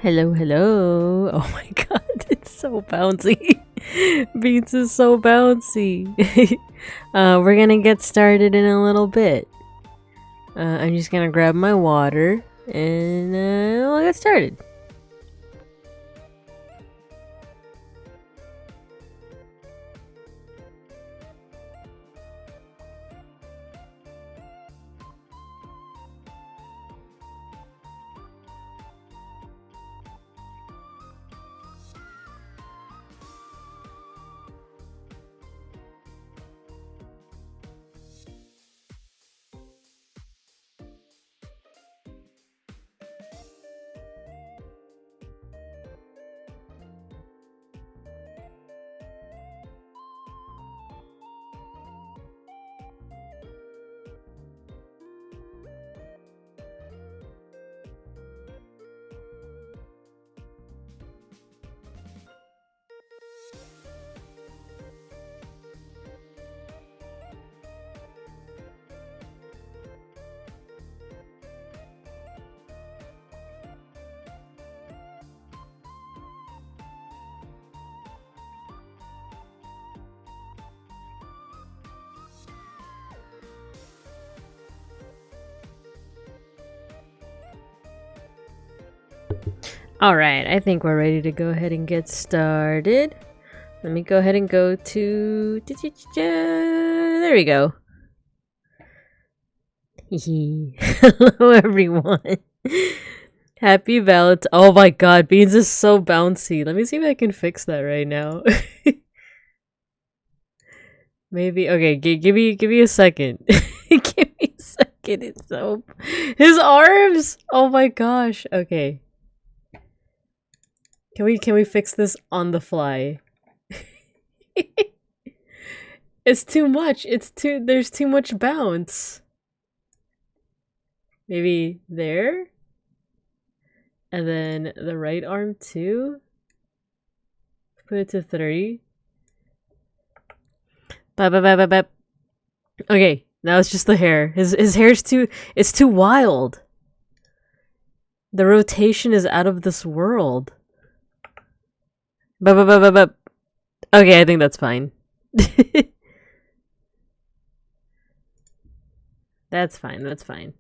Hello, hello. Oh my god, it's so bouncy. Beats is so bouncy. We're gonna get started in a little bit. I'm just gonna grab my water and we'll get started. Alright, I think we're ready to go ahead and get started. Let me go ahead and go to... There we go. Hello everyone. Happy Valentine. Oh my god, Beans is so bouncy. Let me see if I can fix that right now. Maybe, okay, give me a second. Give me a second, it's so... His arms! Oh my gosh, okay. Can we fix this on the fly? It's too much. There's too much bounce. Maybe there? And then the right arm too? Put it to 3. Okay, now it's just the hair. His hair's it's too wild. The rotation is out of this world. Okay, I think that's fine. That's fine.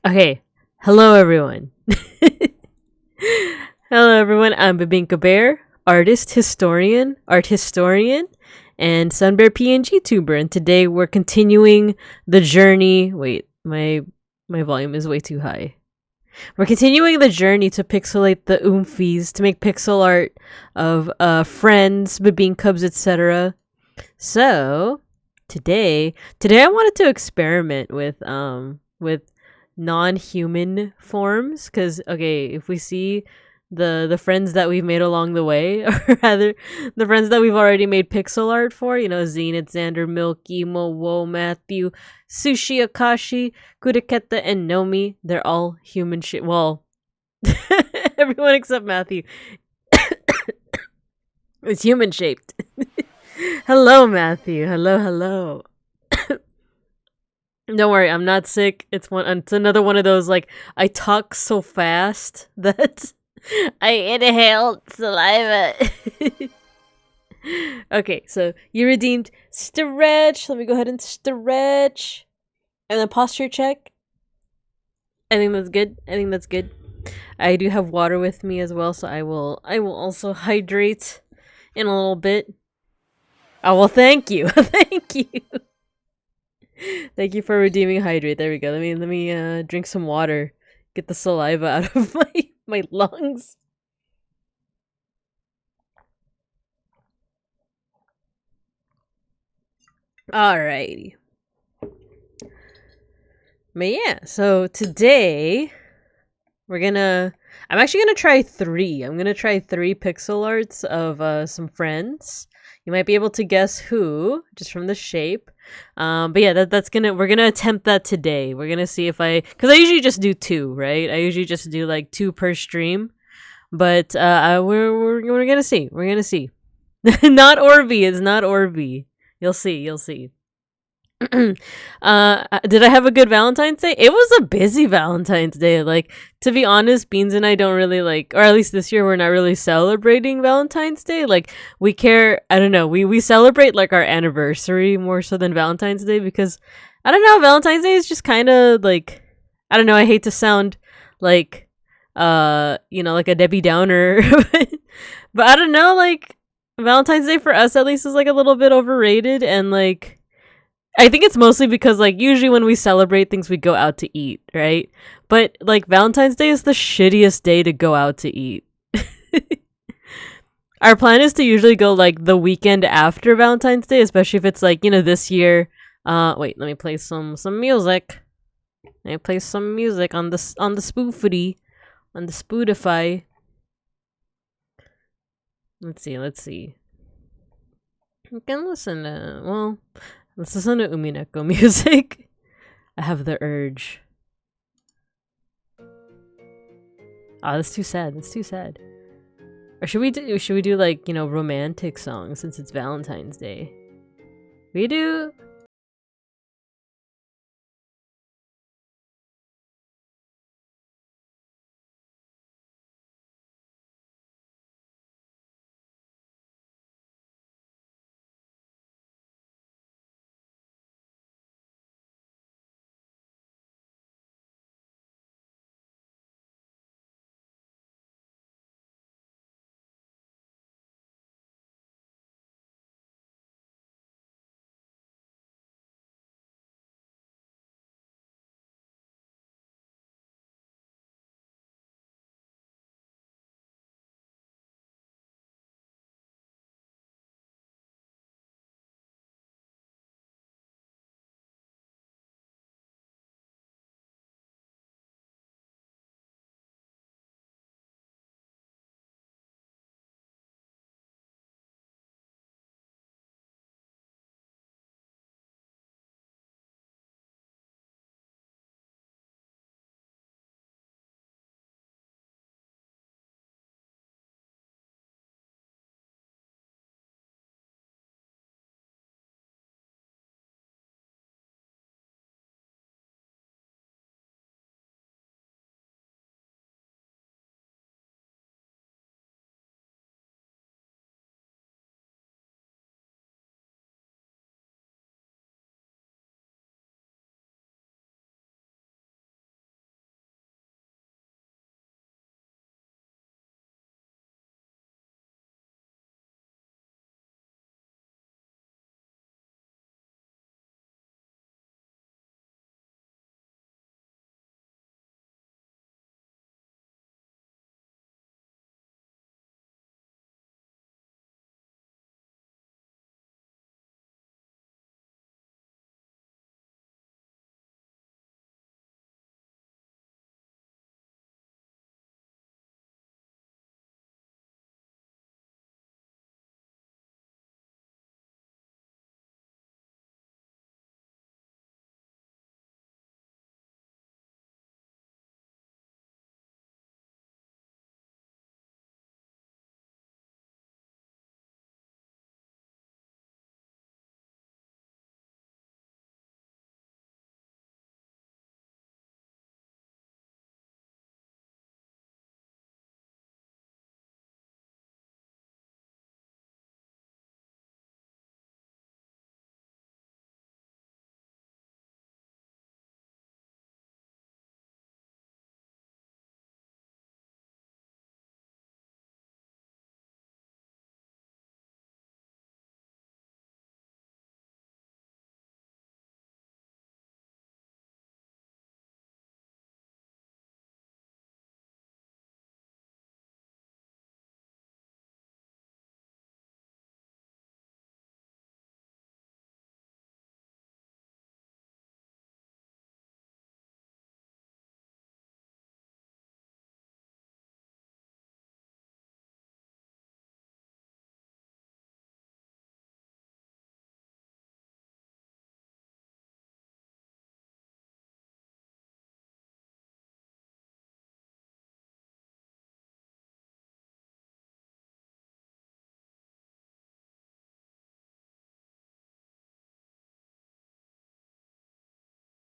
Okay, hello everyone. Hello everyone, I'm Babinka Bear, art historian, and Sunbear PNG tuber, and today we're continuing the journey. Wait, my volume is way too high. We're continuing the journey to pixelate the oomfies, to make pixel art of friends, Babine Cubs, etc. So today I wanted to experiment with non-human forms, because okay, if we see the friends that we've made along the way, or rather the friends that we've already made pixel art for, you know, Zenith, Xander, Milky, Mo, Matthew, Sushi, Akashi, Kudaketa, and Nomi, they're all human shit. Well, everyone except Matthew is human shaped. Hello, Matthew. Hello. Don't worry, I'm not sick. It's another one of those, like, I talk so fast that I inhaled saliva. Okay, so you redeemed stretch. Let me go ahead and stretch. And then posture check. I think that's good. I do have water with me as well, so I will also hydrate in a little bit. Oh, well, thank you. Thank you. Thank you for redeeming hydrate. There we go. Let me drink some water. Get the saliva out of my lungs. Alrighty. But yeah, so today I'm actually gonna try 3. I'm gonna try 3 pixel arts of some friends. You might be able to guess who, just from the shape. But yeah, we're gonna attempt that today. We're gonna see if because I usually just do 2, right? I usually just do like 2 per stream. But we're gonna see. Not Orby, it's not Orby. You'll see. Did I have a good Valentine's Day? It was a busy Valentine's Day. Like, to be honest, Beans and I don't really like, or at least this year, we're not really celebrating Valentine's Day. Like, we care, I don't know, we celebrate like our anniversary more so than Valentine's Day because, I don't know, Valentine's Day is just kind of like, I don't know, I hate to sound like, like a Debbie Downer, but I don't know, like, Valentine's Day for us at least is like a little bit overrated and like, I think it's mostly because like usually when we celebrate things we go out to eat, right? But like Valentine's Day is the shittiest day to go out to eat. Our plan is to usually go like the weekend after Valentine's Day, especially if it's like, this year. Wait, let me play some music. Let me play some music on the spoofity, on the Spotify. Let's see. You can listen to, well, let's listen to Umineko music. I have the urge. Oh, that's too sad. That's too sad. Or should we do like, romantic songs since it's Valentine's Day? We do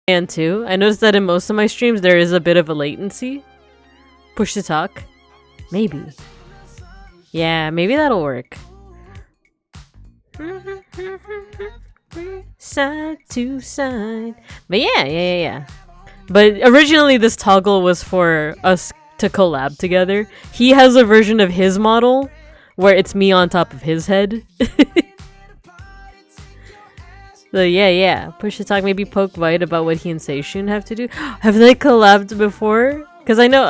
And too, I noticed that in most of my streams there is a bit of a latency. Push to talk. Maybe. Yeah, maybe that'll work. Side to side. But yeah. But originally this toggle was for us to collab together. He has a version of his model where it's me on top of his head. So yeah. Push to talk, maybe poke White about what he and Seishun have to do. Have they collabed before? Because I know,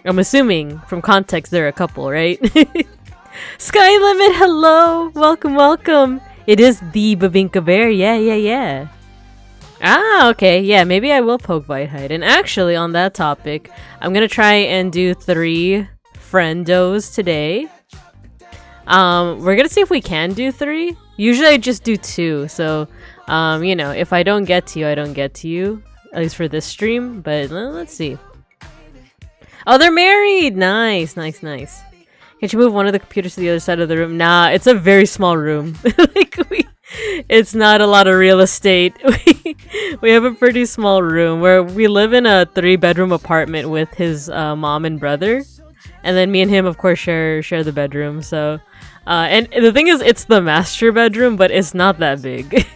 I'm assuming from context they're a couple, right? Sky Limit, hello! Welcome! It is the Babinka Bear, yeah. Ah, okay, yeah, maybe I will poke White Hide. And actually, on that topic, I'm gonna try and do 3 friendos today. We're gonna see if we can do 3. Usually I just do 2, so, you know, if I don't get to you, I don't get to you. At least for this stream, but let's see. Oh, they're married! Nice. Can't you move one of the computers to the other side of the room? Nah, it's a very small room. It's not a lot of real estate. We have a pretty small room where we live in a 3-bedroom apartment with his mom and brother. And then me and him, of course, share the bedroom, so... and the thing is, it's the master bedroom, but it's not that big.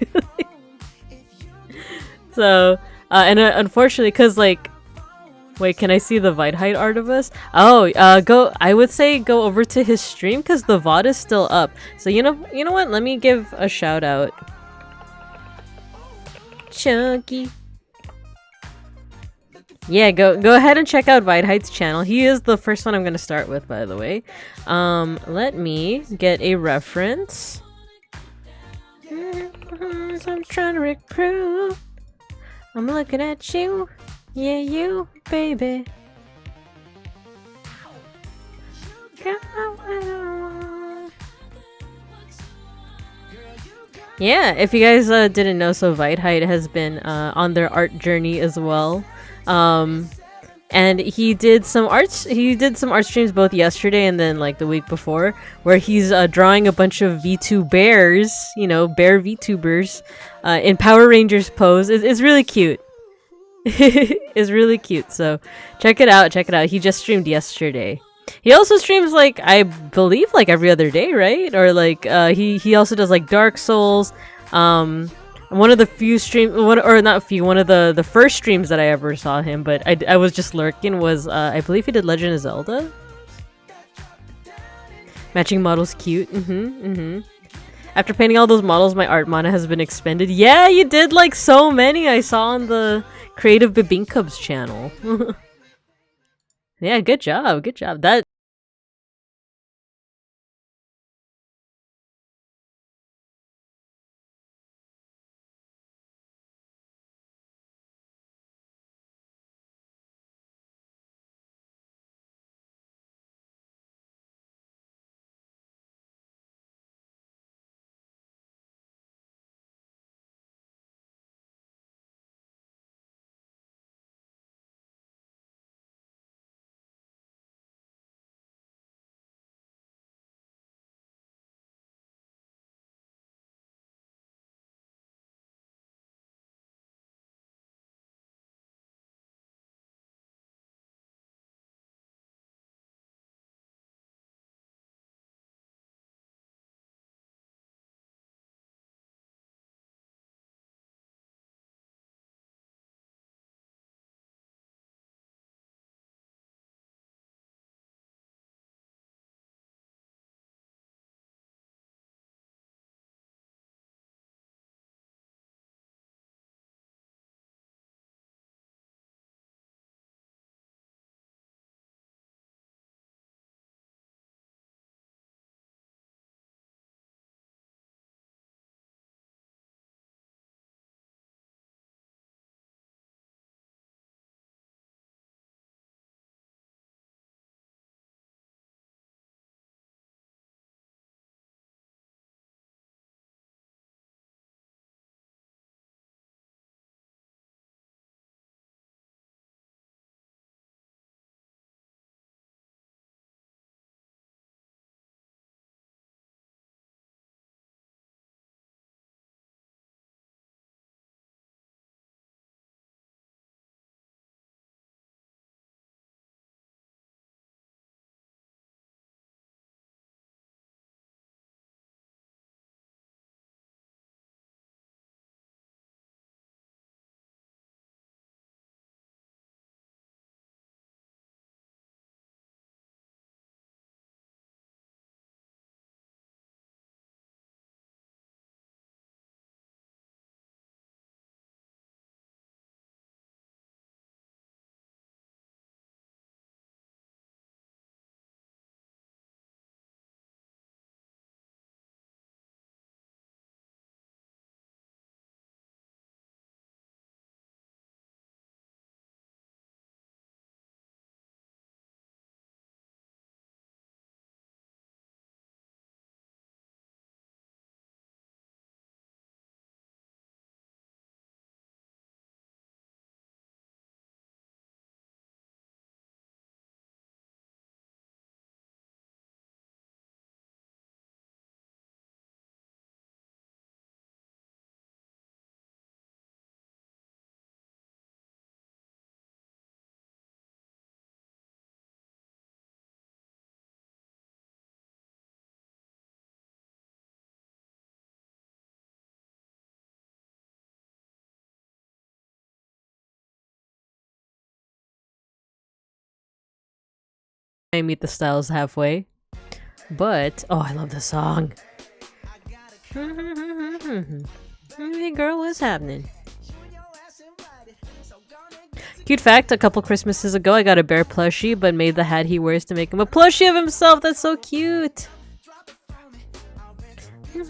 So, and unfortunately, because, like... Wait, can I see the Vite art of us? Oh, I would say go over to his stream, because the VOD is still up. So, you know what? Let me give a shout out. Chunky. Yeah, go ahead and check out Vite channel. He is the first one I'm gonna start with, by the way. Let me get a reference. I'm trying to recruit. I'm looking at you. Yeah, you, baby. Yeah, if you guys didn't know, so Vite has been on their art journey as well. And he did some art streams both yesterday and then like the week before, where he's drawing a bunch of V2 bears, you know, bear VTubers, in Power Rangers pose. It's really cute. It's really cute, so check it out. He just streamed yesterday. He also streams like, I believe, like every other day, right? Or like he also does like Dark Souls. One of the few one of the first streams that I ever saw him, but I was just lurking, was I believe he did Legend of Zelda. Matching models cute. After painting all those models, my art mana has been expended. Yeah, you did like so many I saw on the Creative Bebinkubs channel. Yeah, good job. That I meet the styles halfway. But oh, I love this song. Hey girl, what's happening? Cute fact, a couple Christmases ago I got a bear plushie, but made the hat he wears to make him a plushie of himself. That's so cute. We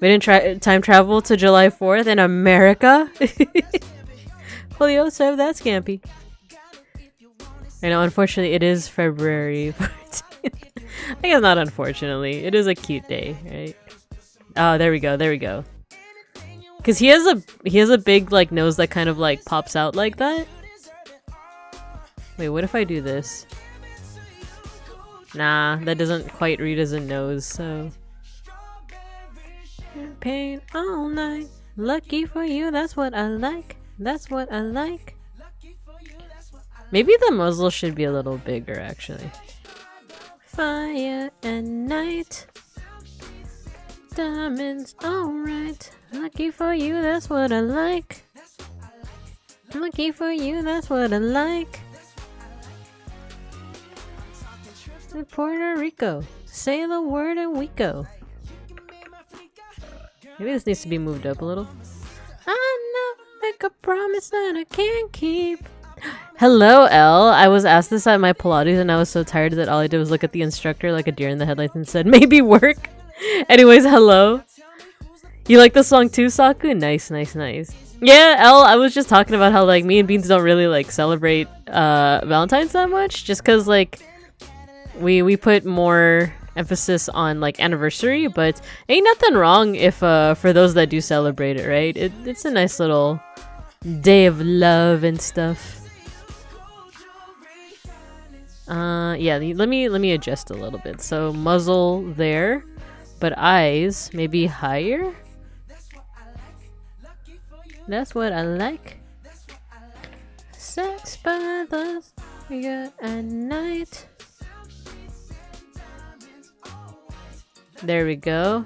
didn't time travel to July 4th in America. Julio, serve that scampi. I know, unfortunately, it is February 14th. I guess not unfortunately. It is a cute day, right? Oh, there we go. There we go. Cause he has a big like nose that kind of like pops out like that. Wait, what if I do this? Nah, that doesn't quite read as a nose, so. Pain all night. Lucky for you, that's what I like. That's what I like. Maybe the muzzle should be a little bigger, actually. Fire and night. Diamonds, alright. Lucky for you, that's what I like. Lucky for you, that's what I like. In Puerto Rico, say the word and we go. Maybe this needs to be moved up a little. I know, make a promise that I can't keep. Hello, Elle. I was asked this at my Pilates and I was so tired that all I did was look at the instructor like a deer in the headlights and said, maybe work. Anyways, hello. You like the song too, Saku? Nice, nice, nice. Yeah, Elle, I was just talking about how like me and Beans don't really like celebrate Valentine's that much, just because like we put more emphasis on like anniversary, but ain't nothing wrong if for those that do celebrate it, right? It's a nice little day of love and stuff. Yeah, let me adjust a little bit. So muzzle there, but eyes maybe higher. That's what I like. Sex by the fire at night. There we go.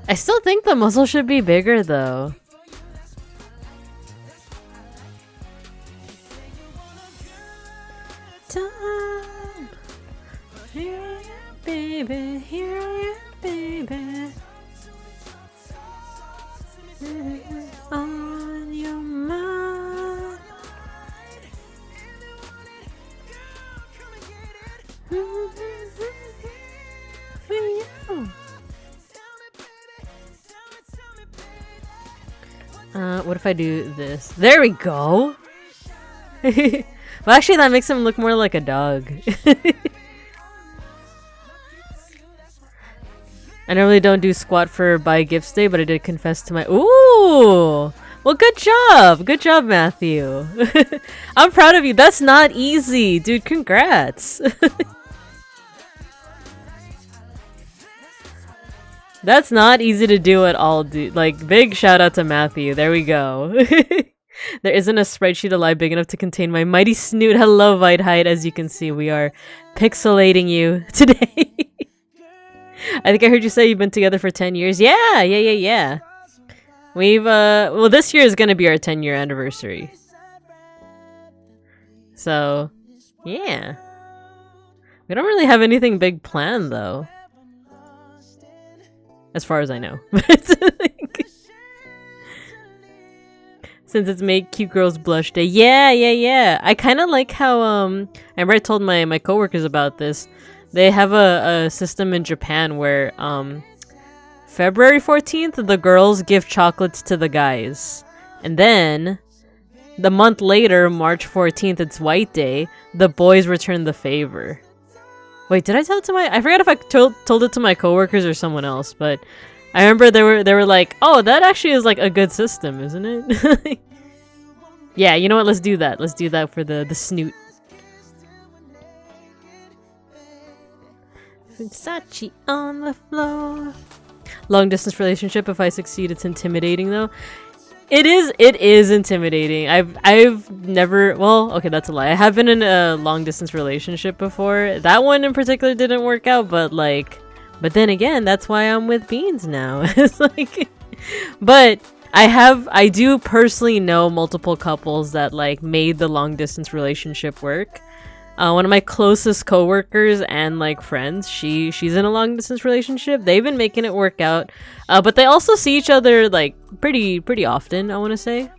I still think the muzzle should be bigger though. Time. Here I am, baby. Here I am, baby. On your mind. For you. What if I do this? There we go! Well, actually, that makes him look more like a dog. I normally don't do squat for buy gifts day, but I did confess to my— Ooh! Well, good job! Good job, Matthew! I'm proud of you. That's not easy! Dude, congrats! That's not easy to do at all, dude. Like, big shout out to Matthew. There we go. There isn't a spreadsheet alive big enough to contain my mighty snoot. Hello, Vitehide. As you can see, we are pixelating you today. I think I heard you say you've been together for 10 years. Yeah. We've, well, this year is gonna be our 10-year anniversary. So, yeah. We don't really have anything big planned, though. As far as I know. Since it's Make Cute Girls Blush Day. Yeah. I kind of like how, I remember I told my coworkers about this. They have a system in Japan where, February 14th, the girls give chocolates to the guys. And then, the month later, March 14th, it's White Day, the boys return the favor. Wait, did I tell it to I forgot if I told it to my coworkers or someone else, but I remember they were like, oh, that actually is like a good system, isn't it? Yeah, you know what? Let's do that. Let's do that for the snoot. Versace on the floor. Long distance relationship. If I succeed, it's intimidating though. It is intimidating. I've never— well, okay, that's a lie. I have been in a long distance relationship before. That one in particular didn't work out, but then again, that's why I'm with Beans now. It's like, but I do personally know multiple couples that like made the long distance relationship work. One of my closest coworkers and like friends, she's in a long distance relationship. They've been making it work out, but they also see each other like pretty often. I want to say.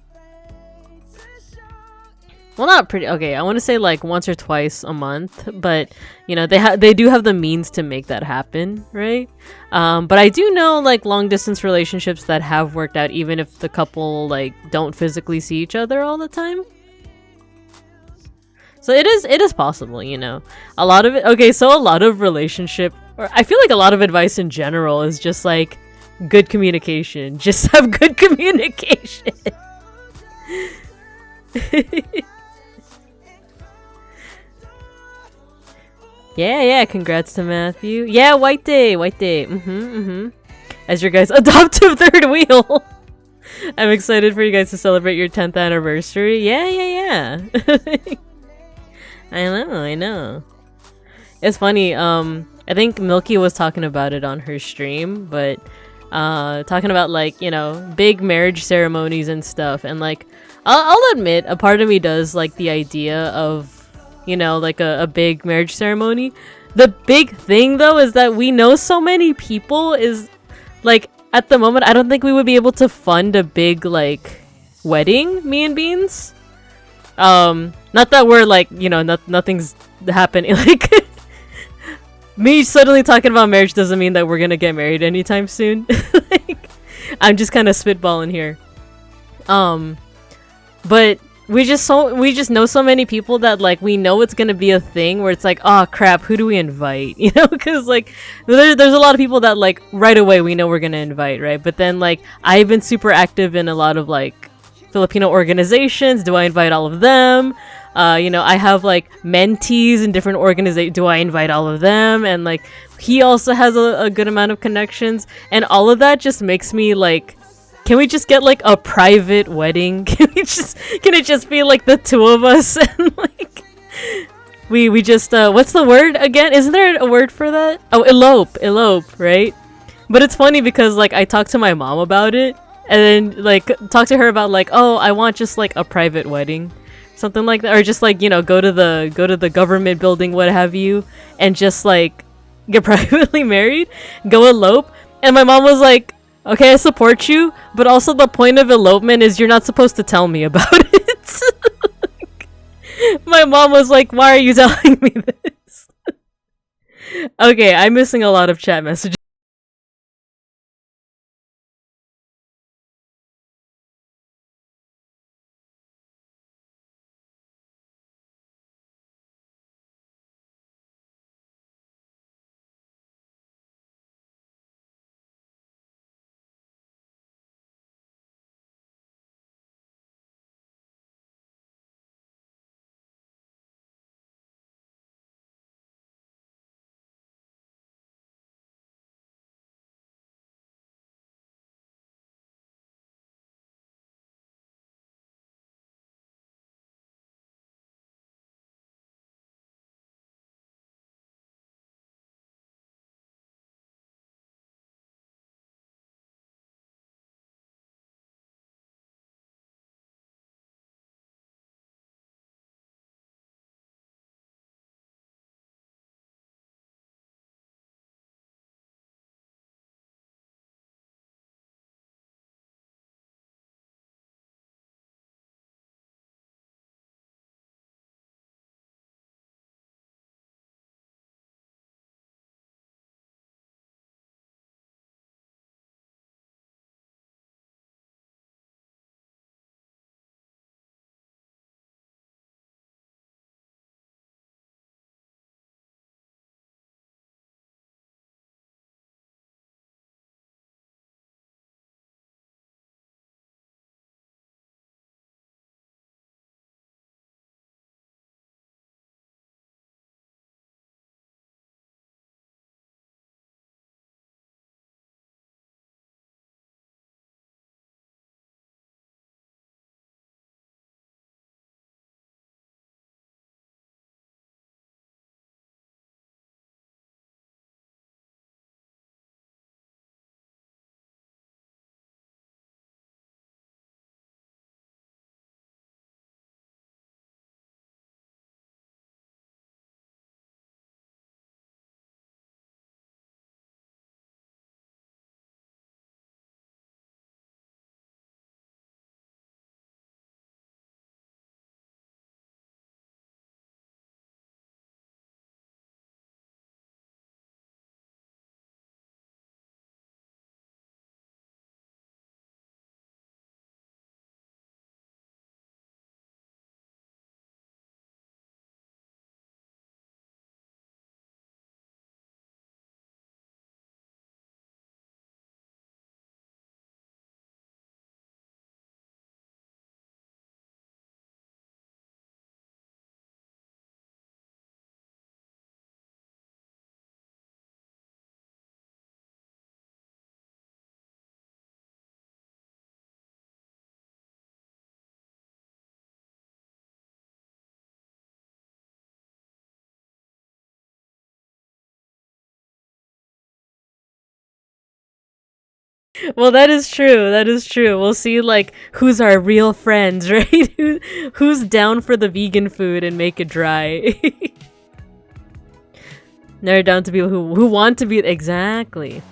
Well, not pretty. Okay, I want to say like once or twice a month, but you know they do have the means to make that happen, right? But I do know like long distance relationships that have worked out, even if the couple like don't physically see each other all the time. So it is possible, you know. A lot of it. Okay, so a lot of relationship, or I feel like a lot of advice in general is just like good communication. Just have good communication. Yeah, yeah, congrats to Matthew. Yeah, White Day, White Day. As your guys' adoptive third wheel. I'm excited for you guys to celebrate your 10th anniversary. Yeah, yeah, yeah. I know, I know. It's funny, I think Milky was talking about it on her stream, but talking about like, you know, big marriage ceremonies and stuff, and like I'll admit a part of me does like the idea of, you know, like a big marriage ceremony. The big thing though is that we know so many people is like at the moment I don't think we would be able to fund a big like wedding, me and Beans. Not that we're like, you know, nothing's happening like me suddenly talking about marriage doesn't mean that we're gonna get married anytime soon. Like, I'm just kind of spitballing here. But we just know so many people that like we know it's gonna be a thing where it's like, oh crap, who do we invite? You know, because like there's a lot of people that like right away we know we're gonna invite, right? But then like I've been super active in a lot of like Filipino organizations. Do I invite all of them? You know, I have like mentees in different organizations. Do I invite all of them? And like he also has a good amount of connections, and all of that just makes me like, can we just get like a private wedding? Can it just be like the two of us and like we just what's the word again? Isn't there a word for that? Oh, elope, right? But it's funny because like I talked to my mom about it, and then like talk to her about like, oh, I want just like a private wedding, something like that, or just like, you know, go to the government building, what have you, and just like get privately married, go elope. And my mom was like, okay, I support you, but also the point of elopement is you're not supposed to tell me about it. My mom was like, why are you telling me this? Okay, I'm missing a lot of chat messages. Well, that is true. That is true. We'll see like who's our real friends, right? Who's down for the vegan food and make it dry. They're down to people who want to be exactly.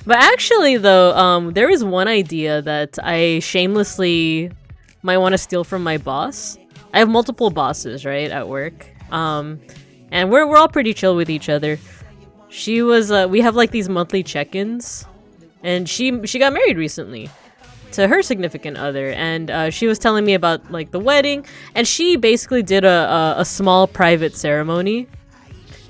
But actually, though, there is one idea that I shamelessly might want to steal from my boss. I have multiple bosses, right, at work. And we're all pretty chill with each other. She was we have like these monthly check-ins, and she got married recently to her significant other, and she was telling me about like the wedding, and she basically did a small private ceremony.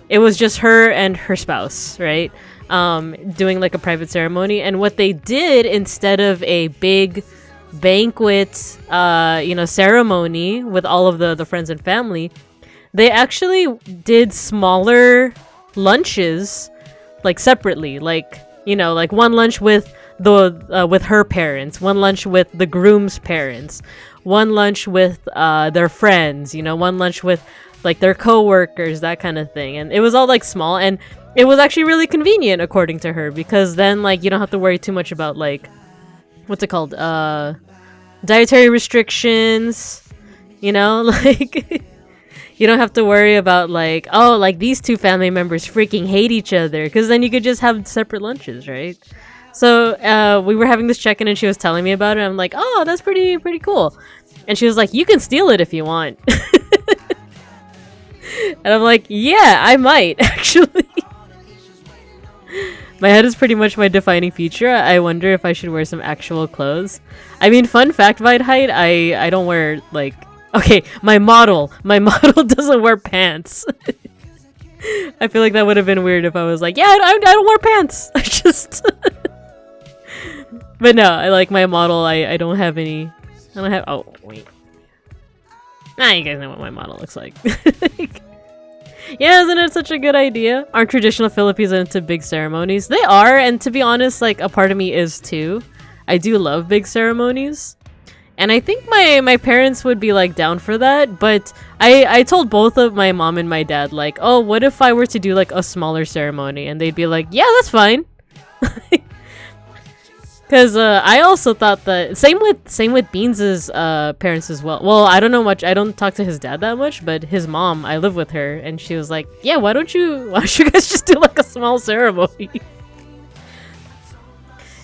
It was just her and her spouse, right? Doing like a private ceremony, and what they did instead of a big banquet, ceremony with all of the friends and family, they actually did smaller lunches, like separately, like like one lunch with with her parents, one lunch with the groom's parents, one lunch with their friends, one lunch with like their co-workers, that kind of thing. And it was all like small, and it was actually really convenient according to her, because then like you don't have to worry too much about like what's it called, dietary restrictions, like you don't have to worry about like, oh, like these two family members freaking hate each other, because then you could just have separate lunches, right? So we were having this check-in, and she was telling me about it. I'm like, oh, that's pretty cool. And she was like, you can steal it if you want. And I'm like, yeah, I might actually. My head is pretty much my defining feature. I wonder if I should wear some actual clothes. I mean, fun fact, Vide Height, I don't wear like, okay, my model doesn't wear pants. I feel like that would have been weird if I was like, yeah, I don't wear pants. I just but no, I like my model. I don't have any. I don't have. Oh wait. You guys know what my model looks like. Yeah, isn't it such a good idea? Aren't traditional Filipinos into big ceremonies? They are, and to be honest, like a part of me is too. I do love big ceremonies. And I think my parents would be like down for that, but I told both of my mom and my dad like, oh, what if I were to do like a smaller ceremony? And they'd be like, yeah, that's fine. Because I also thought that same with Beans's parents as well. Well, I don't know much. I don't talk to his dad that much, but his mom, I live with her, and she was like, "Yeah, why don't you guys just do like a small ceremony?"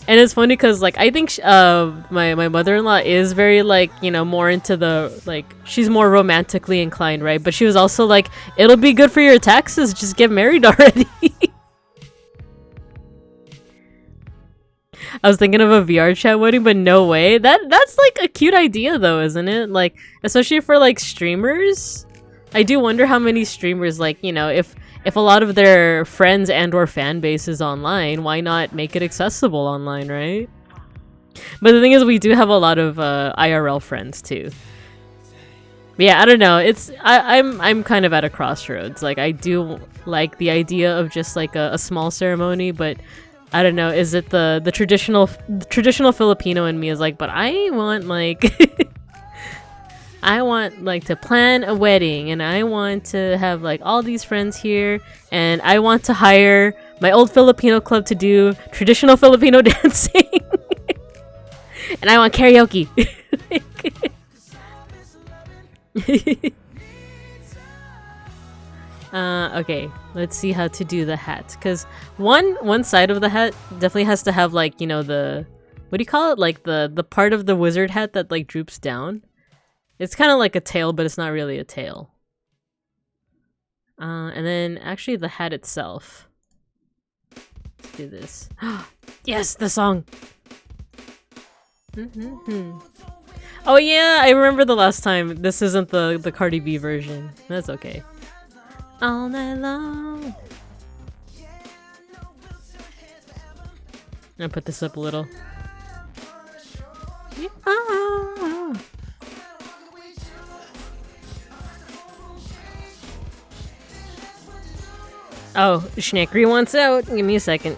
And it's funny because like I think my mother-in-law is very like more into the like, she's more romantically inclined, right? But she was also like, "It'll be good for your taxes. Just get married already." I was thinking of a VR chat wedding, but no way. That's like a cute idea though, isn't it? Like, especially for like streamers. I do wonder how many streamers, like, if a lot of their friends and or fan base is online, why not make it accessible online, right? But the thing is, we do have a lot of IRL friends too. But yeah, I don't know. I'm kind of at a crossroads. Like, I do like the idea of just like a small ceremony, but I don't know, is it the traditional Filipino in me is like, but I want like I want like to plan a wedding, and I want to have like all these friends here, and I want to hire my old Filipino club to do traditional Filipino dancing. And I want karaoke. Okay, let's see how to do the hat, because one side of the hat definitely has to have like the, what do you call it, like the part of the wizard hat that like droops down. It's kind of like a tail, but it's not really a tail. And then actually the hat itself, let's do this. Yes, the song. Oh yeah, I remember the last time. This isn't the Cardi B version. That's okay. All night long. I'm gonna put this up a little. Oh, Schneckry wants out. Give me a second.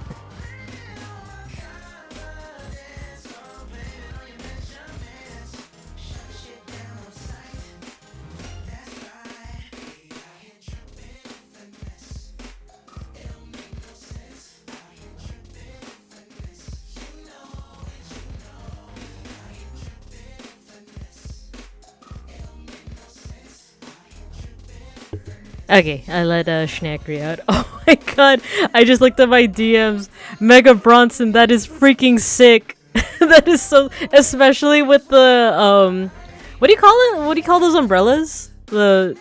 Okay, I let Schnackery out. Oh my god, I just looked at my DMs. Mega Bronson, that is freaking sick. That is so, especially with the what do you call it? What do you call those umbrellas? The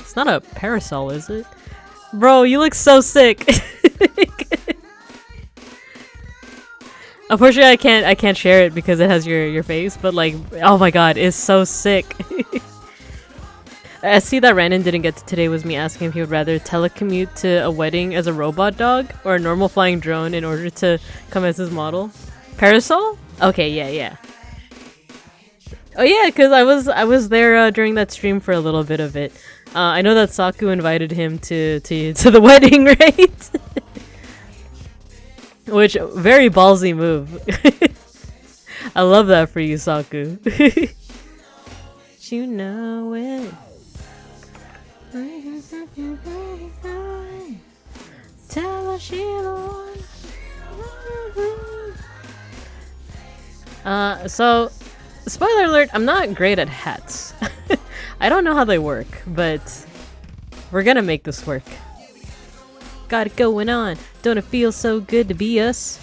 it's not a parasol, is it? Bro, you look so sick. Unfortunately, I can't share it because it has your face, but like, oh my god, it's so sick. A see that Randon didn't get to today was me asking if he would rather telecommute to a wedding as a robot dog or a normal flying drone in order to come as his model. Parasol? Okay, yeah, yeah. Oh yeah, because I was there during that stream for a little bit of it. I know that Saku invited him to the wedding, right? Which very ballsy move. I love that for you, Saku. You know it. Tell her she so spoiler alert, I'm not great at hats. I don't know how they work, but we're gonna make this work. Got it going on. Don't it feel so good to be us?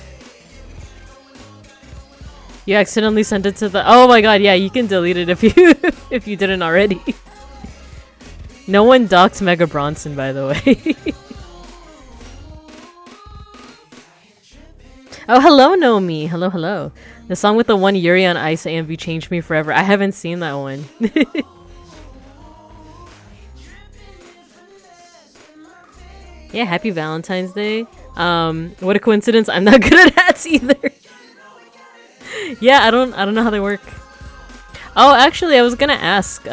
You accidentally sent it to the— oh my god, yeah, you can delete it if you if you didn't already. No one doxed Mega Bronson, by the way. Oh, hello, Nomi. Hello, hello. The song with the one Yuri on Ice AMV changed me forever. I haven't seen that one. Yeah, happy Valentine's Day. What a coincidence. I'm not good at hats either. Yeah, I don't know how they work. Oh, actually, I was gonna ask,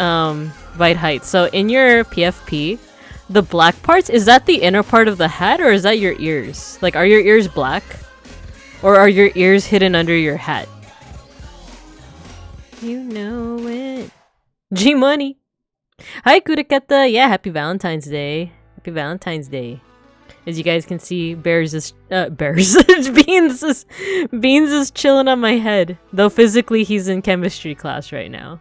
Vite Height. So in your PFP, the black parts, is that the inner part of the hat or is that your ears? Like, are your ears black? Or are your ears hidden under your hat? You know it. G Money. Hi, Kurakata. Yeah, happy Valentine's Day. Happy Valentine's Day. As you guys can see, Beans is Beans is chilling on my head. Though physically he's in chemistry class right now.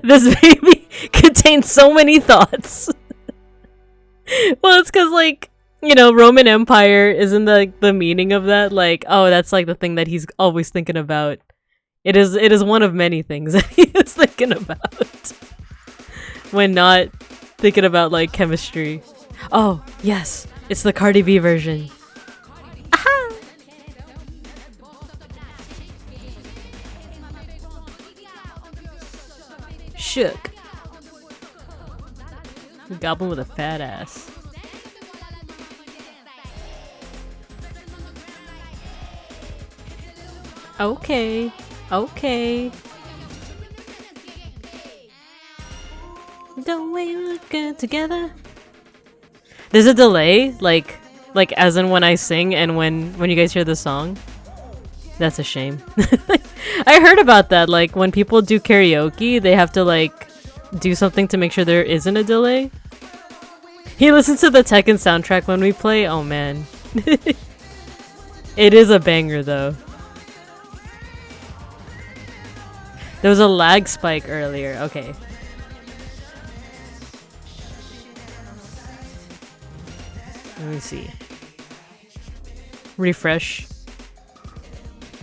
This baby contains so many thoughts. Well, it's because, like, you know, Roman Empire isn't the meaning of that. Like, oh, that's like the thing that he's always thinking about. It is one of many things that he is thinking about when not thinking about like chemistry. Oh, yes, it's the Cardi B version. Aha! Shook. Goblin with a fat ass. Okay. Okay. Don't we look good together? There's a delay, like as in when I sing and when you guys hear the song. That's a shame. I heard about that. Like when people do karaoke, they have to like do something to make sure there isn't a delay. He listens to the Tekken soundtrack when we play. Oh man. It is a banger though. There was a lag spike earlier. Okay. Let me see. Refresh.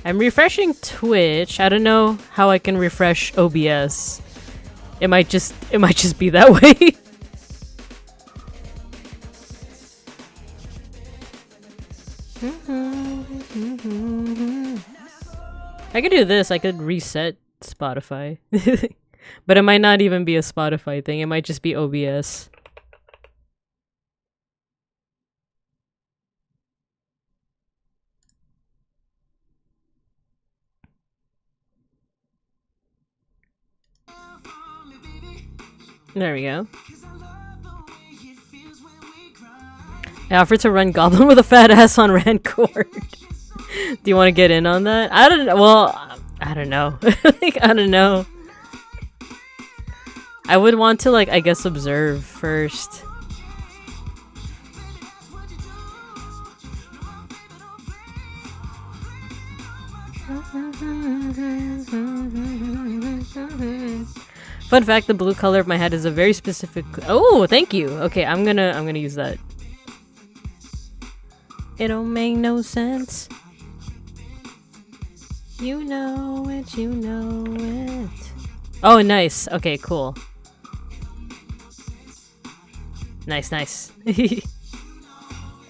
I'm refreshing Twitch. I don't know how I can refresh OBS. It might just be that way. I could do this. I could reset Spotify. But it might not even be a Spotify thing. It might just be OBS. There we go. I offered to run Goblin with a fat ass on Rancord. Do you want to get in on that? I don't know. Well, I don't know. Like, I don't know. I would want to, like, I guess observe first. Fun fact, the blue color of my hat is a very specific— oh, thank you! Okay, I'm gonna use that. It don't make no sense. You know it, you know it. Oh, nice. Okay, cool. Nice, nice.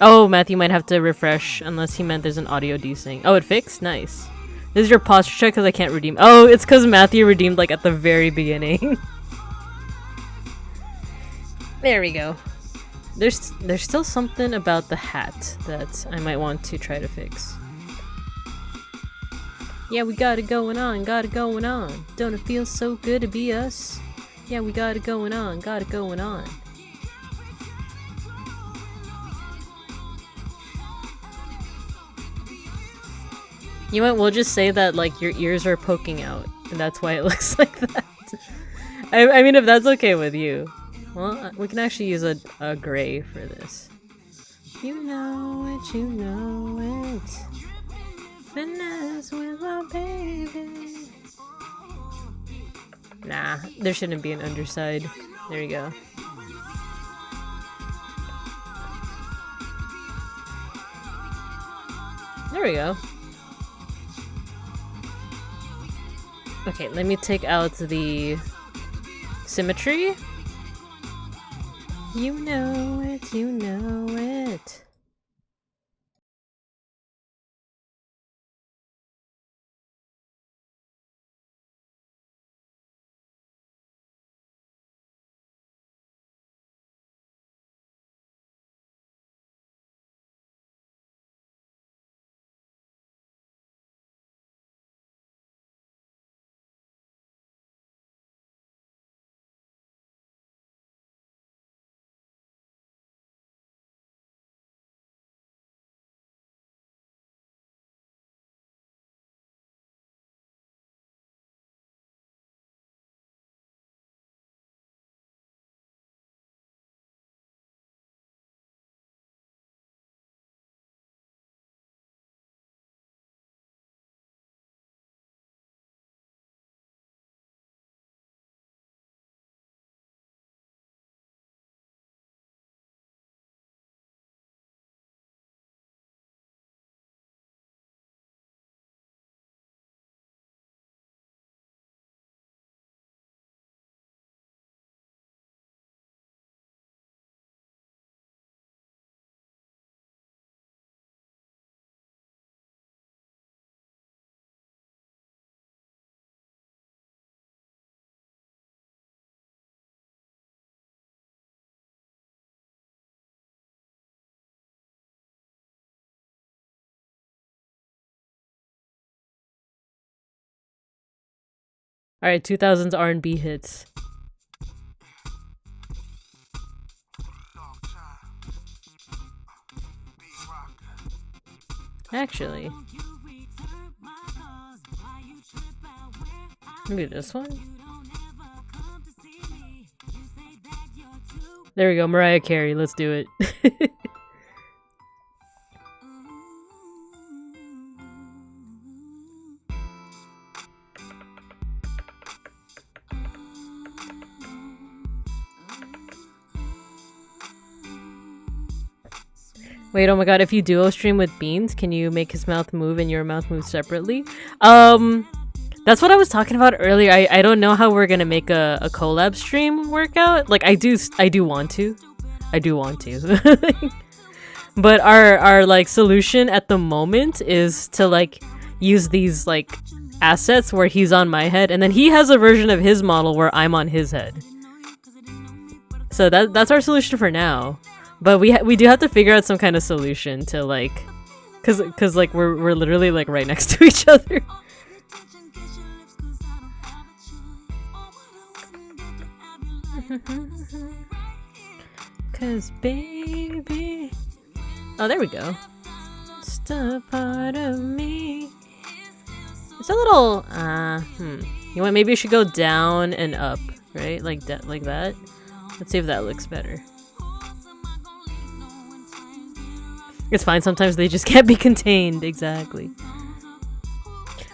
Oh, Matthew might have to refresh unless he meant there's an audio desync. Oh, it fixed? Nice. This is your posture check because I can't redeem. Oh, it's because Matthew redeemed like at the very beginning. There we go. There's still something about the hat that I might want to try to fix. Yeah, we got it going on, got it going on. Don't it feel so good to be us? Yeah, we got it going on, got it going on. You know what, we'll just say that like your ears are poking out, and that's why it looks like that. I mean, if that's okay with you. Well, we can actually use a gray for this. You know it, you know it. Finesse with my baby. Nah, there shouldn't be an underside. There you go. There we go. Okay, let me take out the symmetry. You know it, you know it. Alright, 2000s R&B hits. Actually, maybe this one? There we go, Mariah Carey, let's do it. Wait, oh my god, if you duo stream with Beans, can you make his mouth move and your mouth move separately? That's what I was talking about earlier. I don't know how we're gonna make a collab stream work out. Like, I do want to. I do want to. But our like solution at the moment is to like use these like assets where he's on my head and then he has a version of his model where I'm on his head. So that's our solution for now. But we do have to figure out some kind of solution to like, cause like we're literally like right next to each other. Cause baby, oh there we go. Just a part of me. It's a little You want maybe you should go down and up, right? Like that, like that. Let's see if that looks better. It's fine, sometimes they just can't be contained, exactly.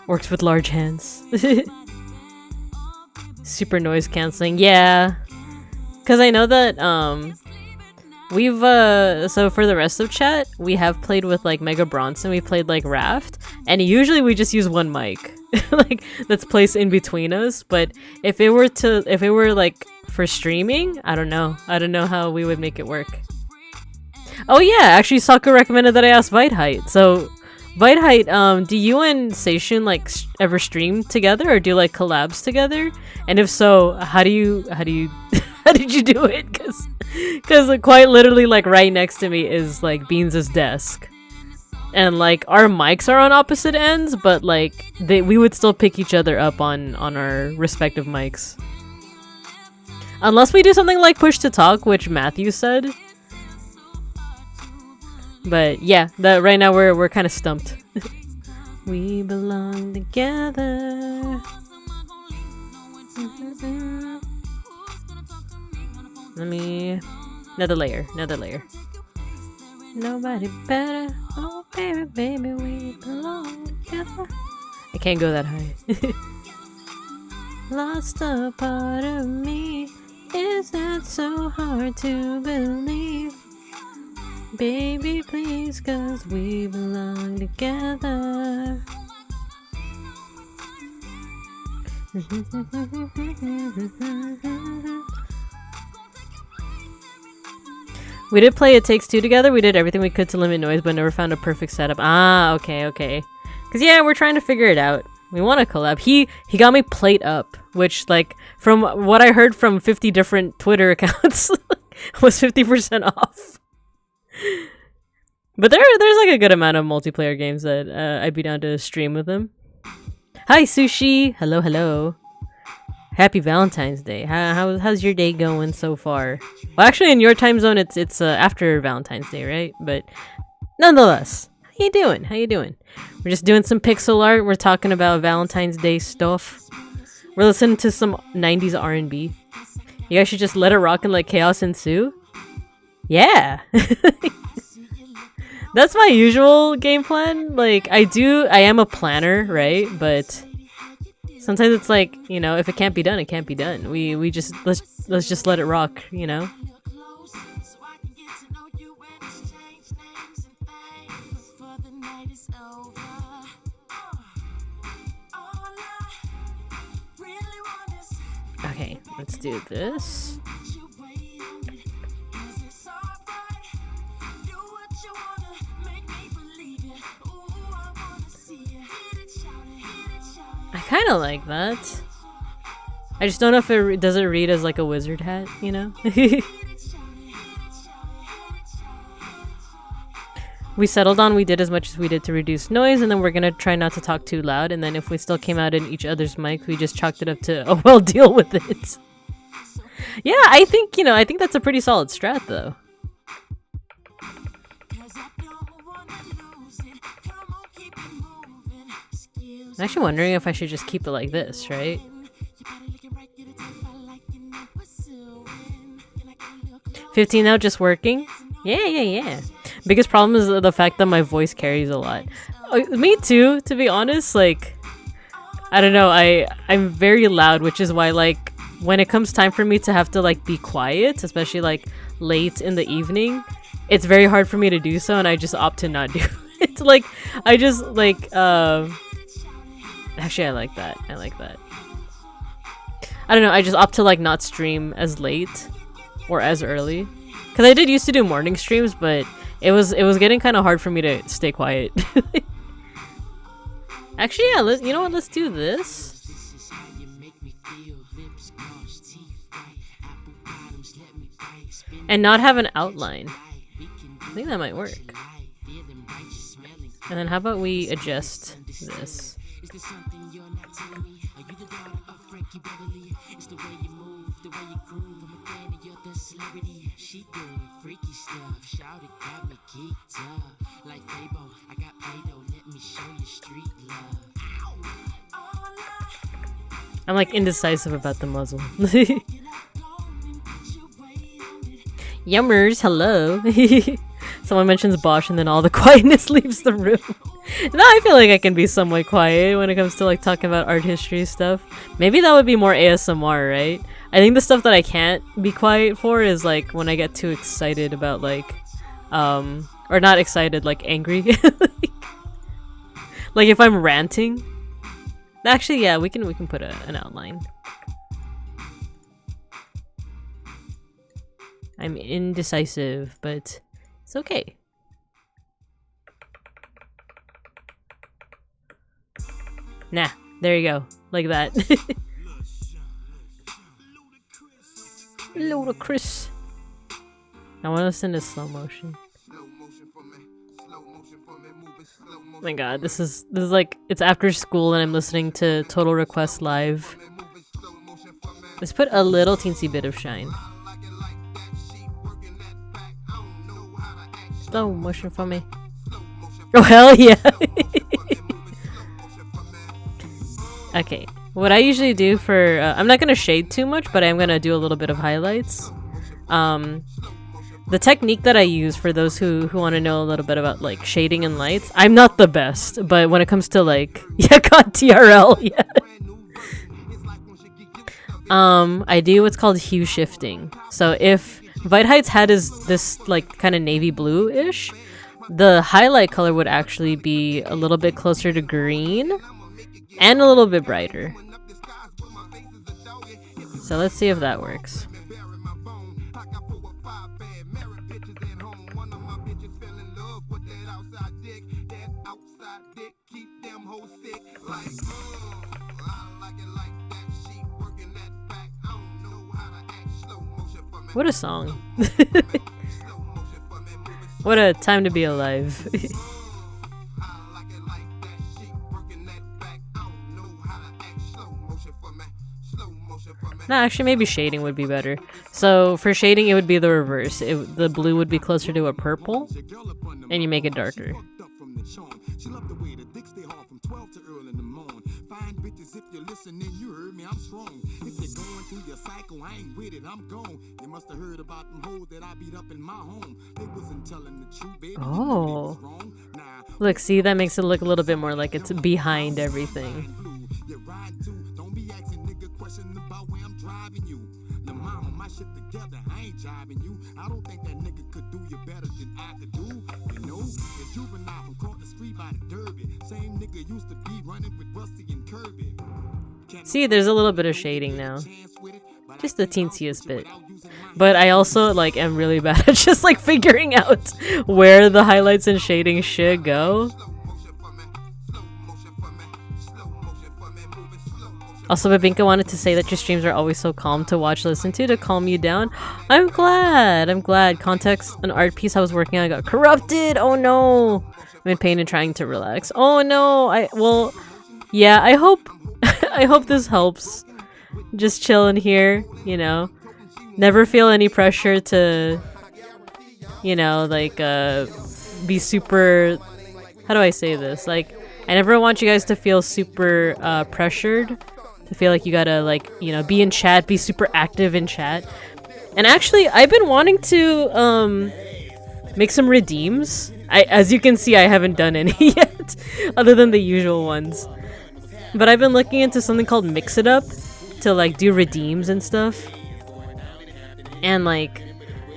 Works with large hands. Super noise cancelling, yeah. Cause I know that we've so for the rest of chat, we have played with like Mega Bronson, we played like Raft, and usually we just use one mic. Like that's placed in between us, but if it were like for streaming, I don't know how we would make it work. Oh yeah, actually Saku recommended that I ask Viteheight. So Viteheight, do you and Seishun like ever stream together or do like collabs together? And if so, how did you how did you do it? Cause like, quite literally like right next to me is like Beans' desk. And like our mics are on opposite ends, but like we would still pick each other up on our respective mics. Unless we do something like push to talk, which Matthew said. But yeah, that right now we're kind of stumped. We belong together. Let me another layer. Nobody better. Oh baby, baby, we belong together. I can't go that high. Lost a part of me. Is that so hard to believe? Baby, please, 'cause we belong together. We did play It Takes Two together. We did everything we could to limit noise, but never found a perfect setup. Ah, okay. Because yeah, we're trying to figure it out. We want to collab. He got me Plate Up, which like from what I heard from 50 different Twitter accounts was 50% off. But there's like a good amount of multiplayer games that I'd be down to stream with him. Hi Sushi, hello. Happy Valentine's Day. How's your day going so far? Well, actually, in your time zone, it's after Valentine's Day, right? But nonetheless, how you doing? We're just doing some pixel art. We're talking about Valentine's Day stuff. We're listening to some 90s R&B. You guys should just let it rock and let chaos ensue. Yeah. That's my usual game plan. Like I am a planner, right? But sometimes it's like, you know, if it can't be done, it can't be done. We just let's just let it rock, you know? Okay, let's do this. I kind of like that. I just don't know if it does it read as like a wizard hat, you know? we settled on we did as much as we did to reduce noise, and then we're gonna try not to talk too loud, and then if we still came out in each other's mics, we just chalked it up to, oh well, deal with it. Yeah, I think, you know, I think that's a pretty solid strat though. I'm actually wondering if I should just keep it like this, right? 15 now, just working? Yeah. Biggest problem is the fact that my voice carries a lot. Me too, to be honest. Like, I don't know, I'm very loud, which is why, like, when it comes time for me to have to, like, be quiet, especially, like, late in the evening, it's very hard for me to do so, and I just opt to not do it. Like, I just, like, actually, I like that. I don't know, I just opt to, like, not stream as late or as early. Because I did used to do morning streams, but it was getting kind of hard for me to stay quiet. Actually, yeah, you know what? Let's do this. And not have an outline. I think that might work. And then how about we adjust this? I'm like indecisive about the muzzle. Yummers, hello. Someone mentions Bosch and then all the quietness leaves the room. Now I feel like I can be somewhat quiet when it comes to like talking about art history stuff. Maybe that would be more ASMR, right? I think the stuff that I can't be quiet for is like when I get too excited about like, or not excited, like angry. Like if I'm ranting. Actually, yeah, we can put an outline. I'm indecisive, but it's okay. Nah, there you go. Like that. Ludicrous. I want to listen to slow motion. Oh my god, this is like, it's after school and I'm listening to Total Request Live. Let's put a little teensy bit of shine. Slow motion for me. Oh hell yeah! Okay, what I usually do for I'm not gonna shade too much, but I'm gonna do a little bit of highlights. The technique that I use for those who want to know a little bit about like shading and lights, I'm not the best, but when it comes to like, yeah, God, TRL, yeah. I do what's called hue shifting. So if White Heights had this like kind of navy blue-ish, the highlight color would actually be a little bit closer to green and a little bit brighter. So let's see if that works. What a song. What a time to be alive. No, actually maybe shading would be better. So for shading it would be the reverse. The blue would be closer to a purple and you make it darker. Oh. Look, see, that makes it look a little bit more like it's behind everything. See, there's a little bit of shading now. Just the teensiest bit. But I also like am really bad at just like figuring out where the highlights and shading should go. Also, Babinka wanted to say that your streams are always so calm to watch, listen to calm you down. I'm glad. I'm glad. Context, an art piece I was working on got corrupted. Oh no. I'm in pain and trying to relax. Oh no. Well, yeah, I hope I hope this helps. Just chilling here, you know. Never feel any pressure to, you know, like be super, how do I say this? Like, I never want you guys to feel super pressured. To feel like you gotta, like, you know, be in chat, be super active in chat. And actually, I've been wanting to make some redeems. As you can see, I haven't done any yet, other than the usual ones. But I've been looking into something called Mix It Up to, like, do redeems and stuff. And, like,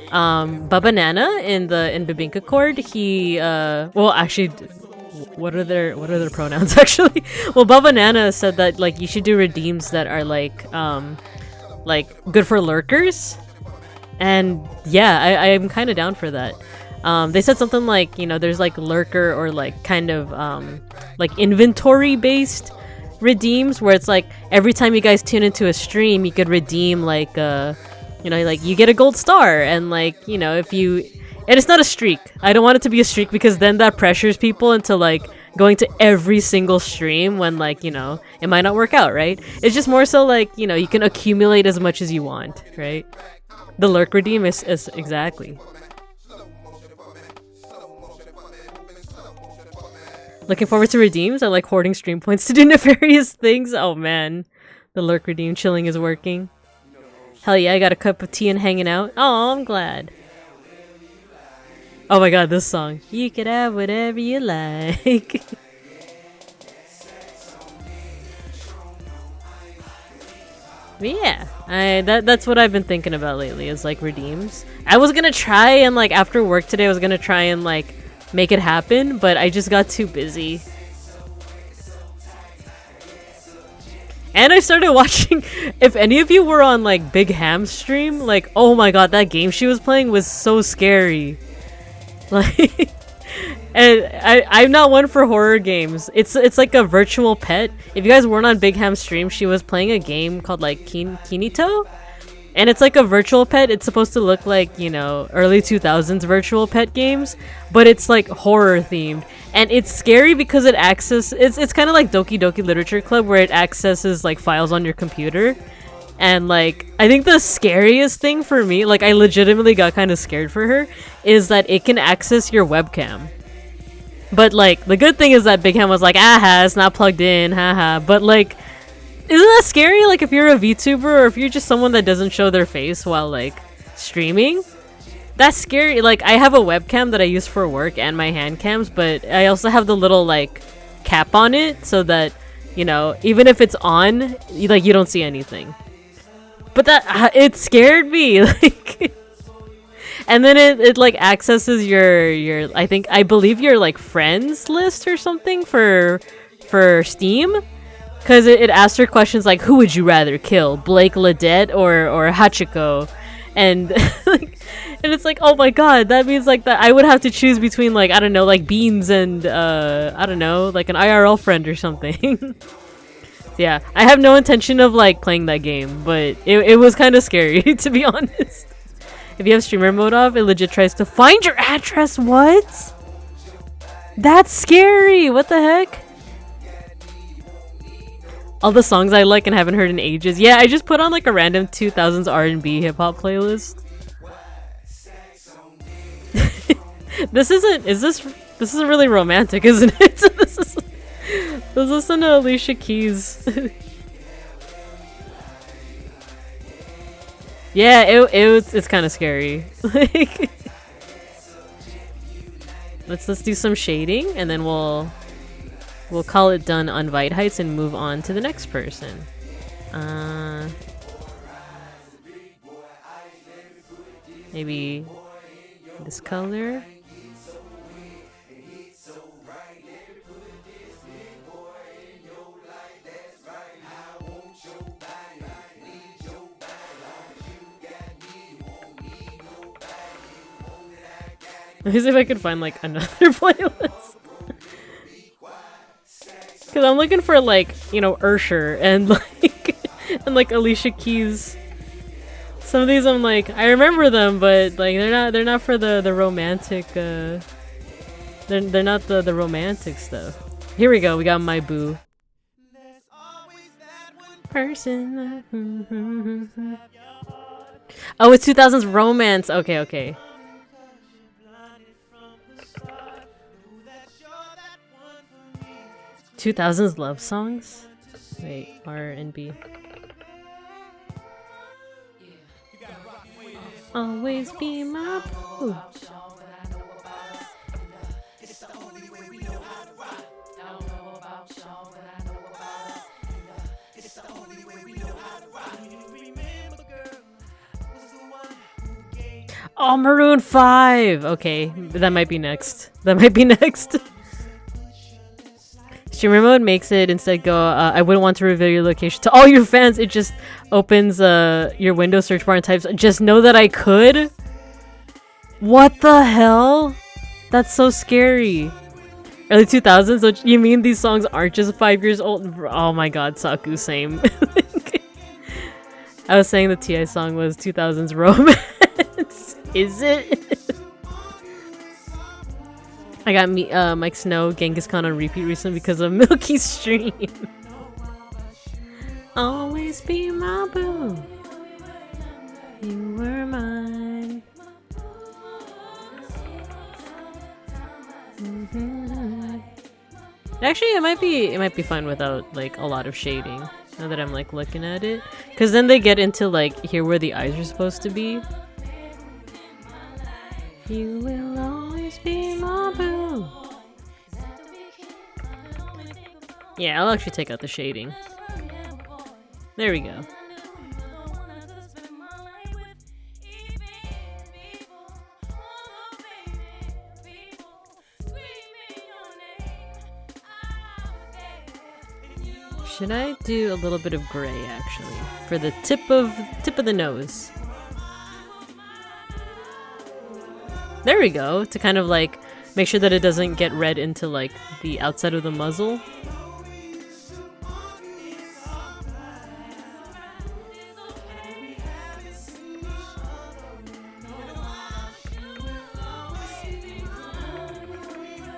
Babanana in Babinka Chord, he well, actually, what are their pronouns actually? Well, Babanana said that, like, you should do redeems that are like good for lurkers. And yeah, I'm kind of down for that. They said something like, you know, there's like lurker or like kind of like inventory based redeems where it's like every time you guys tune into a stream, you could redeem like you know, like you get a gold star, and like, you know, if you, and it's not a streak. I don't want it to be a streak because then that pressures people into like going to every single stream when, like, you know, it might not work out, right? It's just more so like, you know, you can accumulate as much as you want, right? The lurk redeem is exactly. Looking forward to redeems. I like hoarding stream points to do nefarious things. Oh man, the lurk redeem chilling is working. Hell yeah, I got a cup of tea and hanging out. Oh, I'm glad. Oh my god, this song. You could have whatever you like. But yeah, that's what I've been thinking about lately, is like redeems. I was gonna try and like after work today, I was gonna try and like make it happen, but I just got too busy. And I started watching, if any of you were on like Big Ham's stream, like, oh my god, that game she was playing was so scary. Like, and I'm not one for horror games. It's like a virtual pet. If you guys weren't on Big Ham's stream, she was playing a game called like Kinito. And it's like a virtual pet. It's supposed to look like, you know, early 2000s virtual pet games, but it's like horror themed. And it's scary because it it's kind of like Doki Doki Literature Club, where it accesses like files on your computer. And like, I think the scariest thing for me, like I legitimately got kind of scared for her, is that it can access your webcam. But like, the good thing is that Big Ham was like, aha, it's not plugged in, haha. But like, isn't that scary? Like, if you're a VTuber or if you're just someone that doesn't show their face while like streaming, that's scary. Like, I have a webcam that I use for work and my hand cams, but I also have the little like cap on it so that, you know, even if it's on, like, you don't see anything. But that, it scared me. Like, and then it like accesses your I believe your like friends list or something for Steam. Because it asks her questions like, who would you rather kill, Blake Ledette or Hachiko? And like, and it's like, oh my god, that means like that I would have to choose between like, I don't know, like Beans and I don't know, like an IRL friend or something. Yeah, I have no intention of like playing that game, but it was kind of scary to be honest. If you have streamer mode off, it legit tries to find your address. What? That's scary. What the heck? All the songs I like and haven't heard in ages. Yeah, I just put on like a random 2000s R&B hip hop playlist. This isn't really romantic, isn't it? Let's listen to Alicia Keys. Yeah, it's kind of scary. Like, let's do some shading and then we'll call it done on White Heights and move on to the next person. Maybe this color. Let me see if I can find like another playlist. Because I'm looking for like, you know, Ursher and like and like Alicia Keys. Some of these I'm like, I remember them, but like they're not for the romantic they're not the romantic stuff. Here we go, we got My Boo. Person. Oh, it's 2000s romance. Okay, okay. 2000s love songs? Wait, R&B. Always be my boo. Oh, Maroon 5! Okay, that might be next. That might be next. Streamer mode makes it instead go, I wouldn't want to reveal your location to all your fans. It just opens your Windows search bar and types, just know that I could? What the hell? That's so scary. Early 2000s? So you mean these songs aren't just 5 years old? Oh my god, Saku, same. I was saying the TI song was 2000s romance. Is it? I got Mike Snow, Genghis Khan on repeat recently because of Milky Stream. Always be my boo. You were mine. Actually, it might be fine without like a lot of shading. Now that I'm like looking at it, because then they get into like here where the eyes are supposed to be. You will always be my boo. Yeah, I'll actually take out the shading. There we go. Should I do a little bit of gray actually for the tip of the nose? There we go, to kind of like make sure that it doesn't get red into like the outside of the muzzle.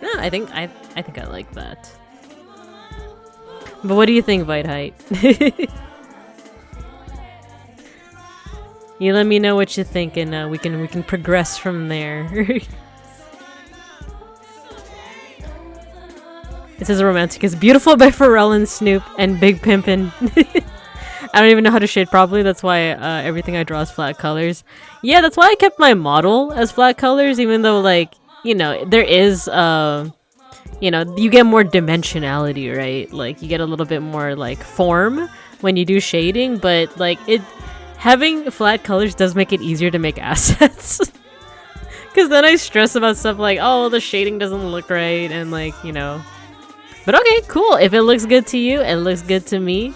No, I think I like that. But what do you think, Vite Height? You let me know what you think, and we can progress from there. It says romantic is beautiful by Pharrell and Snoop and Big Pimpin'. I don't even know how to shade properly. That's why everything I draw is flat colors. Yeah, that's why I kept my model as flat colors, even though like you know there is you know you get more dimensionality, right? Like you get a little bit more like form when you do shading, but like having flat colors does make it easier to make assets. Because then I stress about stuff like, oh, the shading doesn't look right, and like, you know. But okay, cool. If it looks good to you, it looks good to me.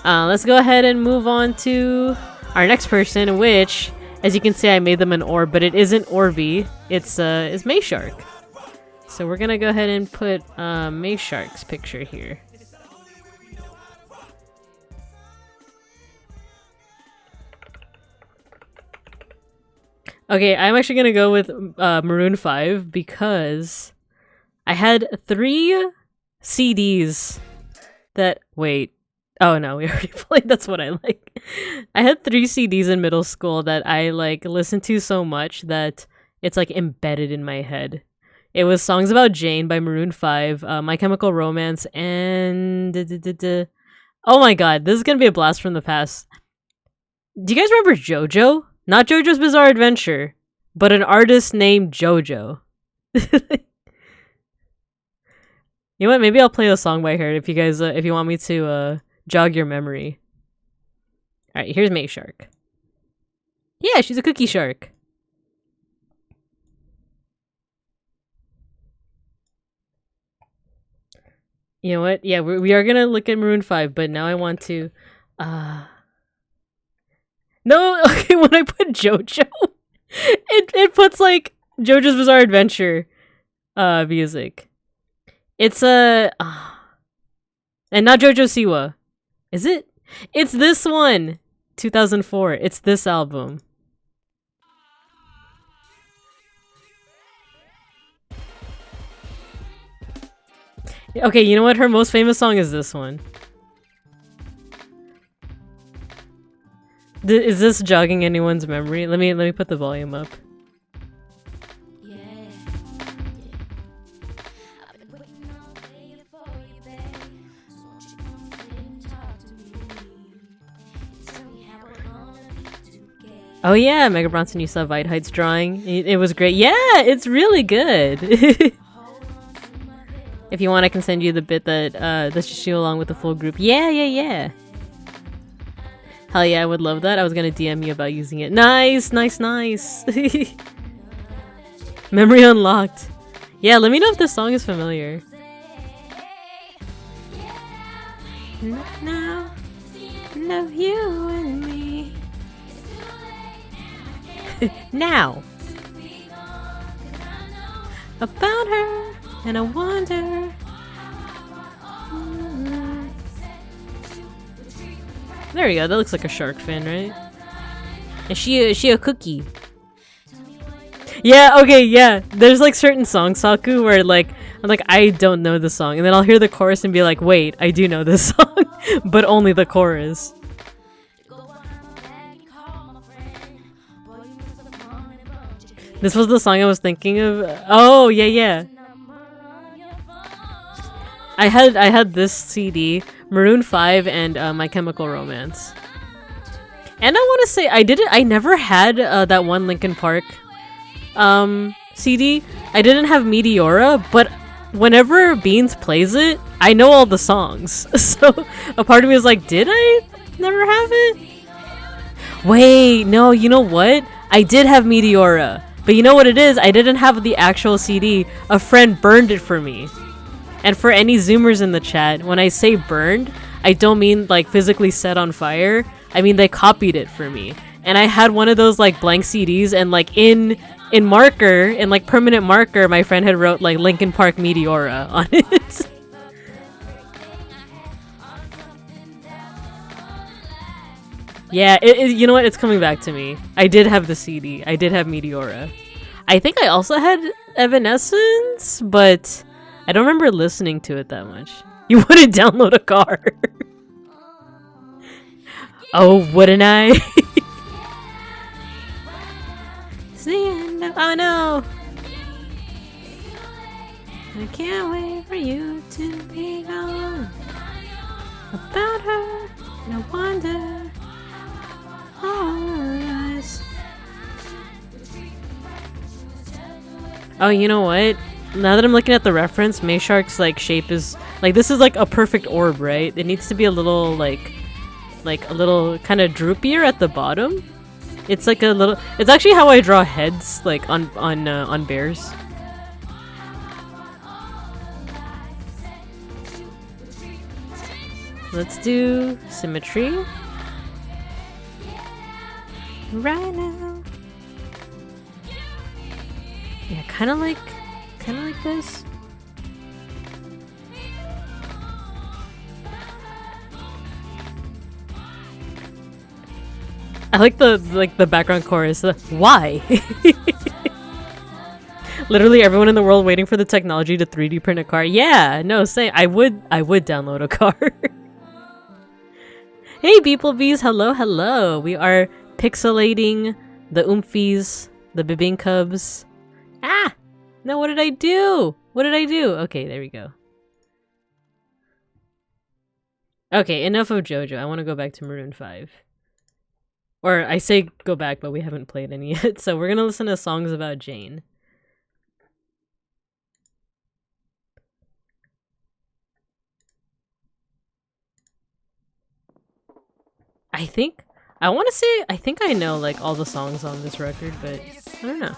Let's go ahead and move on to our next person, which, as you can see, I made them an orb, but it isn't Orby. It's Mayshark. So we're gonna go ahead and put Mayshark's picture here. Okay, I'm actually gonna go with Maroon 5 because I had 3 CDs that wait. Oh no, we already played. That's what I like. I had 3 CDs in middle school that I like listened to so much that it's like embedded in my head. It was Songs About Jane by Maroon 5, My Chemical Romance, and oh my god, this is gonna be a blast from the past. Do you guys remember JoJo? Not JoJo's Bizarre Adventure, but an artist named JoJo. You know what? Maybe I'll play a song by her if you guys, if you want me to jog your memory. All right, here's Mayshark. Yeah, she's a cookie shark. You know what? Yeah, we are gonna look at Maroon 5, but now I want to. No, okay, when I put JoJo, it puts like JoJo's Bizarre Adventure music. It's and not JoJo Siwa. Is it? It's this one! 2004. It's this album. Okay, you know what? Her most famous song is this one. Is this jogging anyone's memory? Let me put the volume up. Oh yeah, Mega Bronson, you saw Heights drawing. It was great. Yeah, it's really good. If you want, I can send you the bit that that's just you along with the full group. Yeah. Hell yeah, I would love that. I was gonna DM you about using it. Nice. Memory unlocked. Yeah, let me know if this song is familiar. Now, love you and me. Now. About her, and I wonder. There we go. That looks like a shark fin, right? Is she a cookie? Yeah. Okay. Yeah. There's like certain songs, Saku, where like I'm like I don't know the song, and then I'll hear the chorus and be like, wait, I do know this song, but only the chorus. This was the song I was thinking of. Oh yeah. I had this CD, Maroon 5 and My Chemical Romance. And I want to say I never had that one Linkin Park CD. I didn't have Meteora, but whenever Beans plays it, I know all the songs. So a part of me was like, did I never have it? Wait, no, you know what? I did have Meteora. But you know what it is? I didn't have the actual CD. A friend burned it for me. And for any Zoomers in the chat, when I say burned, I don't mean like physically set on fire. I mean they copied it for me. And I had one of those like blank CDs, and like in marker, in like permanent marker, my friend had wrote like Linkin Park Meteora on it. Yeah, you know what? It's coming back to me. I did have the CD. I did have Meteora. I think I also had Evanescence, but I don't remember listening to it that much. You wouldn't download a car. Oh, wouldn't I? It's the end of... Oh no! I can't wait for you to be gone. About her, no wonder. Oh, you know what? Now that I'm looking at the reference, Mayshark's like shape is like this is like a perfect orb, right? It needs to be a little like a little kind of droopier at the bottom. It's like a little. It's actually how I draw heads, like on bears. Let's do symmetry. Right now. Yeah, kind of like this. I like the background chorus. Why? Literally everyone in the world waiting for the technology to 3D print a car. Yeah, no, say I would download a car. Hey, beeplebees, hello. We are pixelating the oomfies, the bibing cubs. Ah! No, what did I do? Okay, there we go. Okay, enough of JoJo. I want to go back to Maroon 5. Or I say go back, but we haven't played any yet. So we're gonna listen to songs about Jane. I think I know like all the songs on this record, but I don't know.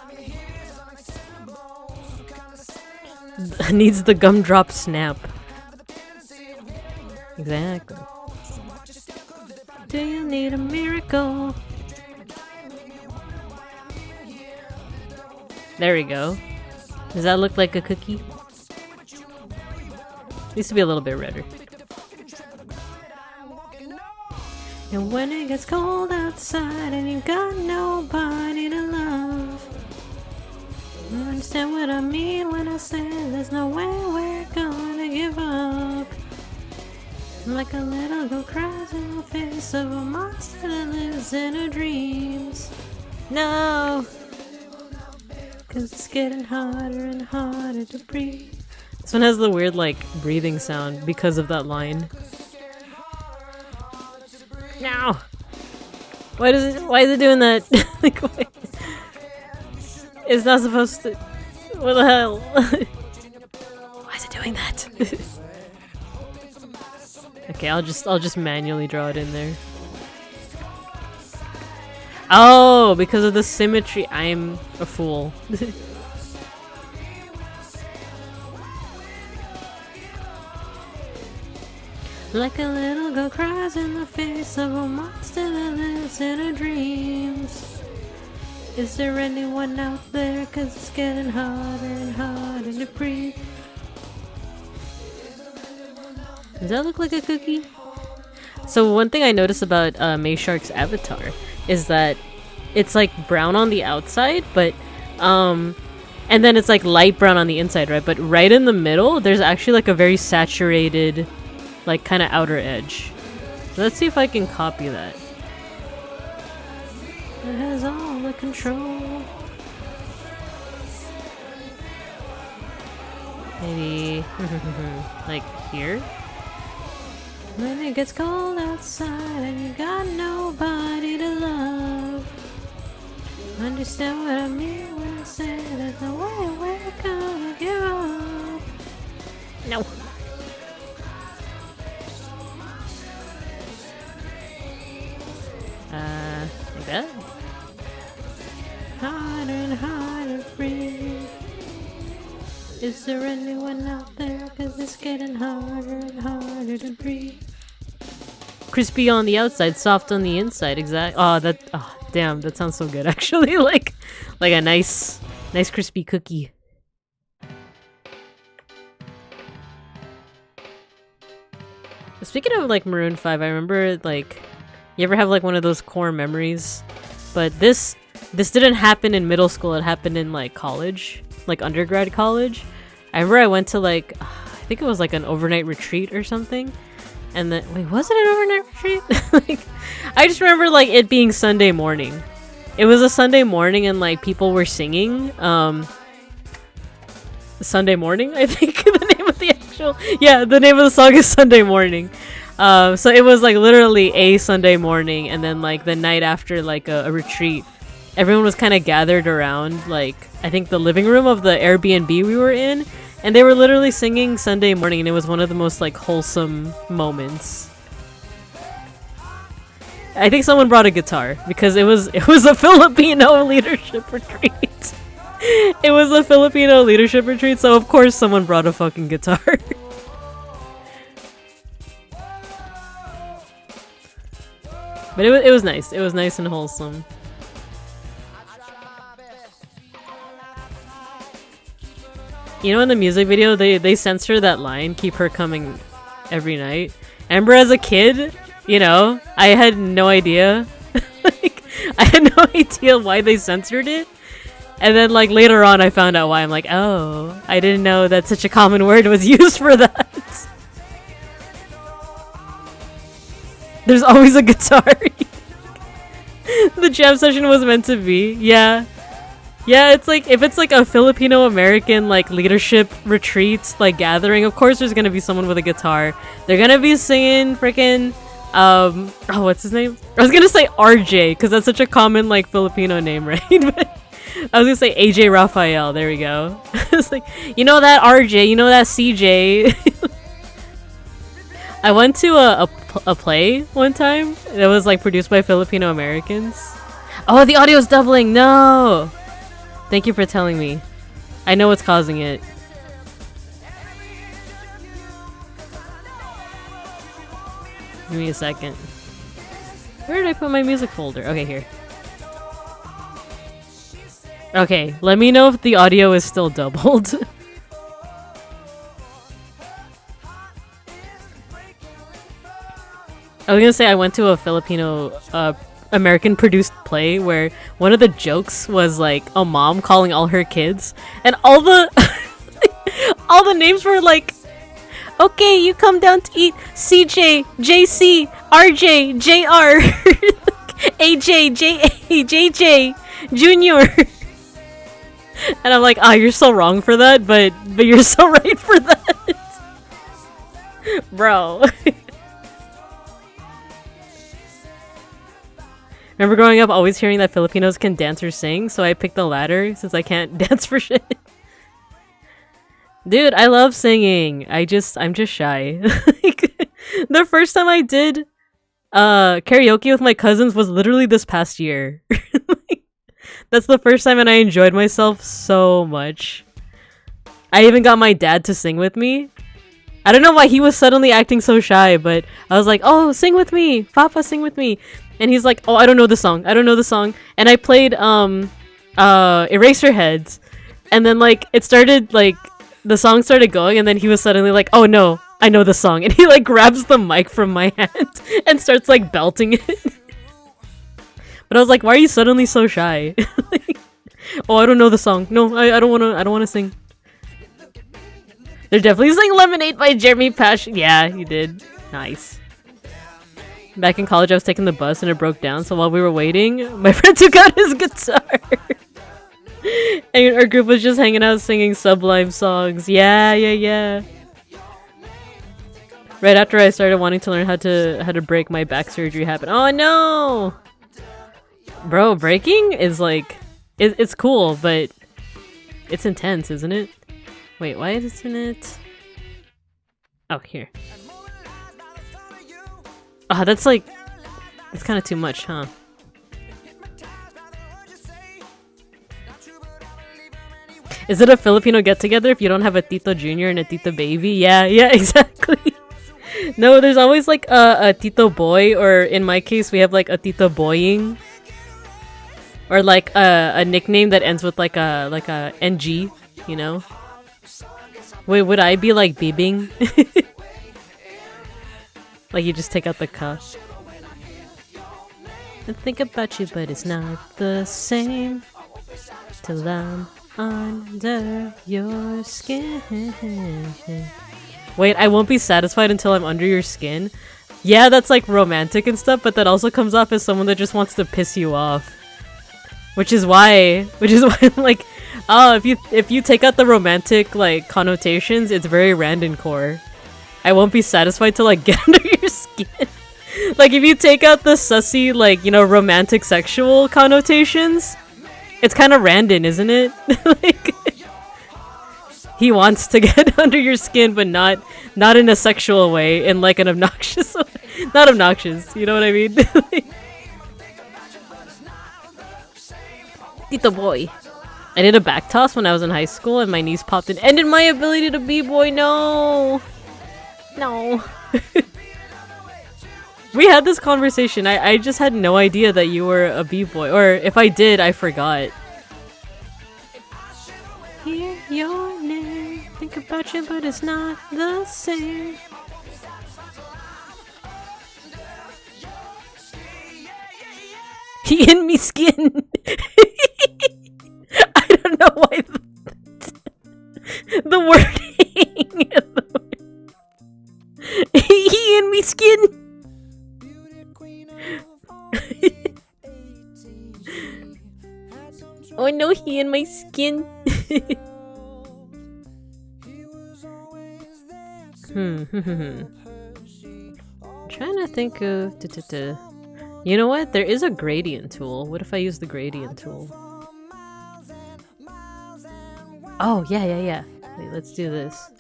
Needs the gumdrop snap. Exactly. Do you need a miracle? There we go. Does that look like a cookie? Needs to be a little bit redder. And when it gets cold outside and you got nobody to love, you understand what I mean when I say there's no way we're gonna give up. Like a little girl cries in the face of a monster that lives in her dreams. No! Cause it's getting harder and harder to breathe. This one has the weird like breathing sound because of that line. No! Why is it doing that? Like, why? It's not supposed to. What the hell? Why is it doing that? Okay, I'll just manually draw it in there. Oh, because of the symmetry, I'm a fool. Like a little girl cries in the face of a monster that lives in her dreams. Is there anyone out there? Cause it's getting harder and harder to breathe. Does that look like a cookie? So one thing I noticed about Mayshark's avatar is that it's like brown on the outside, but and then it's like light brown on the inside, right? But right in the middle, there's actually like a very saturated, like kind of outer edge. So let's see if I can copy that. It has all the control. Maybe like here. When it gets cold outside and you got nobody to love, understand what I mean when I say there's no way we're gonna give up. No. Like that? Harder and harder to breathe. Is there anyone out there? Cause it's getting harder and harder to breathe. Crispy on the outside, soft on the inside. Exact. Oh, that. Oh, damn. That sounds so good. Actually, like a nice crispy cookie. Speaking of like Maroon 5, I remember like, you ever have like one of those core memories? But this didn't happen in middle school. It happened in like college, like undergrad college. I remember I went to like, I think it was like an overnight retreat or something. And then, wait, was it an overnight retreat? Like, I just remember like it being Sunday morning. It was a Sunday morning and like people were singing. Sunday Morning, I think the name of the actual, yeah, the name of the song is Sunday Morning. So it was like literally a Sunday morning, and then like the night after like a retreat, everyone was kind of gathered around like I think the living room of the Airbnb we were in, and they were literally singing Sunday Morning, and it was one of the most like wholesome moments. I think someone brought a guitar because it was a Filipino leadership retreat. It was a Filipino leadership retreat, so of course someone brought a fucking guitar. But it was nice. It was nice and wholesome. You know, in the music video, they censor that line, "Keep her coming every night." I remember as a kid, you know, I had no idea. Like, I had no idea why they censored it. And then, like, later on, I found out why. I'm like, oh, I didn't know that such a common word was used for that. There's always a guitar. The jam session was meant to be. Yeah. Yeah, it's like, if it's like a Filipino-American, like, leadership retreat, like, gathering, of course there's gonna be someone with a guitar. They're gonna be singing freaking, oh, what's his name? I was gonna say RJ, because that's such a common, like, Filipino name, right? But I was gonna say AJ Raphael. There we go. It's like, you know that RJ, you know that CJ. I went to a play one time that was like produced by Filipino Americans. Oh, the audio's doubling. No. Thank you for telling me. I know what's causing it. Give me a second. Where did I put my music folder? Okay, here. Okay, let me know if the audio is still doubled. I was gonna say I went to a Filipino American produced play where one of the jokes was like a mom calling all her kids, and all the all the names were like, okay, you come down to eat CJ, JC, RJ, JR, AJ, JA, JJ, Junior. And I'm like, ah, you're so wrong for that, but you're so right for that. Bro. Remember growing up always hearing that Filipinos can dance or sing, so I picked the latter since I can't dance for shit. Dude, I love singing. I'm just shy. Like, the first time I did karaoke with my cousins was literally this past year. Like, that's the first time and I enjoyed myself so much. I even got my dad to sing with me. I don't know why he was suddenly acting so shy, but I was like, oh, sing with me! Papa, sing with me! And he's like, oh, I don't know the song. I don't know the song. And I played Eraserheads. And then like it started like the song started going and then he was suddenly like, oh no, I know the song. And he like grabs the mic from my hand and starts like belting it. But I was like, why are you suddenly so shy? Like, oh, I don't know the song. No, I don't wanna sing. They're definitely saying Lemonade by Jeremy Pash. Yeah, he did. Nice. Back in college, I was taking the bus and it broke down. So while we were waiting, my friend took out his guitar. And our group was just hanging out singing Sublime songs. Yeah. Right after I started wanting to learn how to break, my back surgery happened. Oh no! Bro, breaking is like... It's cool, but... It's intense, isn't it? Wait, why isn't it... Oh, here. Ah, that's like... That's kind of too much, huh? Is it a Filipino get-together if you don't have a Tito Junior and a Tito Baby? Yeah, exactly. No, there's always like a Tito Boy, or in my case, we have like a Tito Boying. Or like a nickname that ends with like a NG, you know? Wait, would I be like Bibing? Like you just take out the cuff. I think about you, but it's not the same till I'm under your skin. Wait, I won't be satisfied until I'm under your skin. Yeah, that's like romantic and stuff, but that also comes off as someone that just wants to piss you off. Which is why I'm like, oh, if you take out the romantic like connotations, it's very random-core. I won't be satisfied till like get under your skin. Like if you take out the sussy, like, you know, romantic sexual connotations, it's kind of random, isn't it? Like he wants to get under your skin, but not in a sexual way, in like an obnoxious way. Not obnoxious, you know what I mean? Tito boy. I did a back toss when I was in high school and my knees popped and ended my ability to b-boy. No. We had this conversation. I just had no idea that you were a b-boy, or if I did, I forgot. Hear your name, think about you, but it's not the same. He in me skin. I don't know why the wording. He in me skin. Oh no, he in my skin. I'm trying to think of... You know what? There is a gradient tool. What if I use the gradient tool? Oh, yeah. Wait, let's do this.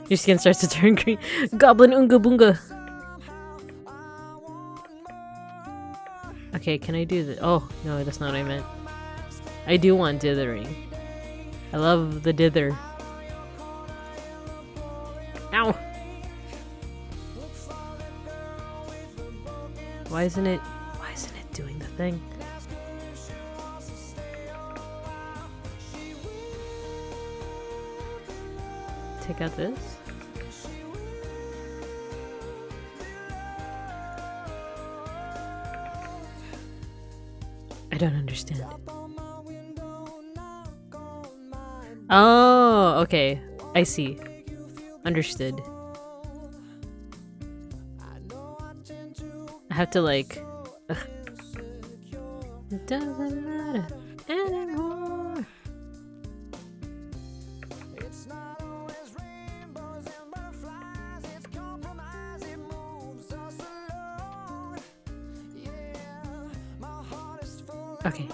Your skin starts to turn green. Goblin Unga Boonga. Okay, can I do this? Oh, no, that's not what I meant. I do want dithering. I love the dither. Ow! Why isn't it doing the thing? Take out this. I don't understand. Oh, okay. I see. Understood. I have to like... Ugh. It doesn't matter anymore. Okay.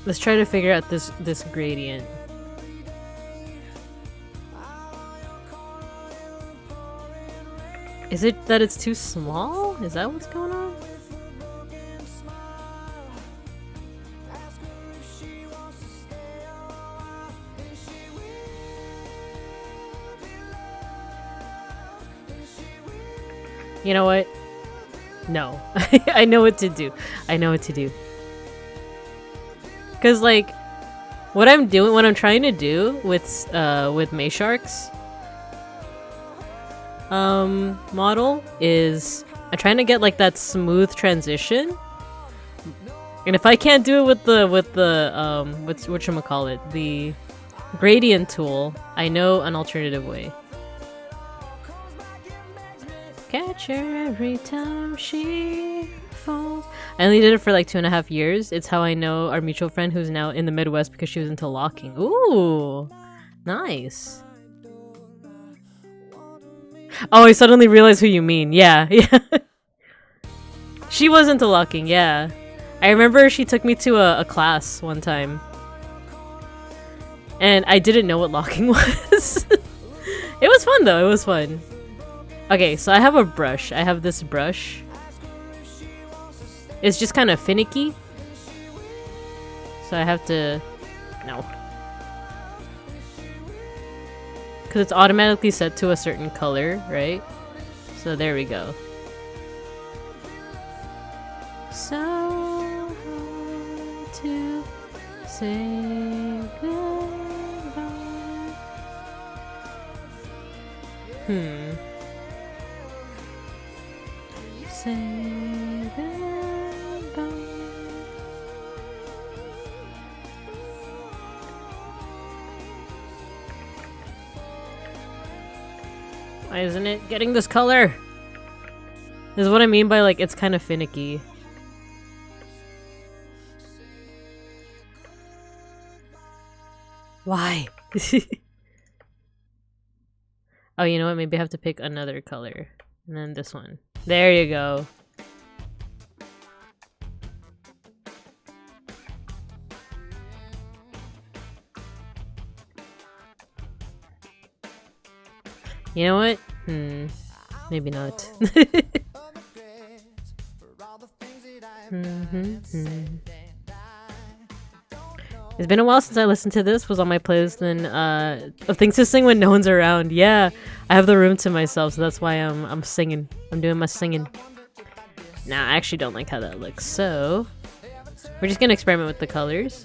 Let's try to figure out this gradient. Is it that it's too small? Is that what's going on? You know what? No. I know what to do. I know what to do. Cause like what I'm trying to do with Mayshark's model is I'm trying to get like that smooth transition. And if I can't do it with the whatchamacallit, the gradient tool, I know an alternative way. Catch her every time she falls. I only did it for like 2.5 years. It's how I know our mutual friend who's now in the Midwest because she was into locking. Ooh, nice. Oh, I suddenly realized who you mean. Yeah, yeah. She was into locking, yeah. I remember she took me to a class one time. And I didn't know what locking was. It was fun though, it was fun. Okay, so I have a brush. I have this brush. It's just kind of finicky. So I have to... No. Because it's automatically set to a certain color, right? So there we go. So hard to say goodbye. Say goodbye. Why isn't it getting this color? This is what I mean by like it's kind of finicky. Why? Oh, you know what? Maybe I have to pick another color. And then this one. There you go. You know what? Maybe not. It's been a while since I listened to this. Was on my playlist and of things to sing when no one's around. Yeah, I have the room to myself, so that's why I'm singing. I'm doing my singing. Nah, I actually don't like how that looks. So we're just gonna experiment with the colors.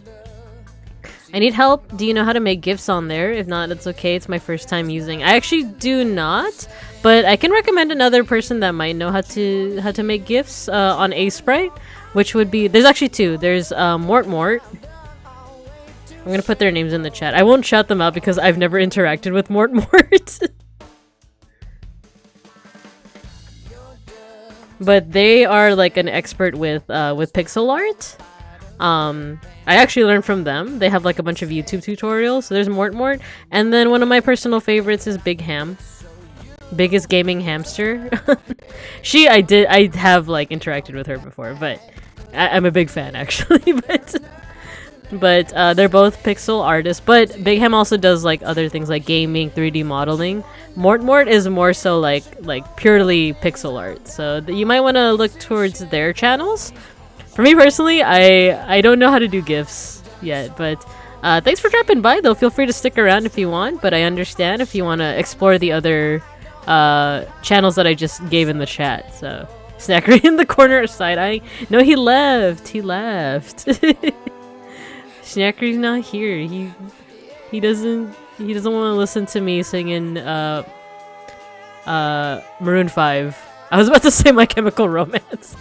I need help. Do you know how to make GIFs on there? If not, it's okay. It's my first time using. I actually do not, but I can recommend another person that might know how to make GIFs on Sprite, which would be there's actually two. There's Mort. I'm gonna put their names in the chat. I won't shout them out because I've never interacted with Mort. But they are like an expert with pixel art. I actually learned from them. They have like a bunch of YouTube tutorials. So there's Mort, and then one of my personal favorites is Big Ham, biggest gaming hamster. I have like interacted with her before, but I'm a big fan actually. but they're both pixel artists. But Big Ham also does like other things like gaming, 3D modeling. Mort is more so like purely pixel art. So you might want to look towards their channels. For me personally, I don't know how to do GIFs yet, but thanks for dropping by though. Feel free to stick around if you want, but I understand if you want to explore the other channels that I just gave in the chat. So Snackery in the corner side-eyeing. No, he left. Snackery's not here. He doesn't want to listen to me singing Maroon 5. I was about to say My Chemical Romance.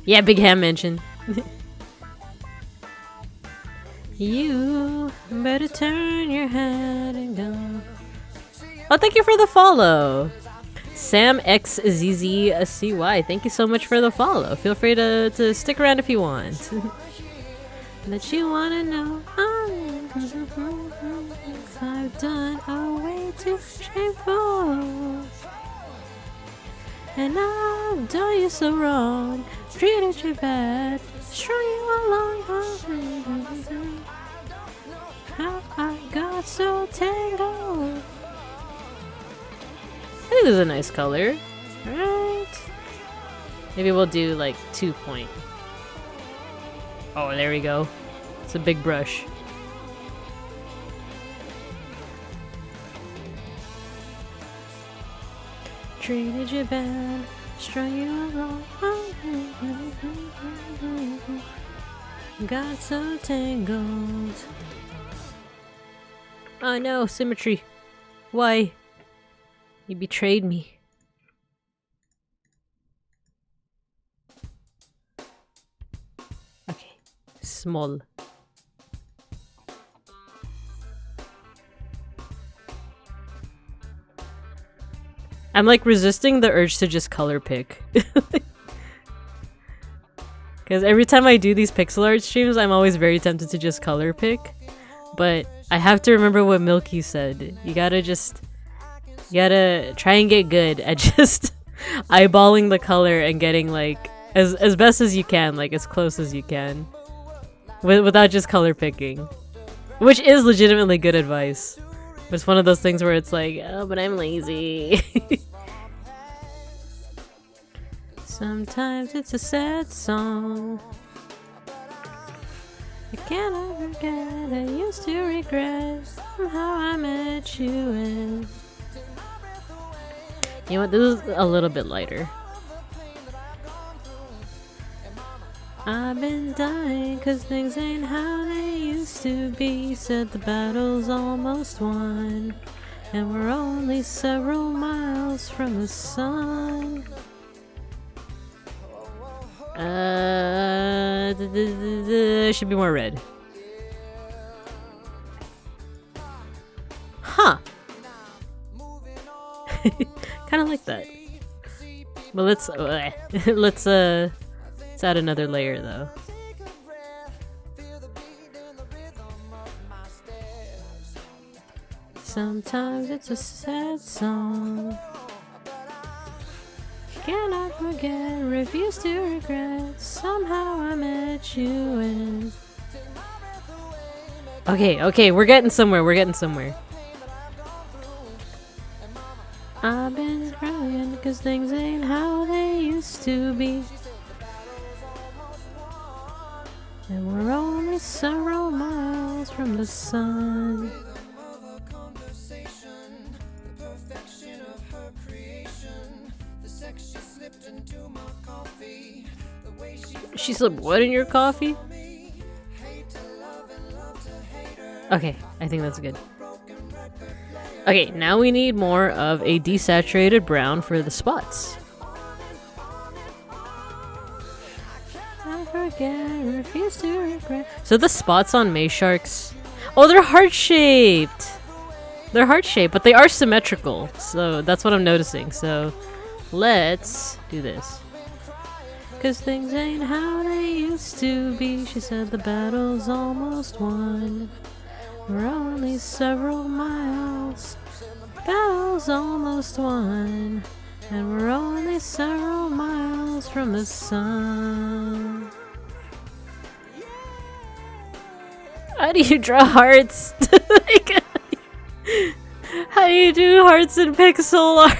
Yeah, Big Ham Mansion. You better turn your head and go. Oh, thank you for the follow. Sam XZZCY, thank you so much for the follow. Feel free to stick around if you want. That you wanna know I've done are way too shameful. And I've done you so wrong, treated you bad, strung you along. How I got so tangled. I think this is a nice color. Right? Maybe we'll do like 2 point. Oh, there we go. It's a big brush. Treated you bad, strung you along. Got so tangled. Oh no, symmetry. Why? You betrayed me. Okay, small. I'm like resisting the urge to just color pick. Because every time I do these pixel art streams, I'm always very tempted to just color pick. But I have to remember what Milky said. You gotta try and get good at just eyeballing the color and getting like as best as you can, like as close as you can, without just color picking, which is legitimately good advice. But it's one of those things where it's like, oh, but I'm lazy. Sometimes it's a sad song. I cannot forget, I used to regret how I met you and... You know what, this is a little bit lighter. I've been dying cause things ain't how they used to be. Said the battle's almost won, and we're only several miles from the sun. Should be more red. Huh. Kind of like that. But let's add another layer though. Sometimes it's a sad song. Cannot forget, refuse to regret. Somehow I met you and... Okay, we're getting somewhere, I've been crying cause things ain't how they used to be. And we're only several miles from the sun. She slipped what in your coffee? Okay, I think that's good. Okay, now we need more of a desaturated brown for the spots. I forget, refuse to regret. So the spots on May Sharks... Oh, they're heart-shaped! They're heart-shaped, but they are symmetrical. So that's what I'm noticing. So let's do this. Cause things ain't how they used to be. She said the battle's almost won. We're only several miles. Battle's almost won. And we're only several miles from the sun. How do you draw hearts? How do you do hearts in pixel art?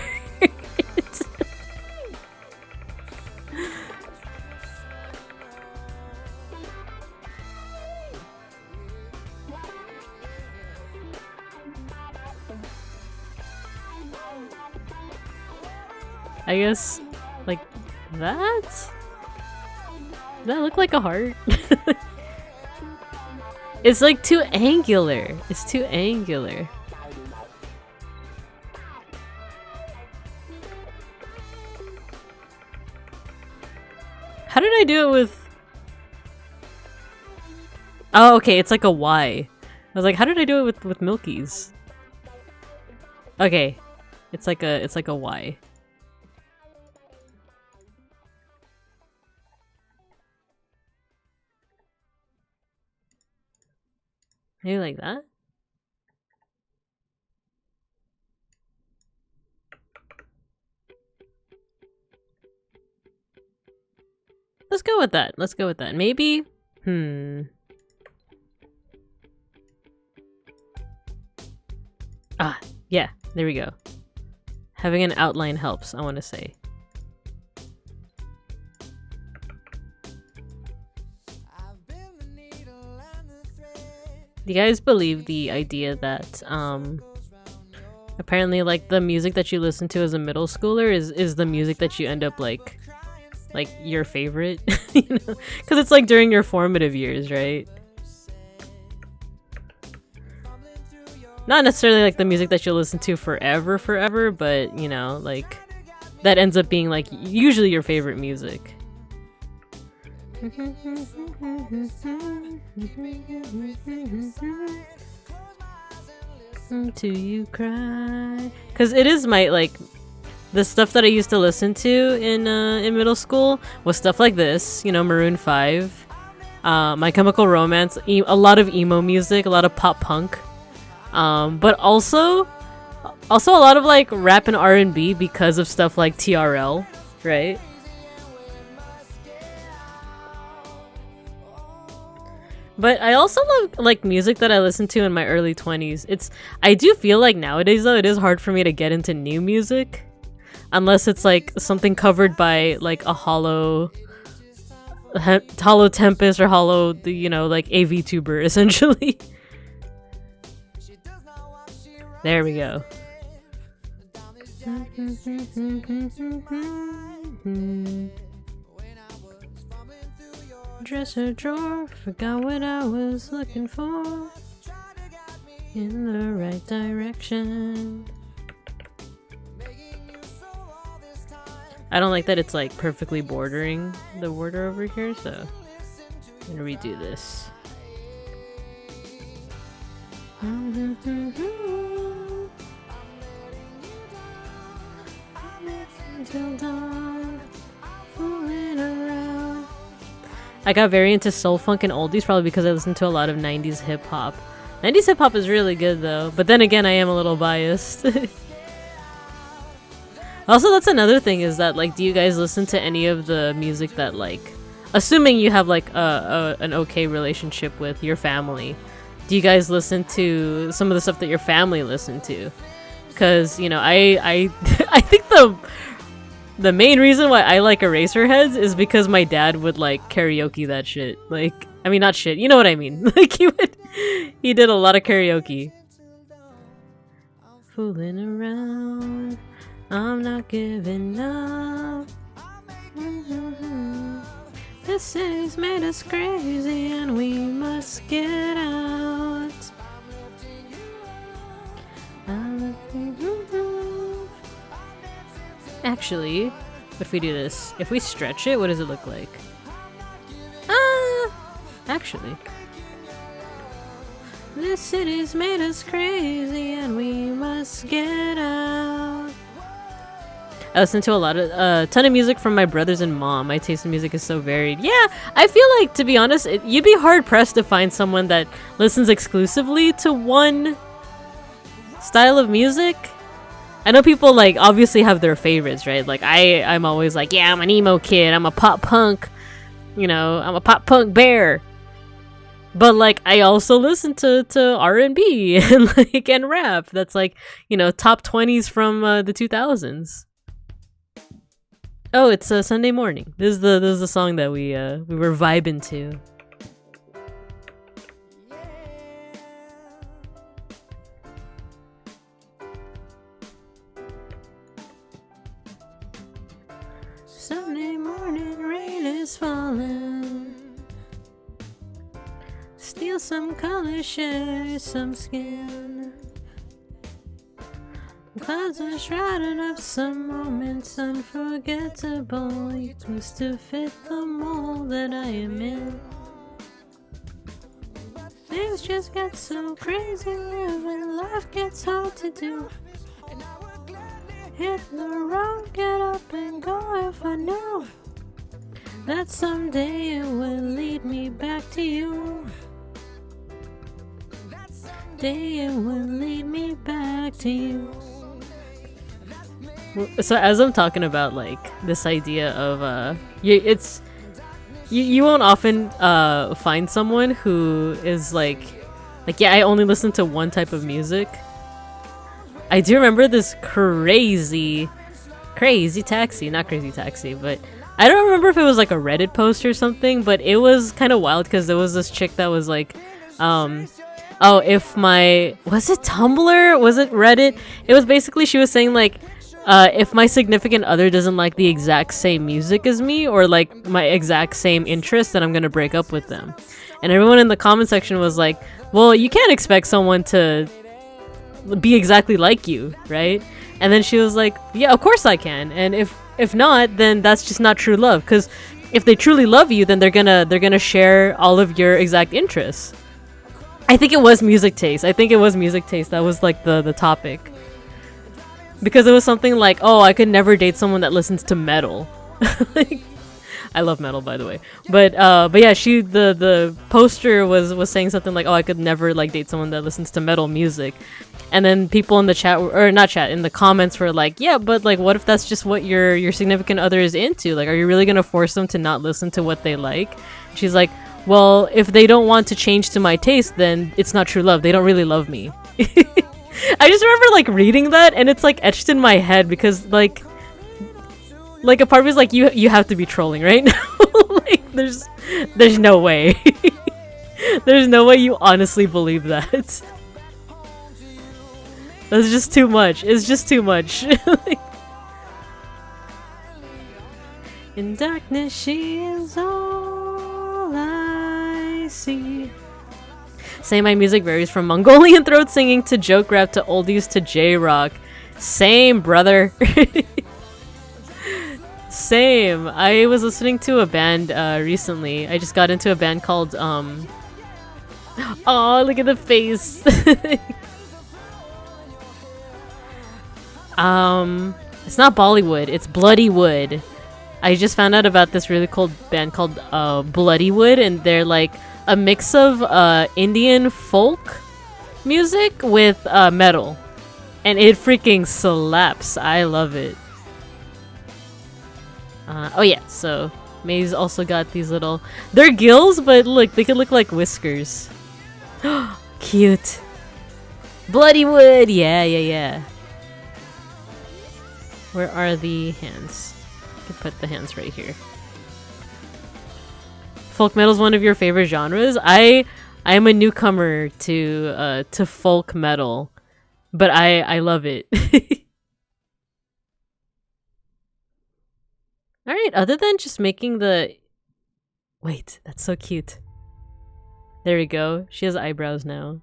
I guess, like, that? Does that look like a heart? It's like too angular. It's too angular. How did I do it with... Oh, okay, it's like a Y. I was like, how did I do it with Milky's? Okay. It's like a Y. Maybe like that? Let's go with that. Let's go with that. Maybe? Ah, yeah. There we go. Having an outline helps, I want to say. Do you guys believe the idea that apparently like the music that you listen to as a middle schooler is the music that you end up like your favorite? You know, because it's like during your formative years, right? Not necessarily like the music that you'll listen to forever, but you know, like that ends up being like usually your favorite music. Until you cry, because it is my like the stuff that I used to listen to in middle school was stuff like this, you know, Maroon 5, My Chemical Romance, a lot of emo music, a lot of pop punk, but also a lot of like rap and R&B because of stuff like TRL, right? But I also love like music that I listened to in my early 20s. I do feel like nowadays though it is hard for me to get into new music unless it's like something covered by like a Hollow Tempest or Hollow, you know, like a VTuber essentially. There we go. Dresser drawer, forgot what I was looking for. In the right direction. I don't like that it's like perfectly bordering the border over here, so I'm gonna redo this. Until dawn, fooling around. I got very into soul funk and oldies probably because I listened to a lot of 90s hip hop. 90s hip hop is really good though, but then again I am a little biased. Also, that's another thing is that like, do you guys listen to any of the music that like, assuming you have like an okay relationship with your family, do you guys listen to some of the stuff that your family listened to? Because, you know, I I think the main reason why I like Eraserheads is because my dad would like karaoke that shit. Like, I mean, not shit, you know what I mean. Like he did a lot of karaoke. Fooling around, I'm not giving up. This city's made us crazy and we must get out. Actually, if we do this, if we stretch it, what does it look like? Actually. This city's made us crazy and we must get out. I listen to a ton of music from my brothers and mom. My taste in music is so varied. Yeah, I feel like, to be honest, you'd be hard-pressed to find someone that listens exclusively to one style of music. I know people like obviously have their favorites, right? Like I'm always like, yeah, I'm an emo kid, I'm a pop punk, you know, I'm a pop punk bear. But like I also listen to R&B and like and rap. That's like, you know, top 20s from the 2000s. Oh, it's Sunday morning. This is the song that we were vibing to. Sunday morning, rain is falling. Steal some color, share some skin. Clouds are shrouded up some moments unforgettable. You twist to fit the mold that I am in. Things just get so crazy, living life gets hard to do. Hit the road, get up and go if I knew that someday it will lead me back to you. Day it will lead me back to you. So as I'm talking about like this idea of you won't often find someone who is like yeah, I only listen to one type of music. I do remember this crazy taxi, not crazy taxi, but I don't remember if it was like a Reddit post or something, but it was kind of wild because there was this chick that was like, oh, if my, was it Tumblr? Was it Reddit? It was basically, she was saying like, if my significant other doesn't like the exact same music as me or like my exact same interests, then I'm gonna break up with them. And everyone in the comment section was like, well, you can't expect someone to be exactly like you, right? And then she was like, yeah, of course I can. And if not, then that's just not true love, because if they truly love you, then they're gonna share all of your exact interests. I think it was music taste. That was like the topic. Because it was something like, oh, I could never date someone that listens to metal. Like, I love metal, by the way. But yeah, the poster was saying something like, oh, I could never like date someone that listens to metal music. And then people in the chat, or not chat, in the comments were like, yeah, but like, what if that's just what your significant other is into? Like, are you really gonna force them to not listen to what they like? She's like, well, if they don't want to change to my taste, then it's not true love. They don't really love me. I just remember like reading that, and it's like etched in my head because like a part of me is like, you have to be trolling right now. Like there's no way. There's no way you honestly believe that. That's just too much. It's just too much. Like, in darkness she is all I see. Say my music varies from Mongolian throat singing to joke rap to oldies to J-rock. Same, brother. Same. I was listening to a band recently. I just got into a band called oh, look at the face. It's not Bollywood, it's Bloodywood. I just found out about this really cool band called Bloodywood, and they're like a mix of Indian folk music with metal, and it freaking slaps. I love it. Oh yeah, so May's also got these little, they're gills, but look, they could look like whiskers. Cute. Bloodywood, yeah. Where are the hands? I can put the hands right here. Folk metal is one of your favorite genres. I am a newcomer to folk metal, but I love it. All right. Other than just making the, wait, that's so cute. There we go. She has eyebrows now.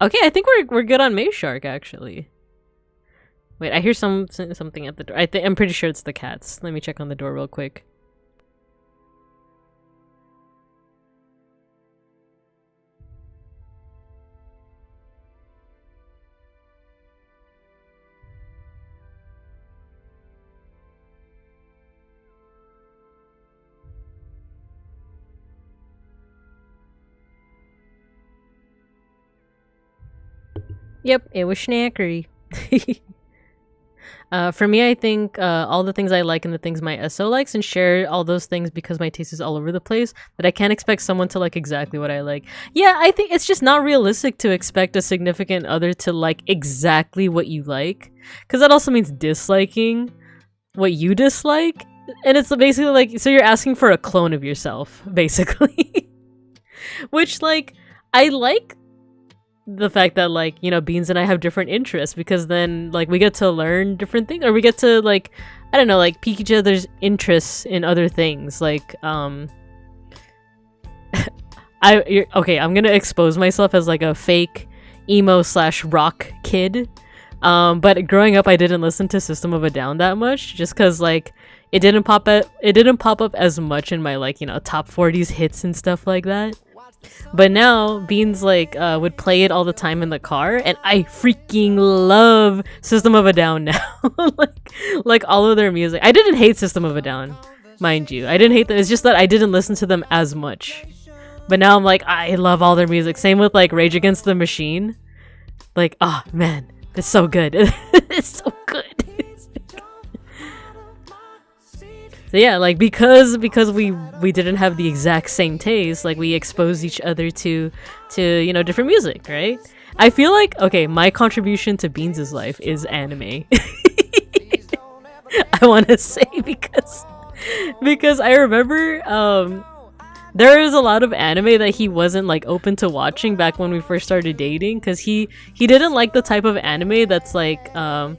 Okay, I think we're good on Maze Shark actually. Wait, I hear something at the door. I'm pretty sure it's the cats. Let me check on the door real quick. Yep, it was snackery. For me, I think all the things I like and the things my SO likes, and share all those things because my taste is all over the place, that I can't expect someone to like exactly what I like. Yeah, I think it's just not realistic to expect a significant other to like exactly what you like, because that also means disliking what you dislike, and it's basically like, so you're asking for a clone of yourself, basically. Which, like, I like the fact that, like, you know, Beans and I have different interests, because then, like, we get to learn different things, or we get to, like, I don't know, like, pique each other's interests in other things. Like, okay, I'm gonna expose myself as like a fake emo slash rock kid. But growing up, I didn't listen to System of a Down that much, just because like it didn't pop up as much in my like, you know, top 40s hits and stuff like that. But now Beans like would play it all the time in the car, and I freaking love System of a Down now. like all of their music. I didn't hate System of a Down, mind you. I didn't hate them. It's just that I didn't listen to them as much. But now I'm like, I love all their music. Same with like Rage Against the Machine. Like, oh man, it's so good. It's so good. So yeah, like because we didn't have the exact same taste, like we exposed each other to you know, different music, right? I feel like, okay, my contribution to Beans' life is anime. I want to say because I remember there is a lot of anime that he wasn't like open to watching back when we first started dating, because he didn't like the type of anime that's like to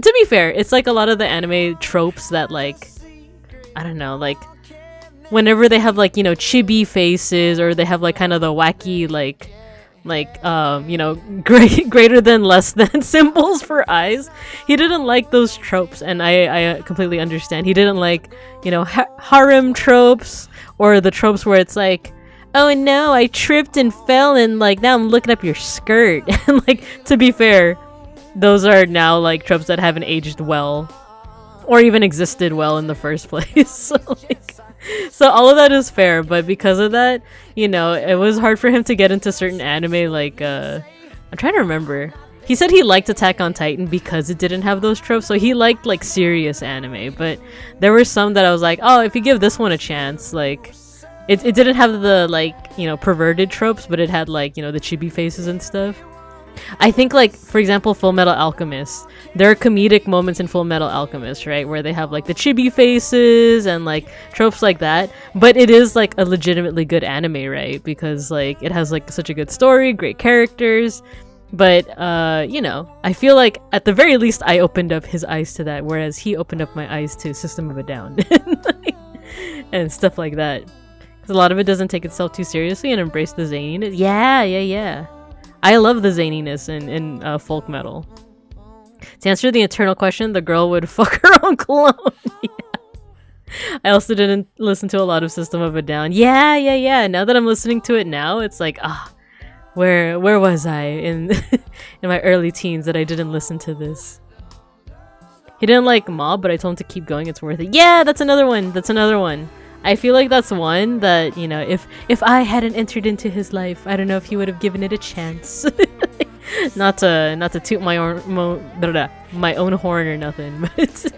be fair, it's like a lot of the anime tropes that like, I don't know, like whenever they have like, you know, chibi faces, or they have like kind of the wacky like you know, greater than less than symbols for eyes. He didn't like those tropes, and I completely understand. He didn't like, you know, harem tropes, or the tropes where it's like, oh no, I tripped and fell, and like now I'm looking up your skirt. And like, to be fair, those are now like tropes that haven't aged well, or even existed well in the first place. So all of that is fair, but because of that, you know, it was hard for him to get into certain anime. Like I'm trying to remember, he said he liked Attack on Titan because it didn't have those tropes, so he liked like serious anime. But there were some that I was like, oh, if you give this one a chance, like it didn't have the like, you know, perverted tropes, but it had like, you know, the chibi faces and stuff. I think, like, for example, Full Metal Alchemist, there are comedic moments in Full Metal Alchemist, right, where they have like the chibi faces and like tropes like that, but it is like a legitimately good anime, right, because like it has like such a good story, great characters. But you know, I feel like at the very least I opened up his eyes to that, whereas he opened up my eyes to System of a Down and stuff like that, because a lot of it doesn't take itself too seriously and embrace the zaniness. Yeah, I love the zaniness in folk metal. To answer the eternal question, the girl would fuck her own clone. Yeah. I also didn't listen to a lot of System of a Down. Yeah. Now that I'm listening to it now, it's like, where was I in in my early teens that I didn't listen to this? He didn't like Mob, but I told him to keep going. It's worth it. Yeah, that's another one. I feel like that's one that, you know, if I hadn't entered into his life, I don't know if he would have given it a chance. not to toot my own horn or nothing, but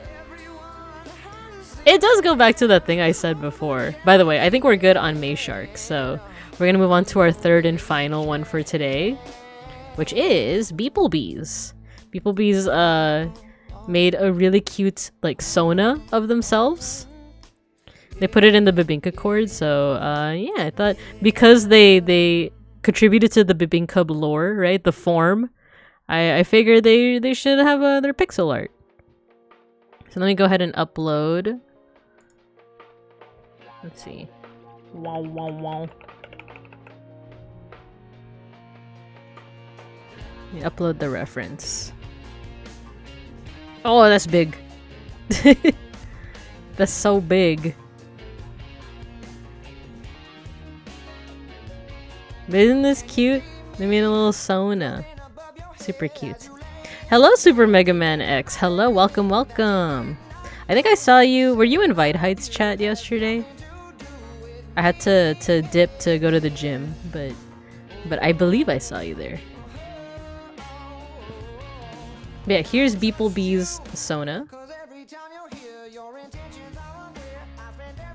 it does go back to that thing I said before. By the way, I think we're good on Mayshark, so we're gonna move on to our third and final one for today, which is beeplebees. Beeplebees made a really cute like Sona of themselves. They put it in the Bebinka chord, so yeah, I thought because they contributed to the Bebinka lore, right, the form, I figured they should have their pixel art. So let me go ahead and upload. Let's see. Wow. Let me upload the reference. Oh, that's big. That's so big. But isn't this cute? They made a little Sona. Super cute. Hello, Super Mega Man X. Hello, welcome. I think I saw you. Were you in Vite Heights chat yesterday? I had to dip to go to the gym, but I believe I saw you there. But yeah, here's Beeplebees Sona.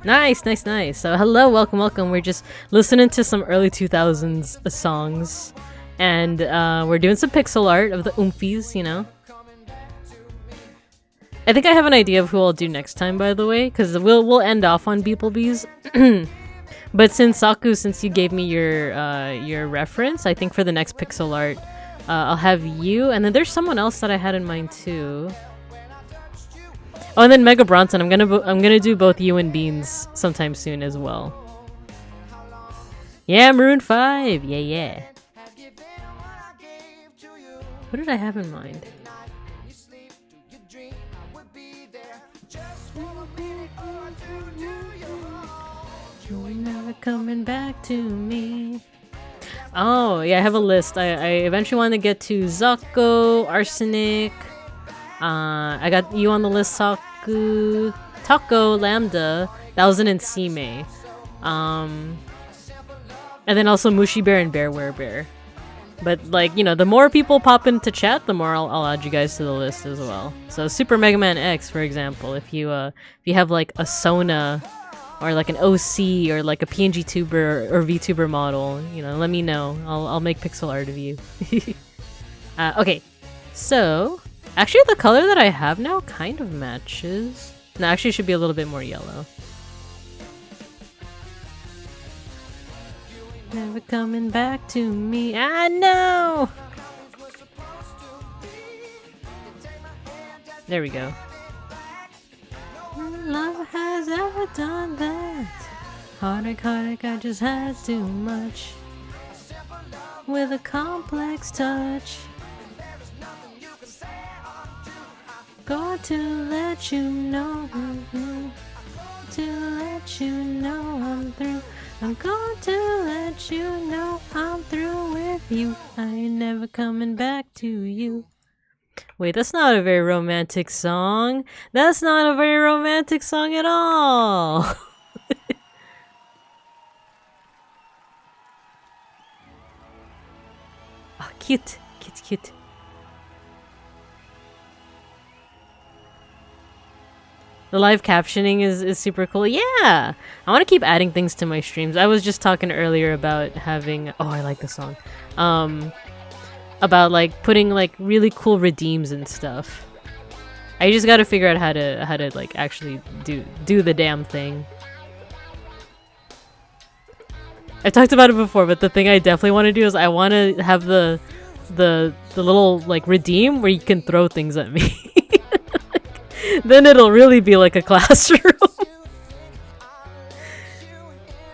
Nice. So hello, welcome. We're just listening to some early 2000s songs, and we're doing some pixel art of the oomfies, you know. I think I have an idea of who I'll do next time, by the way, because we'll end off on Beeplebees. But since you gave me your reference, I think for the next pixel art, I'll have you, and then there's someone else that I had in mind too. Oh, and then Mega Bronson. I'm gonna do both you and Beans sometime soon as well. Yeah, Maroon 5. Yeah. What did I have in mind? You're never coming back to me. Oh, yeah, I have a list. I eventually want to get to Zako, Arsenic. I got you on the list, Taco, Lambda. That was an Nsime. And then also Mushi Bear and Bearware Bear. But, like, you know, the more people pop into chat, the more I'll add you guys to the list as well. So Super Mega Man X, for example, if you have like a Sona or like an OC or like a PNG tuber or VTuber model, you know, let me know. I'll make pixel art of you. Okay, so actually the color that I have now kind of matches. No, actually it should be a little bit more yellow. Never coming back to me. I know. There we go. Love has ever done that. Heartache, I just had too much. With a complex touch. Got to let you know. To let you know I'm through. I'm going to let you know I'm through with you. I ain't never coming back to you. Wait, that's not a very romantic song. That's not a very romantic song at all. Oh, cute. Cute. The live captioning is super cool. Yeah! I want to keep adding things to my streams. I was just talking earlier about having... Oh, I like the song. About, like, putting, like, really cool redeems and stuff. I just gotta figure out how to like, actually do the damn thing. I talked about it before, but the thing I definitely want to do is I want to have the little, like, redeem where you can throw things at me. Then it'll really be like a classroom.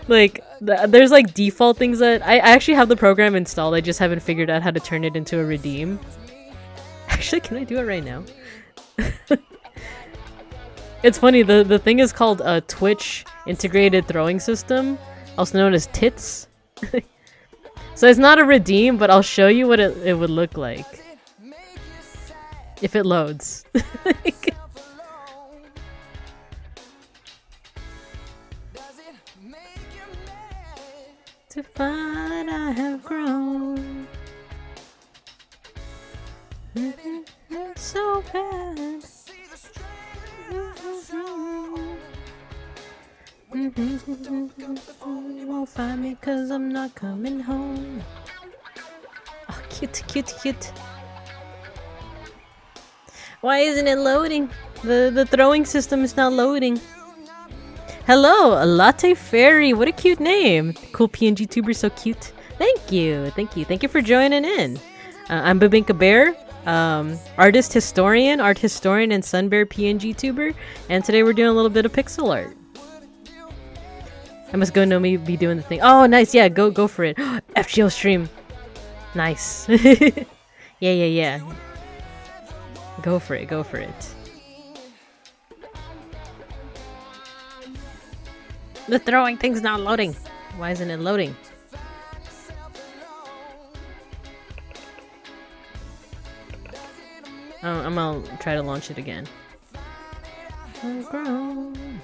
Like, there's like default things that I actually have the program installed. I just haven't figured out how to turn it into a redeem. Actually, can I do it right now? It's funny, the thing is called a Twitch Integrated Throwing System, also known as TITS. So it's not a redeem, but I'll show you what it would look like. If it loads. To find I have grown. It's so bad. You won't find me 'cause I'm not coming home. Oh, cute. Why isn't it loading? The throwing system is not loading. Hello, Latte Fairy. What a cute name. Cool PNG tuber, so cute. Thank you for joining in. I'm Babinka Bear, art historian, and Sunbear PNG tuber, and today we're doing a little bit of pixel art. I must go know me be doing the thing. Oh, nice. Yeah, go for it. FGO stream. Nice. Yeah. Go for it. The throwing thing's not loading. Why isn't it loading? Oh, I'm gonna try to launch it again. Grown.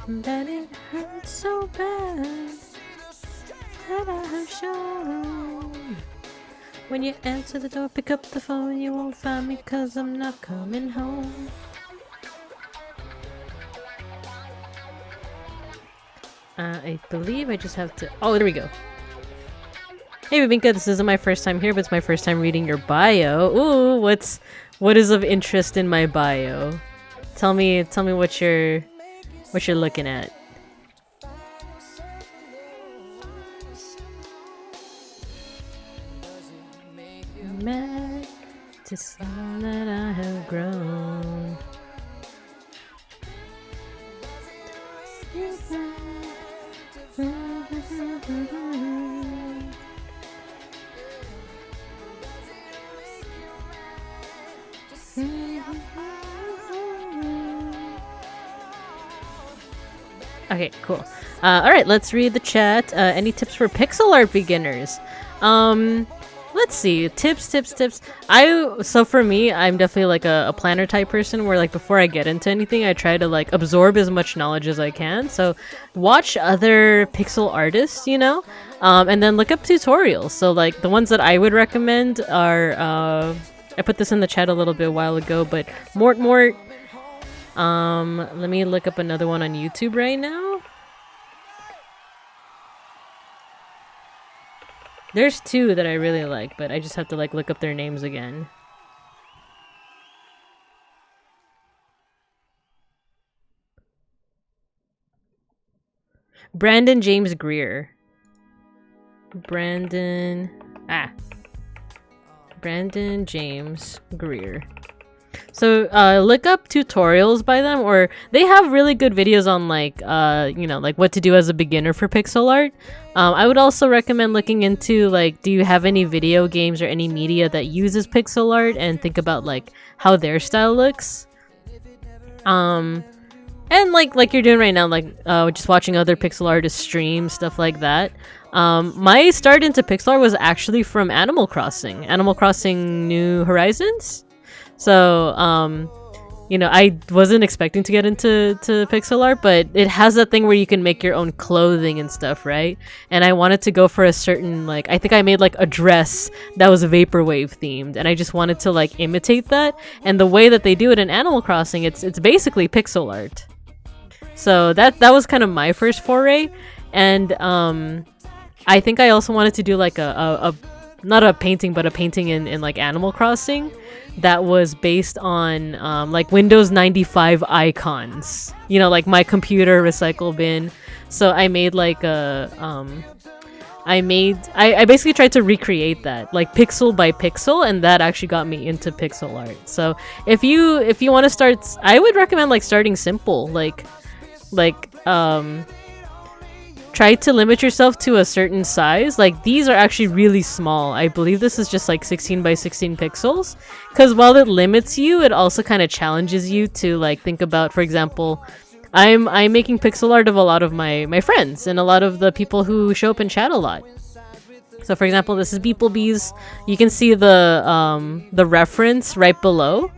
That it hurts so bad that I have shown. When you answer the door, pick up the phone. You won't find me 'cause I'm not coming home. I believe I just have to... Oh, there we go. Hey, Babinka, this isn't my first time here, but it's my first time reading your bio. Ooh, what is of interest in my bio? Tell me what you're looking at. Mad to see that I have grown. Okay, cool. All right, let's read the chat. Any tips for pixel art beginners? Let's see. Tips. So for me, I'm definitely like a planner type person where like before I get into anything, I try to like absorb as much knowledge as I can. So watch other pixel artists, you know, and then look up tutorials. So like the ones that I would recommend are, I put this in the chat a little bit a while ago, but Mort. Let me look up another one on YouTube right now. There's two that I really like, but I just have to like look up their names again. Brandon James Greer. Brandon James Greer. So look up tutorials by them, or they have really good videos on like you know, like what to do as a beginner for pixel art. I would also recommend looking into like, do you have any video games or any media that uses pixel art, and think about like how their style looks. And like you're doing right now, like just watching other pixel artists stream, stuff like that. My start into pixel art was actually from Animal Crossing New Horizons. So, you know, I wasn't expecting to get into pixel art, but it has that thing where you can make your own clothing and stuff, right? And I wanted to go for a certain, like, I think I made like a dress that was vaporwave themed, and I just wanted to like imitate that. And the way that they do it in Animal Crossing, it's basically pixel art. So that was kind of my first foray. And I think I also wanted to do like a not a painting, but a painting in like Animal Crossing that was based on like Windows 95 icons, you know, like my computer recycle bin. So I made like a I basically tried to recreate that like pixel by pixel, and that actually got me into pixel art. So if you want to start, I would recommend like starting simple, like try to limit yourself to a certain size. Like these are actually really small. I believe this is just like 16 by 16 pixels, because while it limits you, it also kind of challenges you to like think about, for example, I'm making pixel art of a lot of my friends and a lot of the people who show up in chat a lot. So for example, this is beeplebees. You can see the reference right below.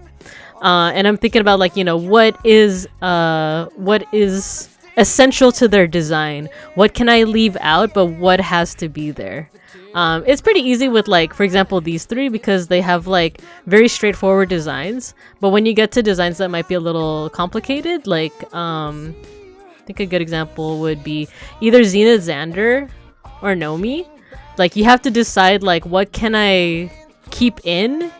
And I'm thinking about like, you know, what is essential to their design? What can I leave out, but what has to be there? It's pretty easy with like, for example, these three, because they have like very straightforward designs. But when you get to designs that might be a little complicated, like I think a good example would be either Xena Xander or Nomi. Like you have to decide like, what can I keep in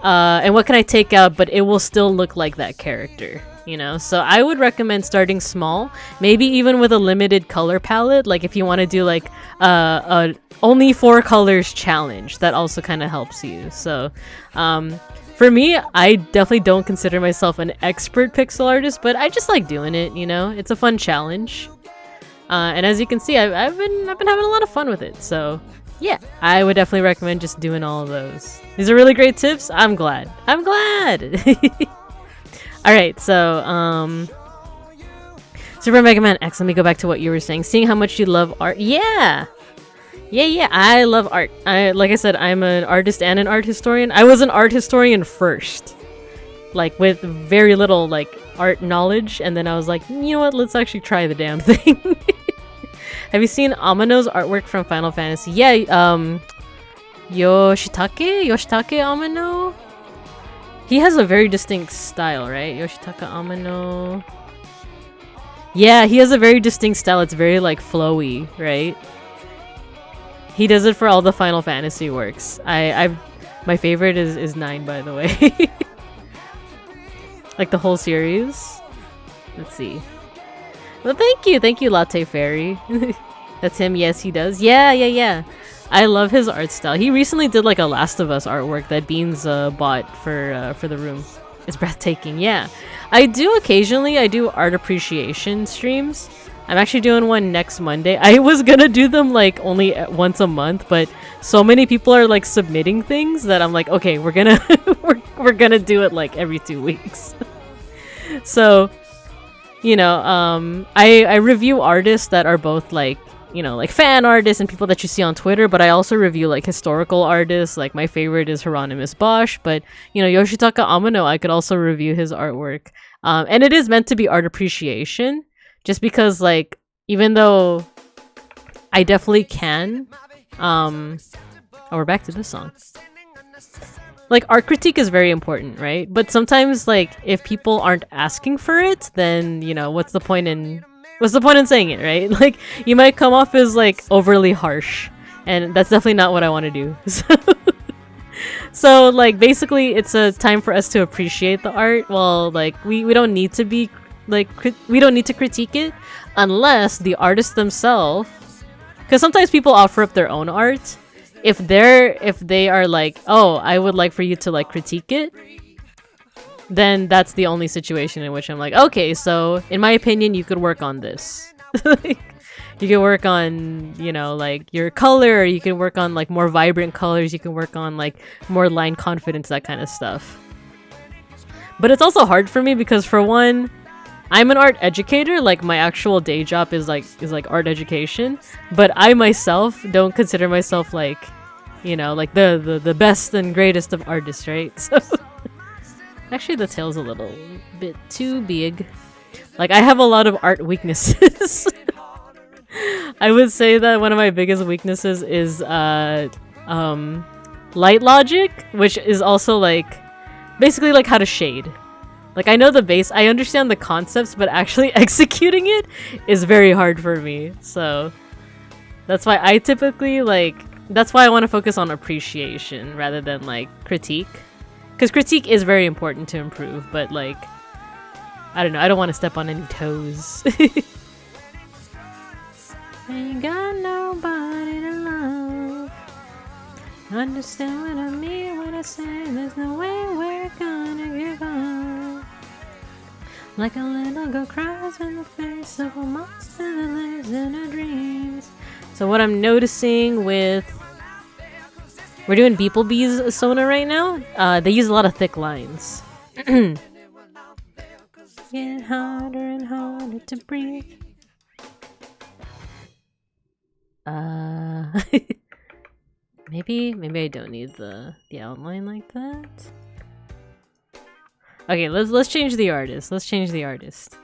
and what can I take out, but it will still look like that character, you know? So I would recommend starting small, maybe even with a limited color palette. Like if you want to do like a only 4 colors challenge, that also kind of helps you. So for me, I definitely don't consider myself an expert pixel artist, but I just like doing it, you know? It's a fun challenge. And as you can see, I've been having a lot of fun with it. So yeah, I would definitely recommend just doing all of those. These are really great tips. I'm glad. All right, so Super Mega Man X, let me go back to what you were saying. Seeing how much you love art. Yeah, I love art. Like I said, I'm an artist and an art historian. I was an art historian first, like with very little like art knowledge, and then I was like, you know what, let's actually try the damn thing. Have you seen Amano's artwork from Final Fantasy? Yeah, Yoshitake Amano? He has a very distinct style, right? Yoshitaka Amano. Yeah, he has a very distinct style. It's very like flowy, right? He does it for all the Final Fantasy works. My favorite is 9, by the way. Like the whole series. Let's see. Well, thank you, Latte Fairy. That's him. Yes, he does. Yeah. I love his art style. He recently did like a Last of Us artwork that Beans bought for the room. It's breathtaking. Yeah, I do occasionally. I do art appreciation streams. I'm actually doing one next Monday. I was gonna do them like only once a month, but so many people are like submitting things that I'm like, okay, we're gonna we're gonna do it like every 2 weeks. So I review artists that are both like, like fan artists and people that you see on Twitter, but I also review like historical artists. Like my favorite is Hieronymus Bosch, but Yoshitaka Amano, I could also review his artwork. And it is meant to be art appreciation, just because like even though I definitely can, we're back to this song. Like art critique is very important, right? But sometimes like if people aren't asking for it, then what's the point in saying it, right? Like you might come off as like overly harsh, and that's definitely not what I want to do. So like basically it's a time for us to appreciate the art. Well, like we don't need to be like we don't need to critique it unless the artists themselves, because sometimes people offer up their own art. If they are like, oh, I would like for you to like critique it, then that's the only situation in which I'm like, okay, so in my opinion you could work on this. Like, you can work on like your color, or you can work on like more vibrant colors, you can work on like more line confidence, that kind of stuff. But it's also hard for me because for one, I'm an art educator. Like my actual day job is like art education, but I myself don't consider myself like like the best and greatest of artists, right? So actually the tail's a little bit too big. Like I have a lot of art weaknesses. I would say that one of my biggest weaknesses is light logic, which is also like basically like how to shade. Like I know the base, I understand the concepts, but actually executing it is very hard for me. So that's why I typically that's why I want to focus on appreciation rather than like critique. Because critique is very important to improve, but like, I don't know, I don't want to step on any toes. Ain't got nobody to love. Understand what I mean when I say there's no way we're gonna give up. Like a little girl cries in the face of a monster that lives in her dreams. So what I'm noticing with... We're doing beeplebees Sona right now. They use a lot of thick lines. Get harder and harder to breathe. Maybe I don't need the outline like that. Okay, let's change the artist. Let's change the artist.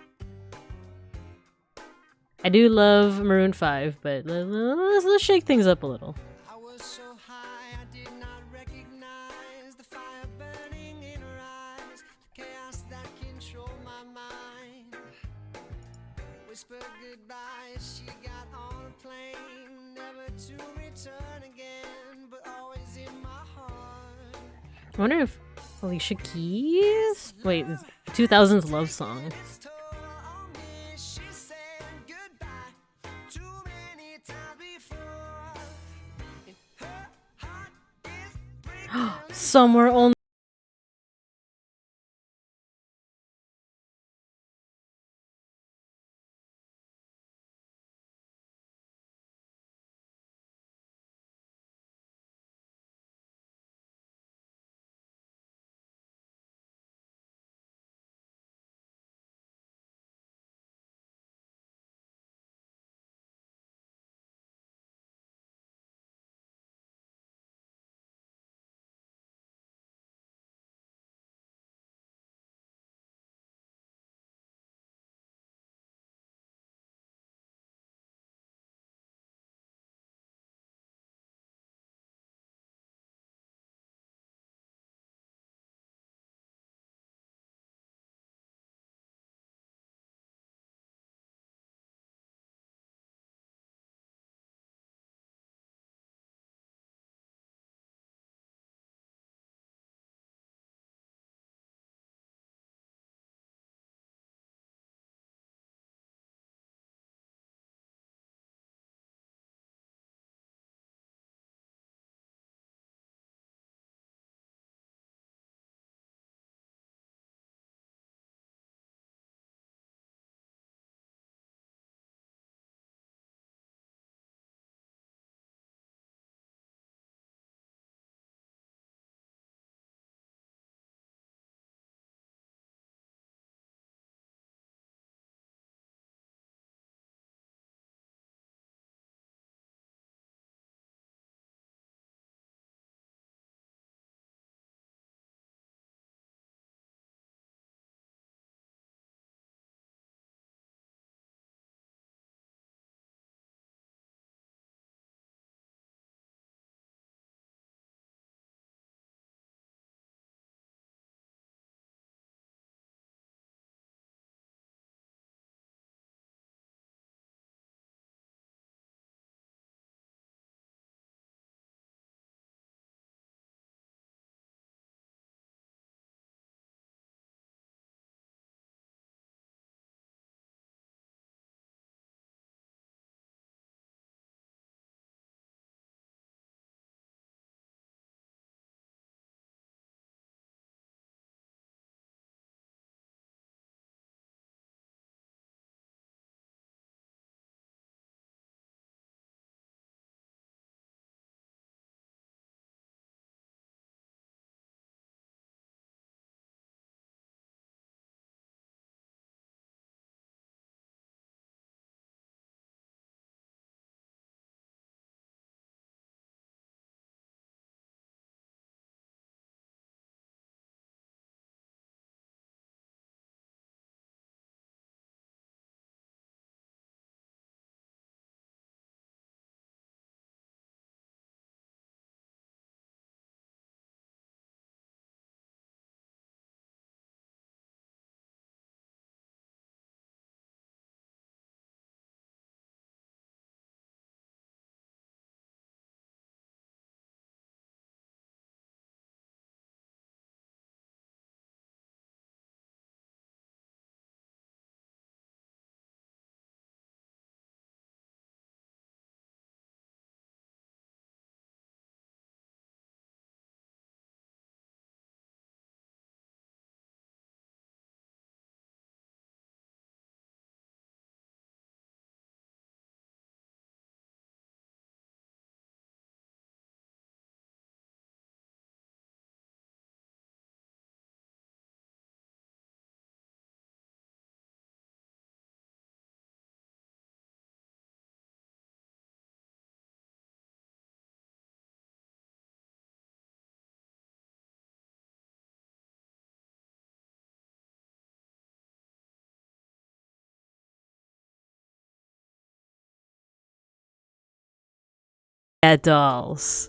I do love Maroon 5, but let's shake things up a little. I was so high, I did not recognize the fire burning in her eyes, the chaos that controlled my mind. Whisper goodbye as she got on a plane, never to return again, but always in my heart. I wonder if Alicia Keys? Wait, 2000s love song. Somewhere only Cat dolls.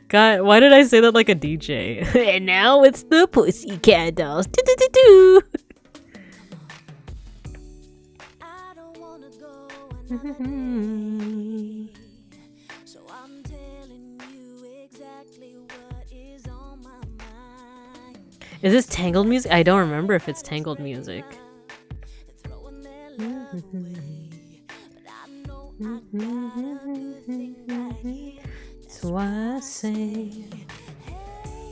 God, why did I say that like a DJ? And now it's the Pussycat Dolls. Do, do, do, do. So I'm telling you exactly what is on my mind. Is this Tangled music? I don't remember if it's Tangled music. Throwing their love away. But I know I got a good thing right here. That's why I say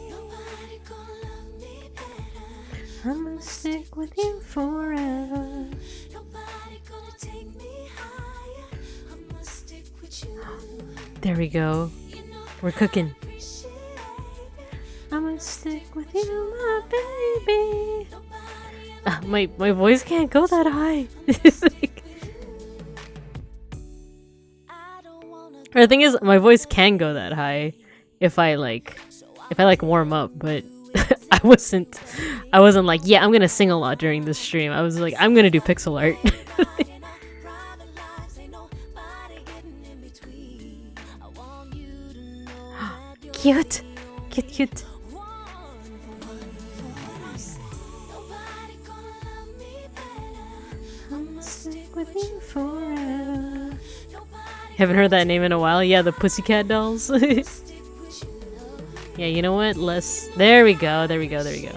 Nobody gonna love me better. I'm gonna stick with you forever. Nobody gonna take me higher. I'm gonna stick with you. There we go. You know We're cooking. appreciate I'm gonna stick with you, my baby. nobody My voice can't go that high. I don't wanna Or the thing is, my voice can go that high if I like warm up, but I wasn't like, yeah, I'm gonna sing a lot during this stream. I was like, I'm gonna do pixel art. private lives, ain't nobody getting in between. I want you to know that you're Cute, cute, cute. nobody gonna love me better. I'm gonna stick with you forever. Nobody Haven't heard that name in a while. Yeah, the Pussycat Dolls. stick with you. Yeah, you know what? There we go. There we go. There we go.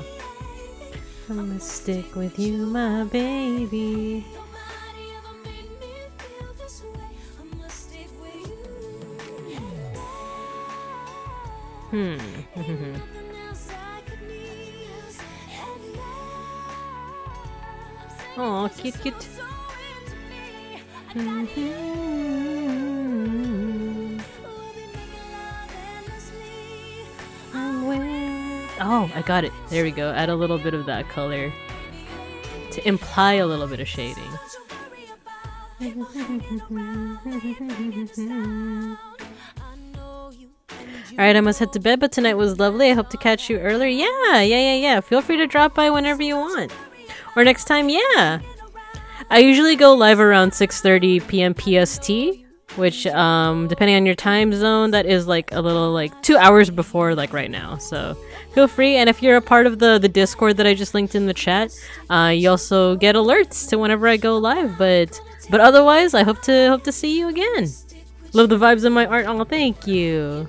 I'm gonna stick with you, my baby. Nobody ever made me feel this way. I'm gonna stick with you. Hmm. Nothing else I could use. And Oh, cute, cute. so into me. I Mhm. we'll be making love endlessly. Oh, I got it. There we go. Add a little bit of that color to imply a little bit of shading. Don't you worry about I know you and you Alright, I must head to bed, but tonight was lovely. I hope to catch you earlier. Yeah. Feel free to drop by whenever you want. Or next time, yeah. I usually go live around 6:30 p.m. PST, which, depending on your time zone, that is like a little like 2 hours before like right now. So feel free. And if you're a part of the Discord that I just linked in the chat, you also get alerts to whenever I go live. But otherwise, I hope to see you again. Love the vibes of my art. Oh, thank you.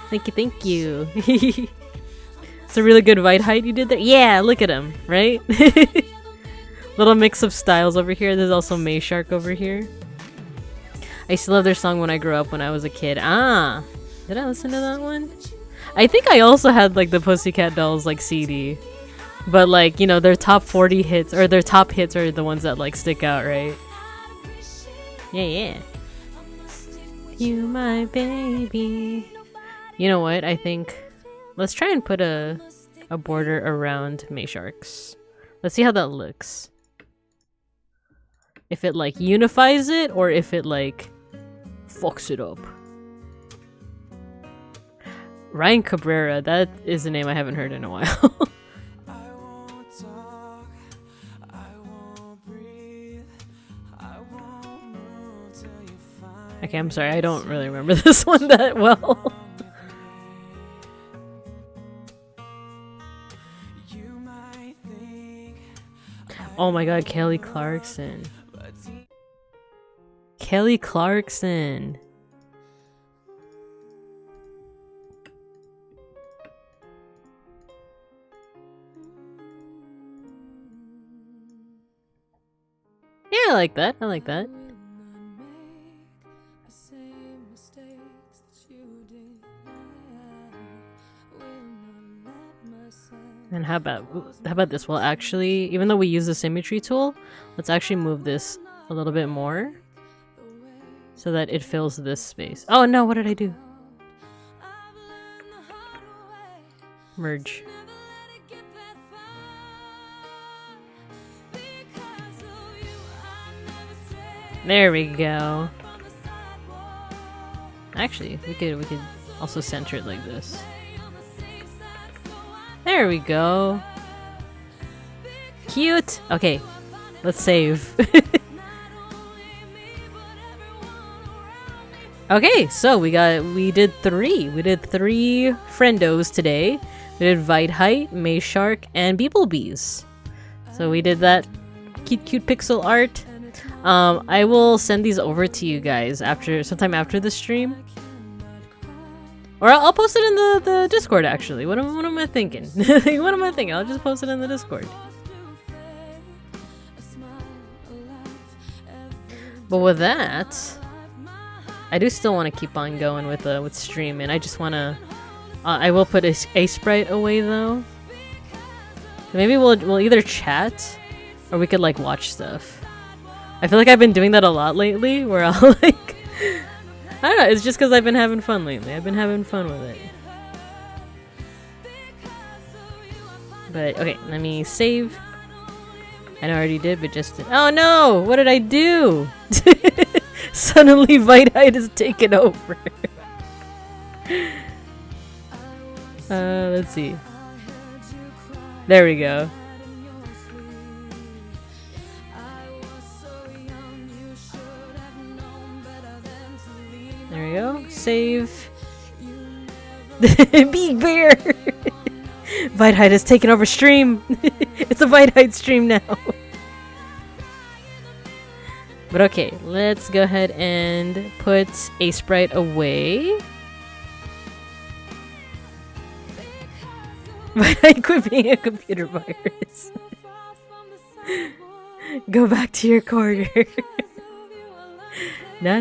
Thank you. It's a really good white height you did there. Yeah, look at him, right? Little mix of styles over here. There's also May Shark over here. I used to love their song when I grew up when I was a kid. Did I listen to that one? I think I also had like the Pussycat Dolls like CD. But like, you know, their top 40 hits or their top hits are the ones that like stick out, right? Yeah. You my baby. You know what? I think let's try and put a border around May Sharks. Let's see how that looks. If it like unifies it or if it like fucks it up. Ryan Cabrera, that is a name I haven't heard in a while. Okay, I'm sorry, I don't really remember this one that well. Oh my god, Kelly Clarkson. Kelly Clarkson. Yeah, I like that. I like that. And how about this? Well, actually, even though we use the symmetry tool, let's actually move this a little bit more so that it fills this space. Oh no, what did I do? Merge. There we go. Actually, we could also center it like this. There we go. Cute. Okay, let's save. Okay, so we did three friendos today. We did Vite, May Shark, and beeplebees. So we did that cute pixel art. I will send these over to you guys sometime after the stream. Or I'll post it in the Discord, actually. What am I thinking? What am I thinking? I'll just post it in the Discord. But with that, I do still want to keep on going with streaming. I just want to... I will put a sprite away, though. Maybe we'll either chat, or we could, like, watch stuff. I feel like I've been doing that a lot lately, where I'll, like... I don't know, it's just because I've been having fun lately. I've been having fun with it. But, okay, let me save. I know I already did, but just... Oh no! What did I do? Suddenly Vite is taken over. Let's see. There we go. There we go. Save. Big bear! Vite has taken over stream! It's a Vite stream now! But okay, let's go ahead and put a sprite away. Vite quit being a computer virus. Go back to your corner. No.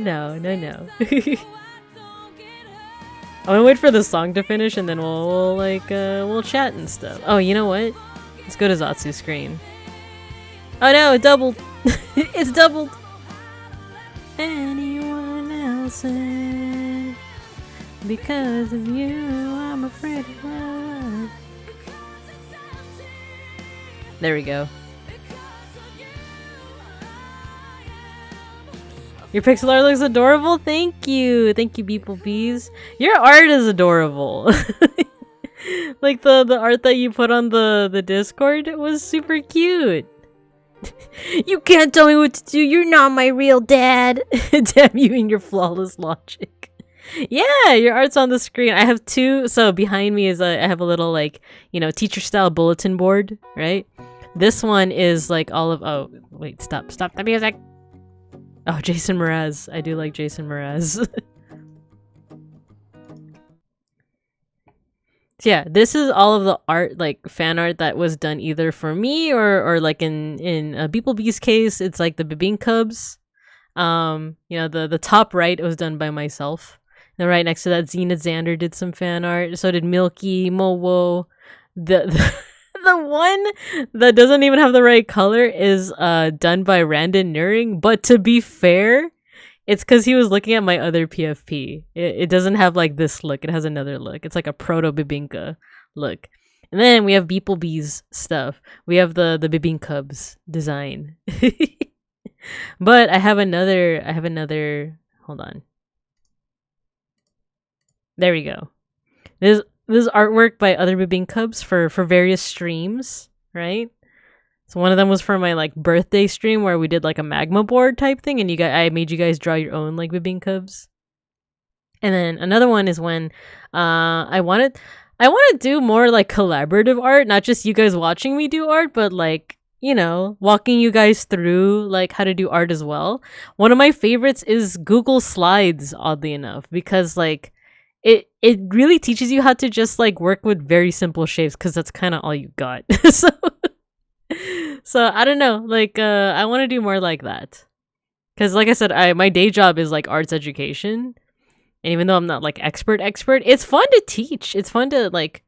I'm gonna wait for the song to finish and then we'll chat and stuff. Oh, you know what? Let's go to Zatsu's screen. Oh no, it doubled! It's doubled! Anyone else? Because of you, I'm afraid of love. There we go. Your pixel art looks adorable. Thank you, beeplebees. Your art is adorable. Like the art that you put on the Discord was super cute. You can't tell me what to do. You're not my real dad. Damn you and your flawless logic. Yeah, your art's on the screen. I have two. So behind me is I have a little like, teacher style bulletin board, right? This one is like all of... Oh, wait, stop the music. Oh, Jason Mraz. I do like Jason Mraz. Yeah, this is all of the art, like fan art that was done either for me or like in beeplebees case, it's like the Bibing Cubs. The top right was done by myself. And right next to that, Zenith Xander did some fan art. So did Milky, Mowo. The one that doesn't even have the right color is done by Randon Nuring. But to be fair, it's because he was looking at my other PFP. It doesn't have like this look. It has another look. It's like a proto Bibinka look. And then we have beeplebees stuff. We have the Bibing Cubs design. But I have another. Hold on. There we go. This artwork by other Bibing Cubs for various streams, right? So one of them was for my like birthday stream where we did like a magma board type thing, and I made you guys draw your own like Bibing Cubs. And then another one is when I want to do more like collaborative art, not just you guys watching me do art, but like, walking you guys through like how to do art as well. One of my favorites is Google Slides, oddly enough, because like it really teaches you how to just like work with very simple shapes, because that's kind of all you got. So I don't know, like I want to do more like that, because like I said, my day job is like arts education, and even though I'm not like expert, it's fun to teach. It's fun to like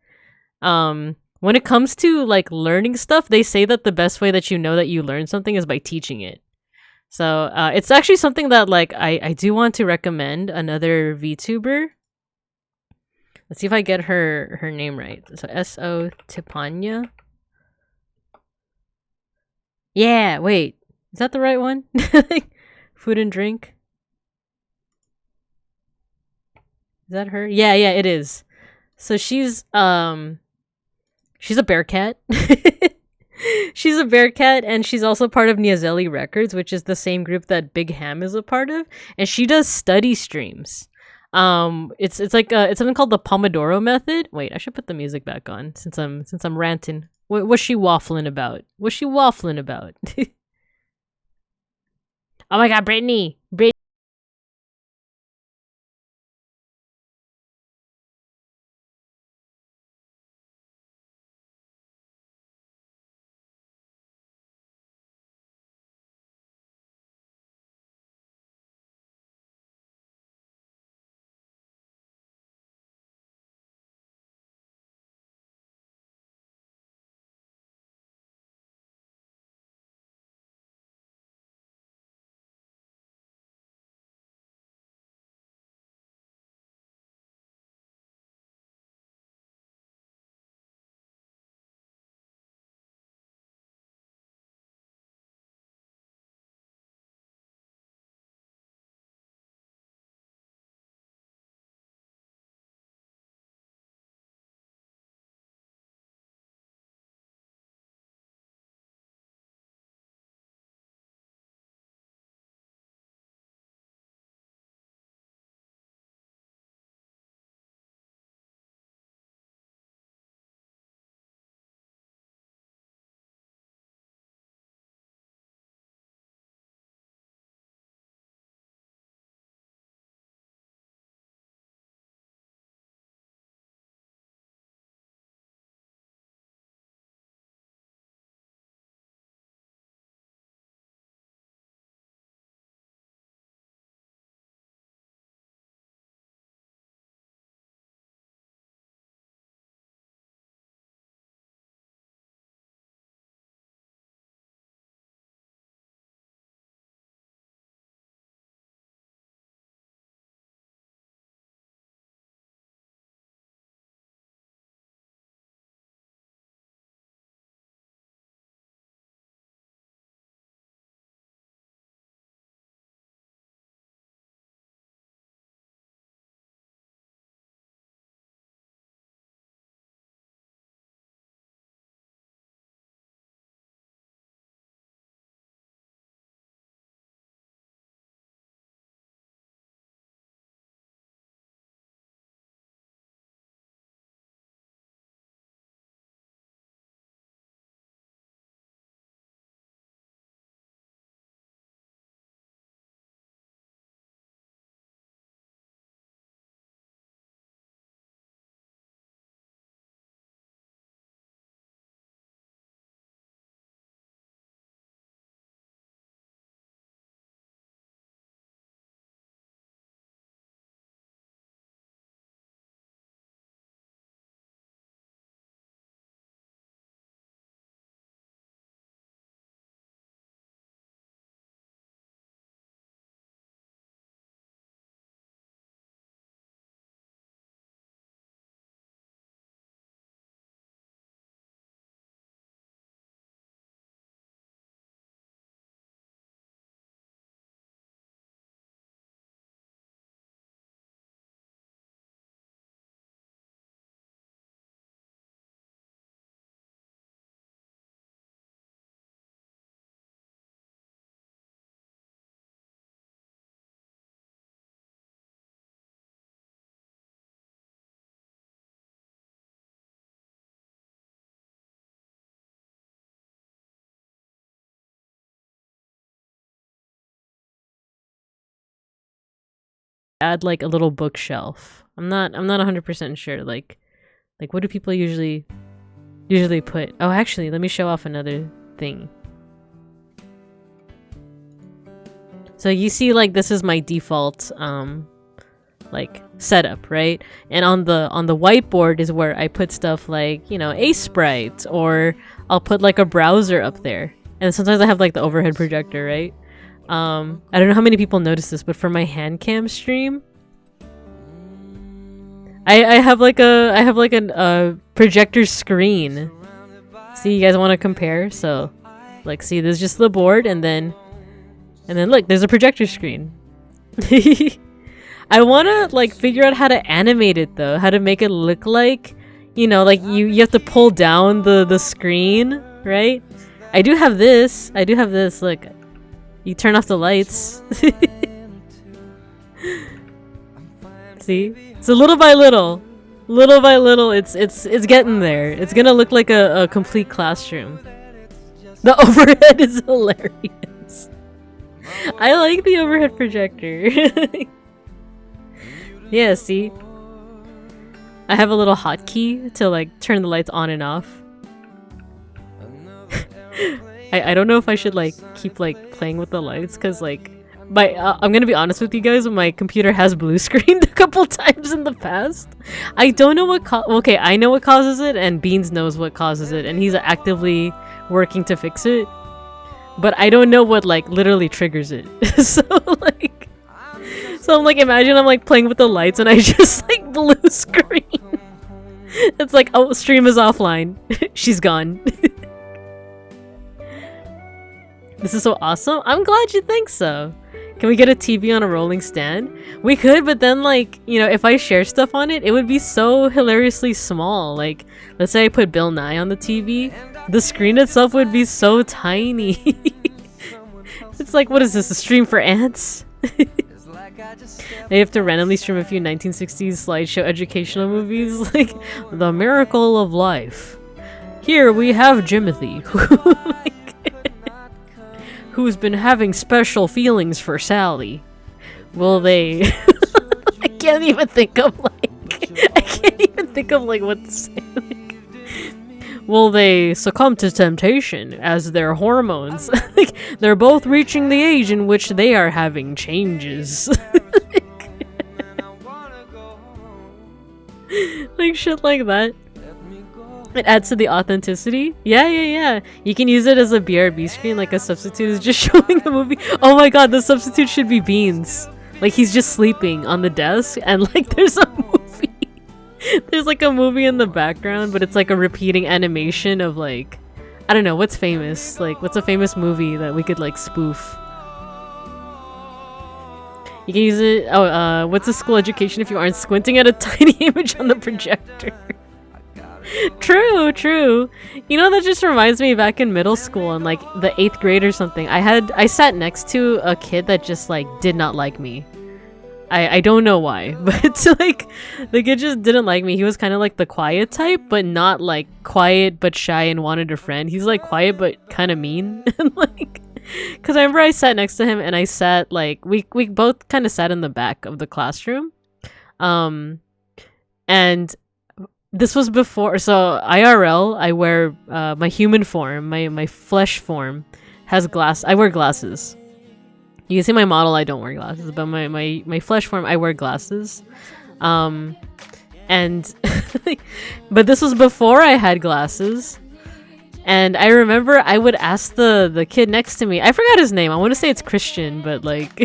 when it comes to like learning stuff, they say that the best way that you know that you learn something is by teaching it. So it's actually something that like I do want to recommend another VTuber. Let's see if I get her name right. So S.O. Tipanya. Yeah, wait. Is that the right one? Food and drink? Is that her? Yeah, it is. So she's a bear cat. She's a bear cat, and she's also part of Niazelli Records, which is the same group that Big Ham is a part of. And she does study streams. It's like it's something called the Pomodoro method. Wait, I should put the music back on since I'm ranting. What's she waffling about? What's she waffling about? Oh my god, Brittany! Add like a little bookshelf. I'm not 100% sure. Like what do people usually put? Oh, actually, let me show off another thing. So you see, like, this is my default like setup, right? And on the whiteboard is where I put stuff like, you know, Ace Sprites, or I'll put like a browser up there. And sometimes I have like the overhead projector, right? I don't know how many people notice this, but for my hand cam stream, I have like a projector screen. See, you guys want to compare? So, like, see, there's just the board, and then look, there's a projector screen. I want to like figure out how to animate it though, how to make it look like, you know, like you have to pull down the screen, right? I do have this. Look, you turn off the lights. See? So little by little, it's getting there. It's gonna look like a complete classroom. The overhead is hilarious. I like the overhead projector. Yeah, see? I have a little hotkey to like turn the lights on and off. I don't know if I should like keep like playing with the lights because like I'm gonna be honest with you guys, my computer has blue screened a couple times in the past. I don't know what okay, I know what causes it and Beans knows what causes it and he's actively working to fix it. But I don't know what like literally triggers it. So I'm like, imagine I'm like playing with the lights and I just like blue screen. It's like, oh, stream is offline. She's gone. This is so awesome. I'm glad you think so. Can we get a TV on a rolling stand? We could, but then like, you know, if I share stuff on it, it would be so hilariously small. Like, let's say I put Bill Nye on the TV, the screen itself would be so tiny. It's like, what is this, a stream for ants? They have to randomly stream a few 1960s slideshow educational movies, like The Miracle of Life. Here we have Jimothy, who's been having special feelings for Sally. Will they... I can't even think of what to say. Will they succumb to temptation as their hormones? Like, they're both reaching the age in which they are having changes. Like shit like that. It adds to the authenticity. Yeah. You can use it as a BRB screen, like a substitute is just showing the movie. Oh my god, the substitute should be Beans. Like he's just sleeping on the desk and like there's a movie. There's like a movie in the background, but it's like a repeating animation of like, I don't know, what's famous? Like, what's a famous movie that we could like spoof? You can use it, what's a school education if you aren't squinting at a tiny image on the projector? True. You know, that just reminds me back in middle school in like the 8th grade or something. I sat next to a kid that just like did not like me. I don't know why, but like the kid just didn't like me. He was kind of like the quiet type, but not like quiet but shy and wanted a friend. He's like quiet but kind of mean. And like, because I remember I sat next to him and I sat like we both kind of sat in the back of the classroom, and this was before. So IRL, I wear my human form, my flesh form has glass. I wear glasses. You can see my model, I don't wear glasses, but my flesh form, I wear glasses. And but this was before I had glasses. And I remember I would ask the kid next to me, I forgot his name, I want to say it's Christian, but like,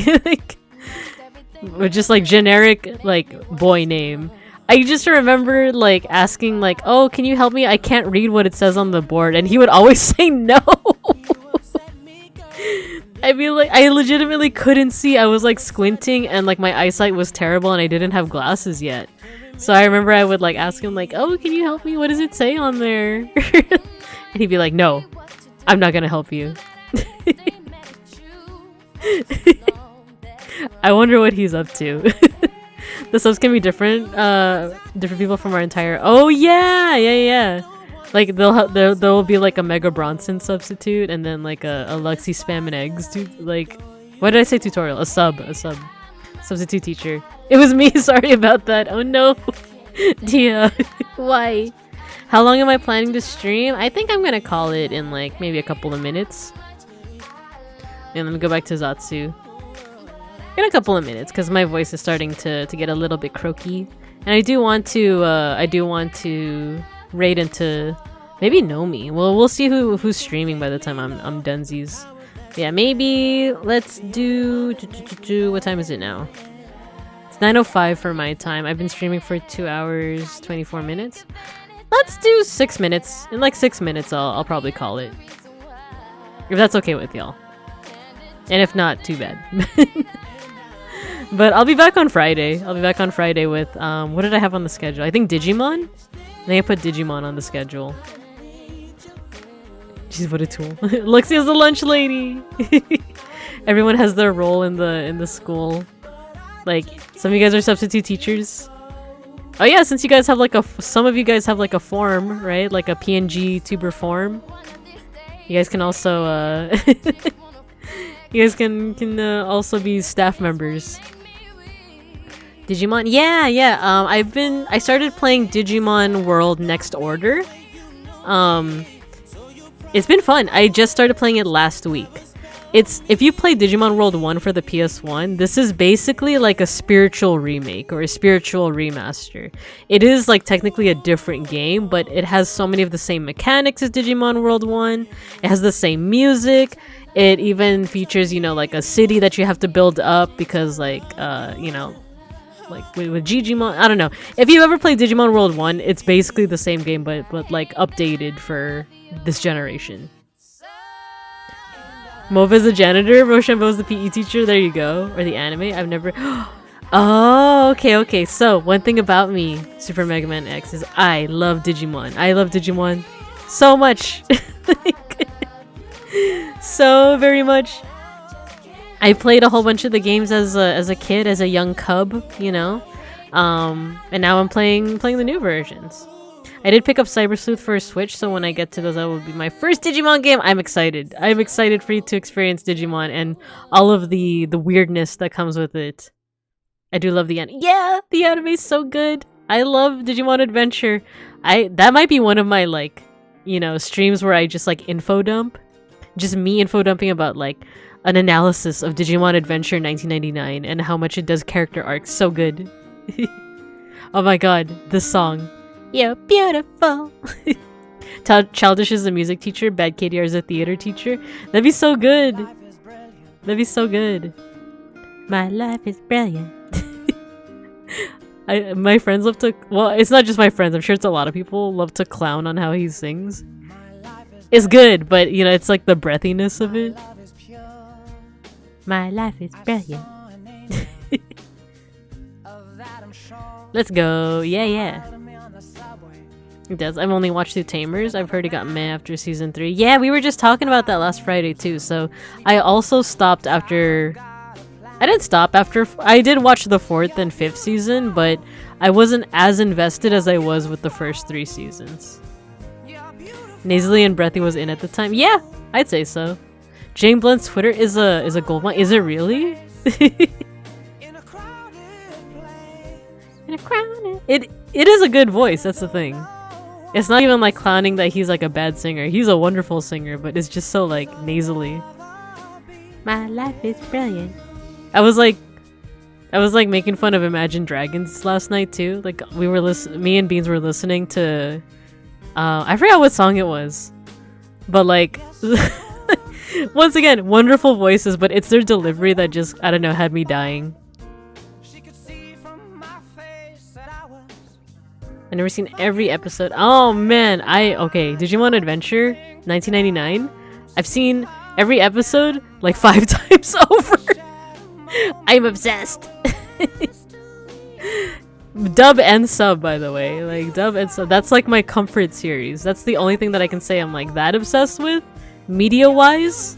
just like generic like boy name. I just remember like asking like, oh, can you help me? I can't read what it says on the board. And he would always say no. I mean, like, I legitimately couldn't see. I was like squinting and like my eyesight was terrible and I didn't have glasses yet. So I remember I would like ask him like, oh, can you help me? What does it say on there? And he'd be like, no, I'm not gonna help you. I wonder what he's up to. The subs can be different people from our entire... Oh yeah. Like there will be like a Mega Bronson substitute and then like a Lexi Spam and Eggs like, what did I say, tutorial? A substitute teacher. It was me. Sorry about that. Oh no. Dia. Why? How long am I planning to stream? I think I'm gonna call it in like maybe a couple of minutes. And let me go back to Zatsu in a couple of minutes because my voice is starting to get a little bit croaky, and I do want to raid into maybe Nomi. Well, we'll see who's streaming by the time I'm donesies. Yeah, maybe let's do what time is it now? It's 9:05 for my time. I've been streaming for 2 hours 24 minutes. Let's do 6 minutes. In like 6 minutes I'll probably call it, if that's okay with y'all, and if not, too bad. But I'll be back on Friday. With what did I have on the schedule? I think Digimon. I think I put Digimon on the schedule. Jeez, what a tool. Lexi is the lunch lady. Everyone has their role in the school. Like, some of you guys are substitute teachers. Oh yeah, since you guys have like some of you guys have like a form, right? Like a PNG tuber form. You guys can also, you guys can also be staff members. Digimon? Yeah. I started playing Digimon World Next Order. It's been fun. I just started playing it last week. If you play Digimon World 1 for the PS1, this is basically like a spiritual remake or a spiritual remaster. It is like technically a different game, but it has so many of the same mechanics as Digimon World 1. It has the same music. It even features, you know, like a city that you have to build up because like, you know, like with Digimon, I don't know. If you ever played Digimon World 1, it's basically the same game, but like updated for this generation. Mova's the janitor, Rochambeau's the PE teacher, there you go. Or the anime, I've never... Oh, okay. So, one thing about me, Super Mega Man X, is I love Digimon. I love Digimon so much. So very much. I played a whole bunch of the games as a kid, as a young cub, you know? And now I'm playing the new versions. I did pick up Cyber Sleuth for a Switch, so when I get to those, that will be my first Digimon game. I'm excited. I'm excited for you to experience Digimon and all of the weirdness that comes with it. I do love the anime. Yeah, the anime is so good. I love Digimon Adventure. That might be one of my, like, you know, streams where I just like info dump. Just me info dumping about like an analysis of Digimon Adventure 1999 and how much it does character arcs. So good. Oh my god, this song. You're beautiful. Childish is the music teacher, Bad KDR is a theater teacher. That'd be so good. That'd be so good. My life is brilliant. My friends love to, well, it's not just my friends, I'm sure it's a lot of people love to clown on how he sings. It's good, but you know, it's like the breathiness of it. My life is brilliant. Let's go. Yeah. It does. I've only watched 2 Tamers. I've heard it got meh after season 3. Yeah, we were just talking about that last Friday too. So I also stopped after... I didn't stop after... I did watch the 4th and 5th season, but I wasn't as invested as I was with the first 3 seasons. Nasally and Breathy was in at the time. Yeah, I'd say so. Jane Blunt's Twitter is a gold mine. Is it really? In a crowded... It is a good voice, that's the thing. It's not even like clowning that he's like a bad singer. He's a wonderful singer, but it's just so like nasally. My life is brilliant. I was like making fun of Imagine Dragons last night too. Like we were me and Beans were listening to I forgot what song it was. But like once again, wonderful voices, but it's their delivery that just, I don't know, had me dying. I've never seen every episode. Oh man, okay, Digimon Adventure 1999. I've seen every episode like 5 times over. I'm obsessed. Dub and sub, by the way. Like dub and sub. That's like my comfort series. That's the only thing that I can say I'm like that obsessed with, media-wise.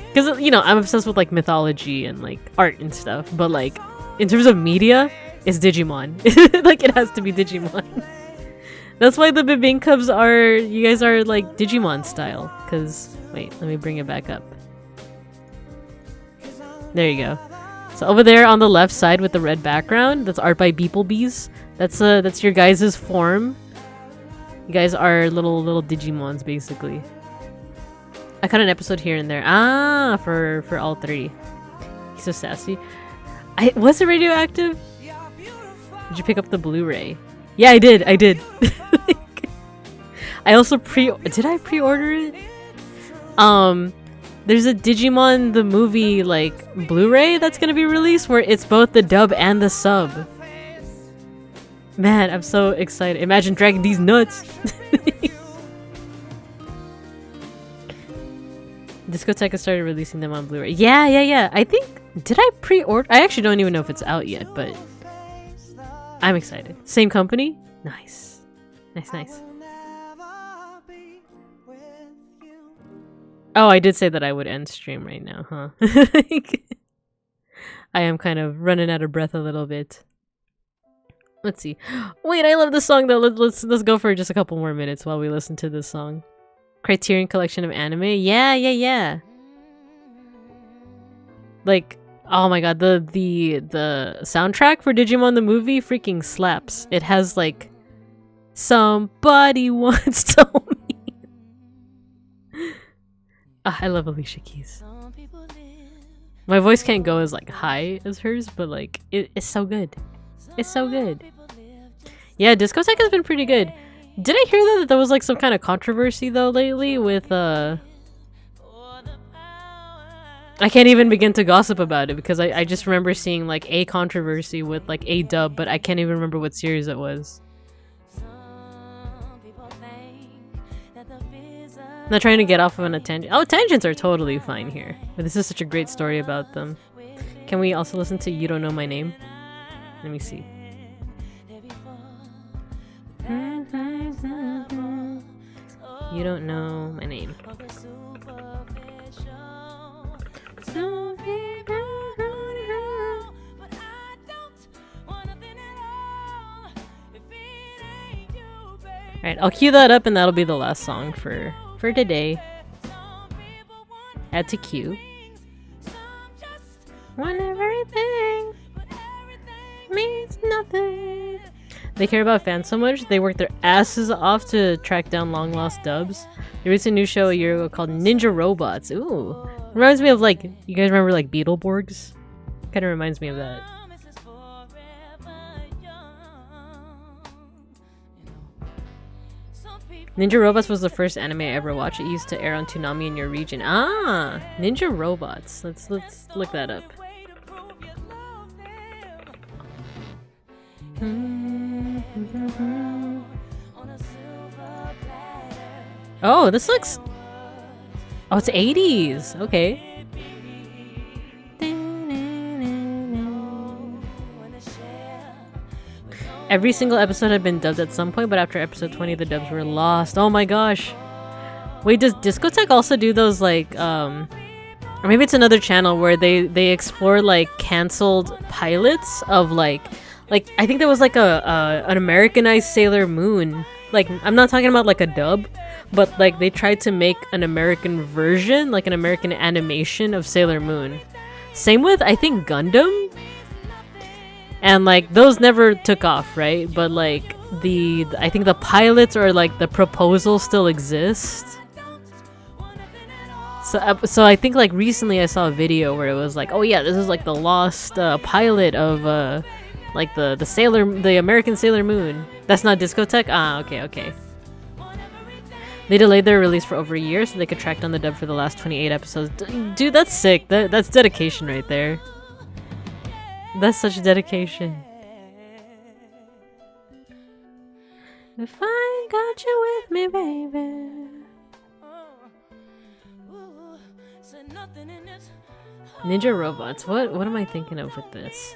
Because, you know, I'm obsessed with like mythology and like art and stuff. But like, in terms of media, it's Digimon. Like it has to be Digimon. That's why the Bibing Cubs are, you guys are like Digimon style. Because, wait, let me bring it back up. There you go. So over there on the left side with the red background, that's art by beeplebees. That's your guys' form. You guys are little Digimons basically. I cut an episode here and there. Ah, for all 3. He's so sassy. Was it radioactive? Did you pick up the Blu-ray? Yeah, I did. I also did I pre-order it? There's a Digimon the movie like Blu-ray that's gonna be released where it's both the dub and the sub. Man, I'm so excited. Imagine dragging these nuts. Discoteca started releasing them on Blu-ray. Yeah. I think, did I pre-order? I actually don't even know if it's out yet, but I'm excited. Same company? Nice. Oh, I did say that I would end stream right now, huh? I am kind of running out of breath a little bit. Let's see. Wait, I love this song though. Let's go for just a couple more minutes while we listen to this song. Criterion Collection of Anime. Yeah. Like, oh my god, the soundtrack for Digimon the movie freaking slaps. It has like somebody once told me. I love Alicia Keys. My voice can't go as like high as hers, but like it's so good. It's so good. Yeah, Discotheque has been pretty good. Did I hear that there was like some kind of controversy though lately with I can't even begin to gossip about it because I just remember seeing like a controversy with like a dub, but I can't even remember what series it was. I'm not trying to get off of a tangent. Oh, tangents are totally fine here. But this is such a great story about them. Can we also listen to You Don't Know My Name? Let me see. You don't know my name. Alright, I'll cue that up and that'll be the last song for today. Add to queue. Want everything means nothing. They care about fans so much, they work their asses off to track down long lost dubs. There was a new show a year ago called Ninja Robots. Ooh. Reminds me of like, you guys remember like Beetleborgs? Kind of reminds me of that. Ninja Robots was the first anime I ever watched. It used to air on Toonami in your region. Ah, Ninja Robots. Let's look that up. Oh, this looks... Oh, it's 80s. Okay. Every single episode had been dubbed at some point, but after episode 20, the dubs were lost. Oh my gosh. Wait, does Discotheque also do those, like, or maybe it's another channel where they explore, like, canceled pilots of, like, I think there was, like, an Americanized Sailor Moon. Like, I'm not talking about, like, a dub, but, like, they tried to make an American version, like, an American animation of Sailor Moon. Same with, I think, Gundam? And like those never took off, right? But like I think the pilots or like the proposal still exist. So I think like recently I saw a video where it was like, oh yeah, this is like the lost pilot of like the American Sailor Moon. That's not Discotheque? Ah, okay. They delayed their release for over a year so they could track down the dub for the last 28 episodes. Dude, that's sick. That's dedication right there. That's such dedication. If I got you with me, baby. Ninja Robots. What am I thinking of with this?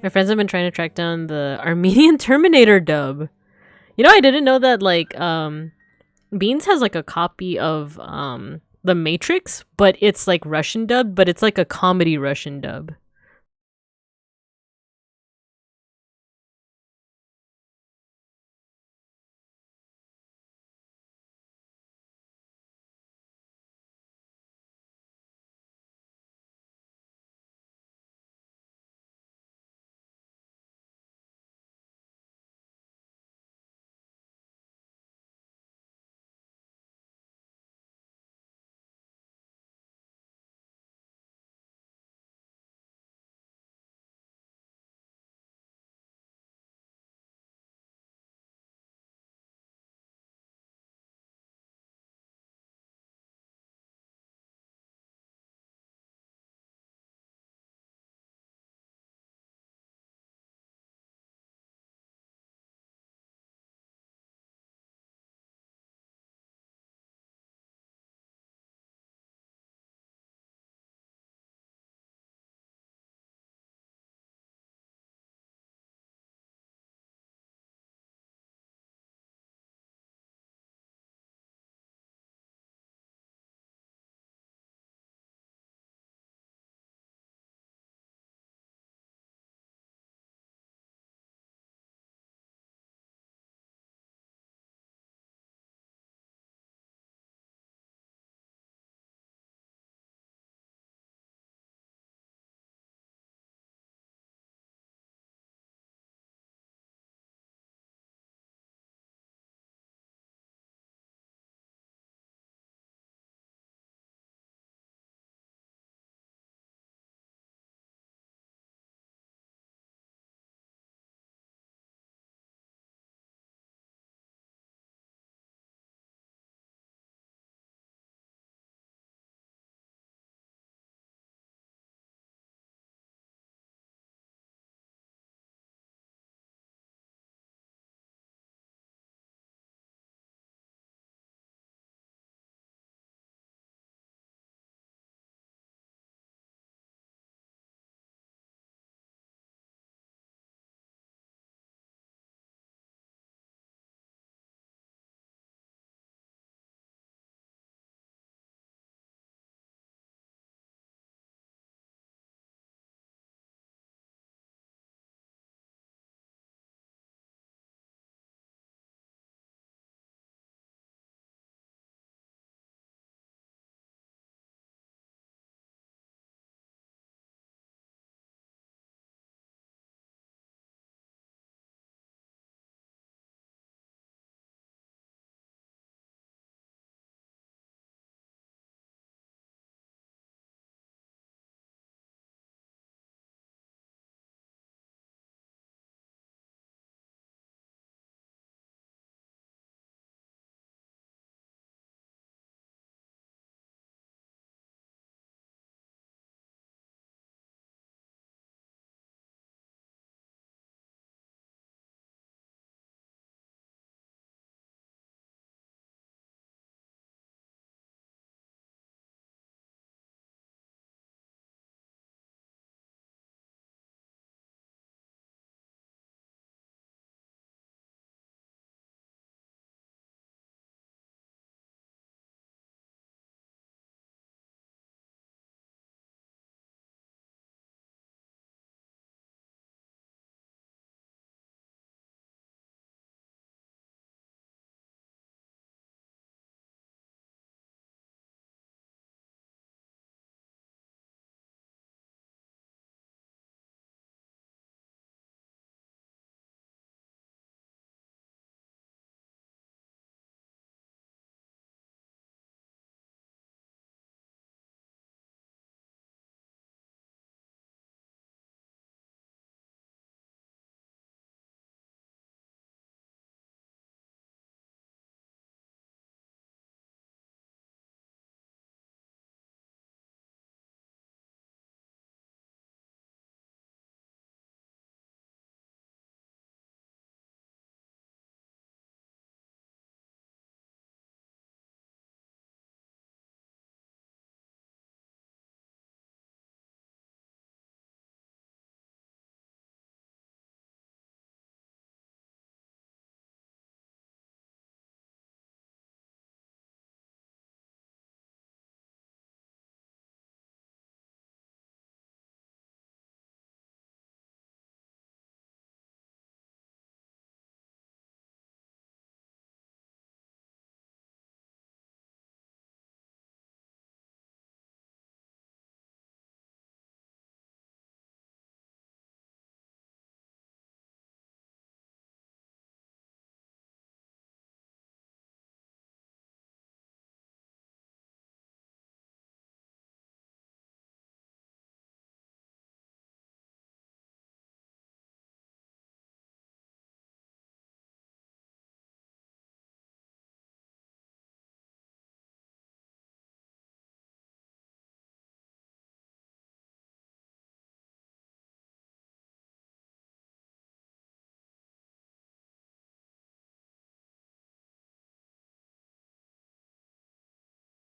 My friends have been trying to track down the Armenian Terminator dub. You know, I didn't know that like Beans has like a copy of The Matrix, but it's like Russian dub, but it's like a comedy Russian dub.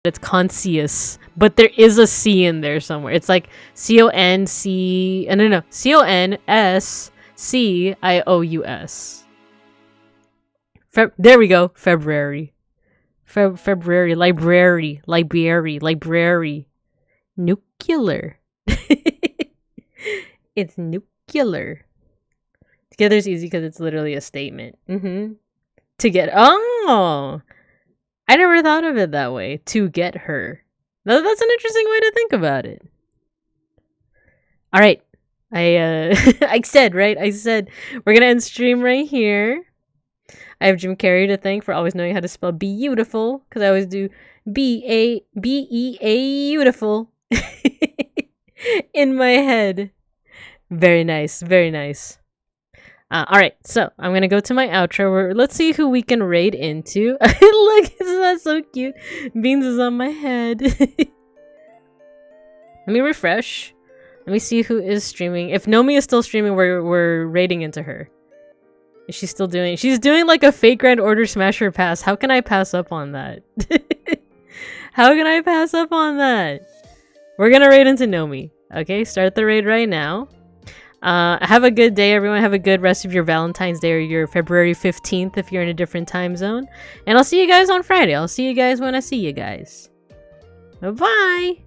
It's conscious, but there is a C in there somewhere. It's like C-O-N-C... no. C-O-N-S-C-I-O-U-S. There we go. February. February. Library. Nuclear. It's nuclear. Together's easy because it's literally a statement. To get... Oh! I never thought of it that way. To get her. No, that's an interesting way to think about it. All right. I said, right? I said we're going to end stream right here. I have Jim Carrey to thank for always knowing how to spell beautiful, because I always do B-A-B-E-A beautiful in my head. Very nice. Very nice. All right, so I'm gonna go to my outro. Let's see who we can raid into. Look, isn't that so cute? Beans is on my head. Let me refresh. Let me see who is streaming. If Nomi is still streaming, we're raiding into her. Is she still doing? She's doing like a fake Grand Order Smasher pass. How can I pass up on that? How can I pass up on that? We're gonna raid into Nomi. Okay, start the raid right now. Have a good day, everyone. Have a good rest of your Valentine's Day or your February 15th if you're in a different time zone. And I'll see you guys on Friday. I'll see you guys when I see you guys. Bye-bye!